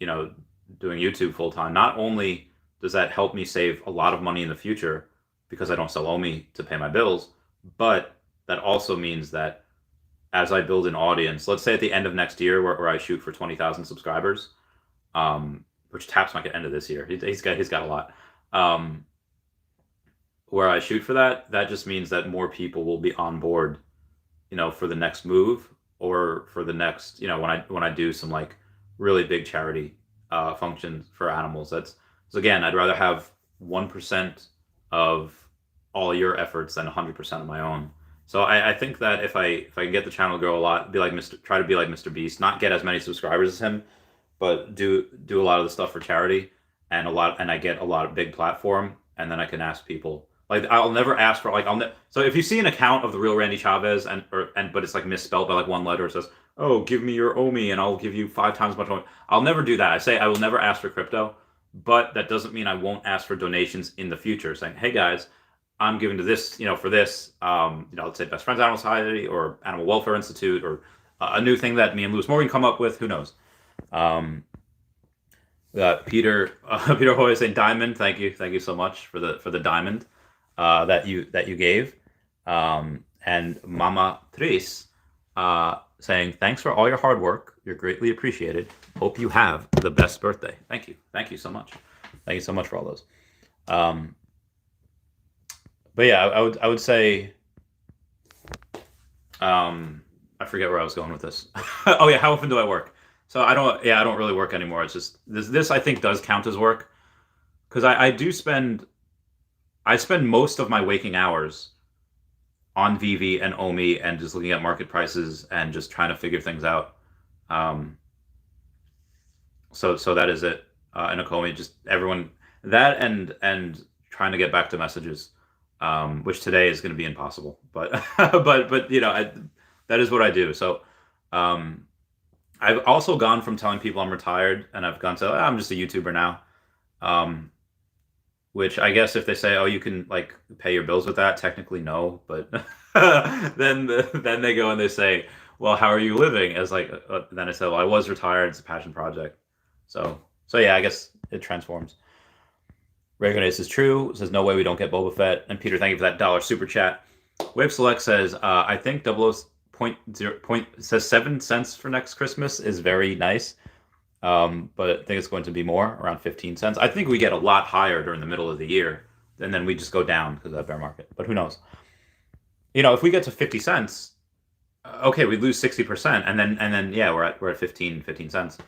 [SPEAKER 1] doing YouTube full time, not only does that help me save a lot of money in the future because I don't sell OMI to pay my bills, but that also means that as I build an audience, let's say at the end of next year where I shoot for 20,000 subscribers, which Taps might get end of this year. He's got a lot. Where I shoot for that just means that more people will be on board, for the next move, or for the next, when I do some like really big charity functions for animals. So again, I'd rather have 1% of all your efforts than 100% of my own. So I think that if I can get the channel to grow a lot, try to be like Mr. Beast, not get as many subscribers as him, but do a lot of the stuff for charity, and I get a lot of big platform, and then I can ask people. Like, I'll never ask for, like, so if you see an account of the real Randy Chavez but it's like misspelled by like one letter, it says, "Oh, give me your OMI and I'll give you 5 times as much OMI." I'll never do that. I say I will never ask for crypto, but that doesn't mean I won't ask for donations in the future, saying, "Hey guys, I'm giving to this, for this, let's say Best Friends Animal Society or Animal Welfare Institute, or a new thing that me and Louis Morgan come up with, who knows." Peter Hoy saying Diamond, thank you so much for the diamond that you gave, and Mama Tris saying thanks for all your hard work. You're greatly appreciated. Hope you have the best birthday. Thank you so much. Thank you so much for all those. But yeah, I would say, I forget where I was going with this. Oh yeah, how often do I work? So I don't really work anymore. It's just this I think does count as work, because I spend most of my waking hours on veve and OMI and just looking at market prices and just trying to figure things out. So that is it. And Akomi, just everyone, that and trying to get back to messages, which today is going to be impossible. But but that is what I do. So I've also gone from telling people I'm retired, and I've gone to, I'm just a YouTuber now. Which I guess if they say, "Oh, you can like pay your bills with that," technically no, but then they go and they say, "Well, how are you living?" As like, then I say, "Well, I was retired. It's a passion project." So yeah, I guess it transforms. Recognize is true. It says no way we don't get Boba Fett. And Peter, thank you for that $1 super chat. Wave Select says, I think 00 says 7 cents for next Christmas is very nice. But I think it's going to be more, around 15 cents. I think we get a lot higher during the middle of the year, and then we just go down because of that bear market. But who knows? If we get to 50 cents, okay, we lose 60%, and then yeah, we're at 15 cents.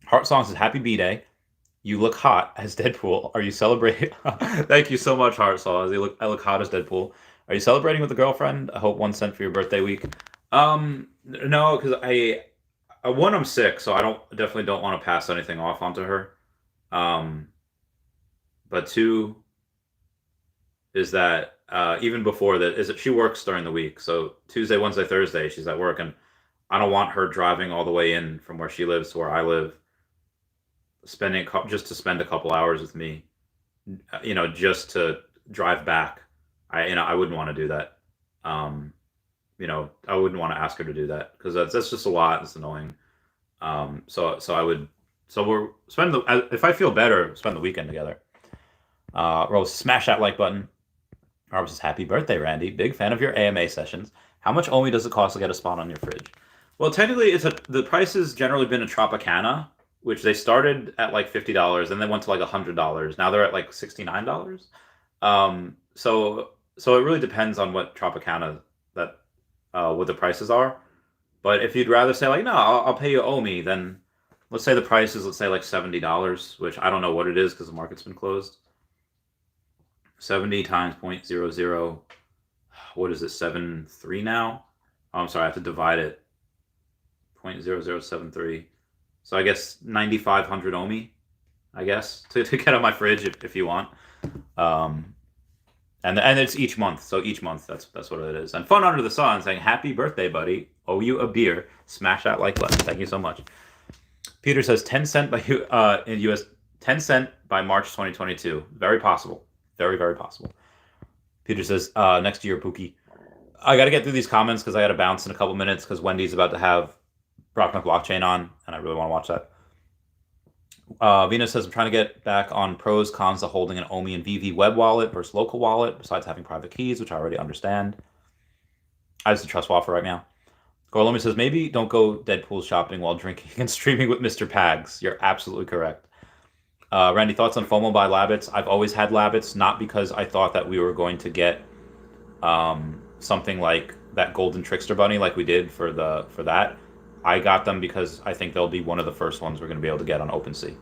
[SPEAKER 1] Heart Song says, "Happy B-Day. You look hot as Deadpool. Are you celebrating?" Thank you so much, Heart Song. I look hot as Deadpool. Are you celebrating with a girlfriend? I hope 1 cent for your birthday week. No, because one, I'm sick, so I definitely don't want to pass anything off onto her. But 2 is that even before that, is that she works during the week. So Tuesday, Wednesday, Thursday, she's at work, and I don't want her driving all the way in from where she lives to where I live, just to spend a couple hours with me, just to drive back. I wouldn't want to do that. I wouldn't want to ask her to do that, because that's just a lot. It's annoying. We're if I feel better, spend the weekend together. Rose, smash that like button. Rose says, "Happy birthday, Randy. Big fan of your AMA sessions. How much OMI does it cost to get a spot on your fridge?" Well, technically, the price has generally been a Tropicana, which they started at like $50 and then went to like $100. Now they're at like $69. So it really depends on what Tropicana what the prices are. But if you'd rather say like, "No, I'll pay you OMI," then let's say the price is, let's say like $70, which I don't know what it is because the market's been closed. 70 times 0.00, what is it, 73 now? Oh, I'm sorry, I have to divide it. 0.0073. So I guess 9,500 OMI, I guess, to get on my fridge if you want. And it's each month, so each month that's what it is. And Fun Under the Sun saying, "Happy birthday, buddy. Owe you a beer. Smash that like button." Thank you so much. Peter says 10 cent by in US 10 cent by March 2022. Very possible. Very, very possible. Peter says next year, Pookie. I got to get through these comments because I got to bounce in a couple minutes because Wendy's about to have Brockman Blockchain on, and I really want to watch that. Venus says, I'm trying to get back on pros, cons of holding an OMI and veve web wallet versus local wallet, besides having private keys, which I already understand. I just trust wallet for right now. Gorlomi says, maybe don't go Deadpool shopping while drinking and streaming with Mr. Pags. You're absolutely correct. Randy, thoughts on FOMO by Labbits? I've always had Labbits, not because I thought that we were going to get something like that golden trickster bunny like we did for that. I got them because I think they'll be one of the first ones we're going to be able to get on OpenSea.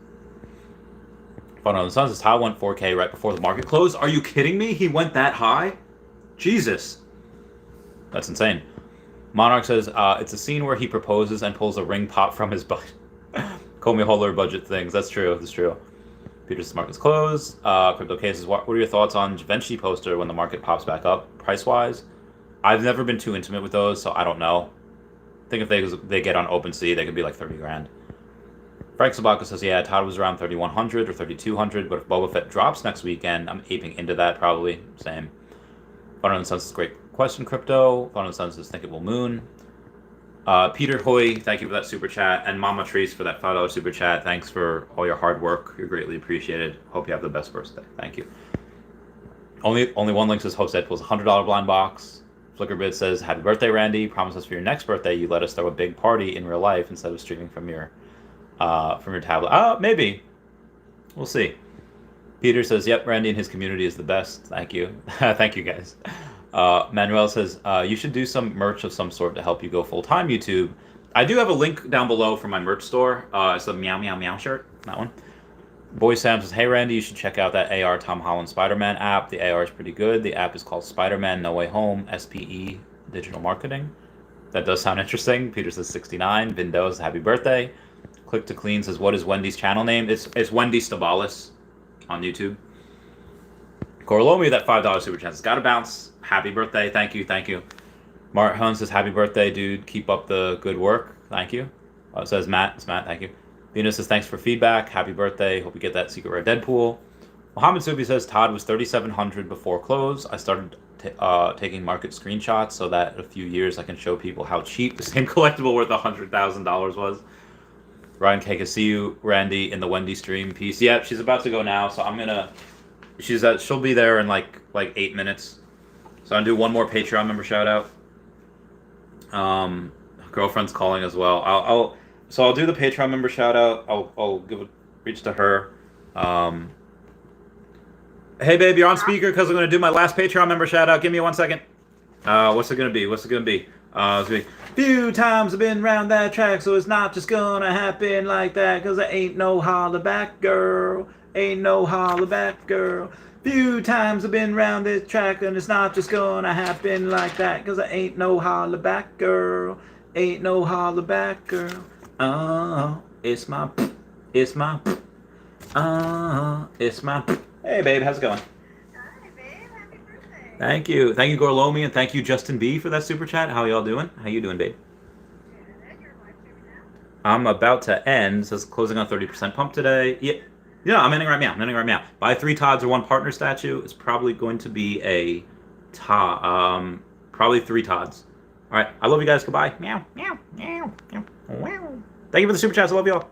[SPEAKER 1] Fun on the Suns is Tile went 4K right before the market closed. Are you kidding me? He went that high? Jesus. That's insane. Monarch says, it's a scene where he proposes and pulls a ring pop from his butt. Call me Holler budget things. That's true. That's true. Peter's market's closed. Crypto cases. What are your thoughts on Givenchy poster when the market pops back up, price-wise? I've never been too intimate with those, so I don't know. I think if they get on OpenSea, they could be like 30 grand. Frank Sabaka says, yeah, Todd was around 3,100 or 3,200, but if Boba Fett drops next weekend, I'm aping into that probably. Same. Fun on the Suns is great question, Crypto. Fun on the Suns is think it will moon. Peter Hoy, thank you for that super chat. And Mama Trees for that $5 super chat. Thanks for all your hard work. You're greatly appreciated. Hope you have the best birthday. Thank you. Only one link says host Deadpool's $100 blind box. Flickerbit says, happy birthday, Randy. Promise us for your next birthday you let us throw a big party in real life instead of streaming from your tablet. Maybe. We'll see. Peter says, yep, Randy and his community is the best. Thank you. Thank you, guys. Manuel says, you should do some merch of some sort to help you go full-time YouTube. I do have a link down below for my merch store. It's a Meow Meow Meow shirt. That one. Boy Sam says, hey, Randy, you should check out that AR Tom Holland Spider-Man app. The AR is pretty good. The app is called Spider-Man No Way Home, SPE Digital Marketing. That does sound interesting. Peter says 69. Vindo says, happy birthday. Click to Clean says, what is Wendy's channel name? It's Wendy Stibalis on YouTube. Gorlomi, that $5 super chat. It's got to bounce. Happy birthday. Thank you. Thank you. Mart Hun says, happy birthday, dude. Keep up the good work. Thank you. It says Matt. It's Matt. Thank you. Venus says, thanks for feedback. Happy birthday. Hope you get that secret rare Deadpool. Mohammed Subi says, Todd was 3,700 before close. I started taking market screenshots so that in a few years I can show people how cheap the same collectible worth $100,000 was. Ryan K, can see you, Randy, in the Wendy stream piece. Yeah, she's about to go now, so I'm gonna. She'll be there in like 8 minutes. So I'm gonna do one more Patreon member shout out. Girlfriend's calling as well. I'll do the Patreon member shout out. I'll reach to her. Hey babe, you're on speaker because I'm gonna do my last Patreon member shout out. Give me 1 second. What's it gonna be? It's gonna be few times I've been round that track, so it's not just gonna happen like that, cause I ain't no holler back girl. Ain't no holler back girl. Few times I've been round this track, and it's not just gonna happen like that, cause I ain't no holler back girl. Ain't no holler back girl. It's my. It's my. Hey babe, how's it going?
[SPEAKER 2] Hi babe, happy birthday.
[SPEAKER 1] Thank you. Thank you, Gorlomi, and thank you, Justin B, for that super chat. How y'all doing? How you doing, babe?
[SPEAKER 2] Good, you're live streaming now?
[SPEAKER 1] I'm about to end. It says closing on 30% pump today. Yeah, I'm ending right now. Buy 3 Todds or 1 partner statue. It's probably going to be a probably 3 Todds. All right, I love you guys. Goodbye. Meow, meow, meow, meow, meow. Thank you for the super chats. I love y'all.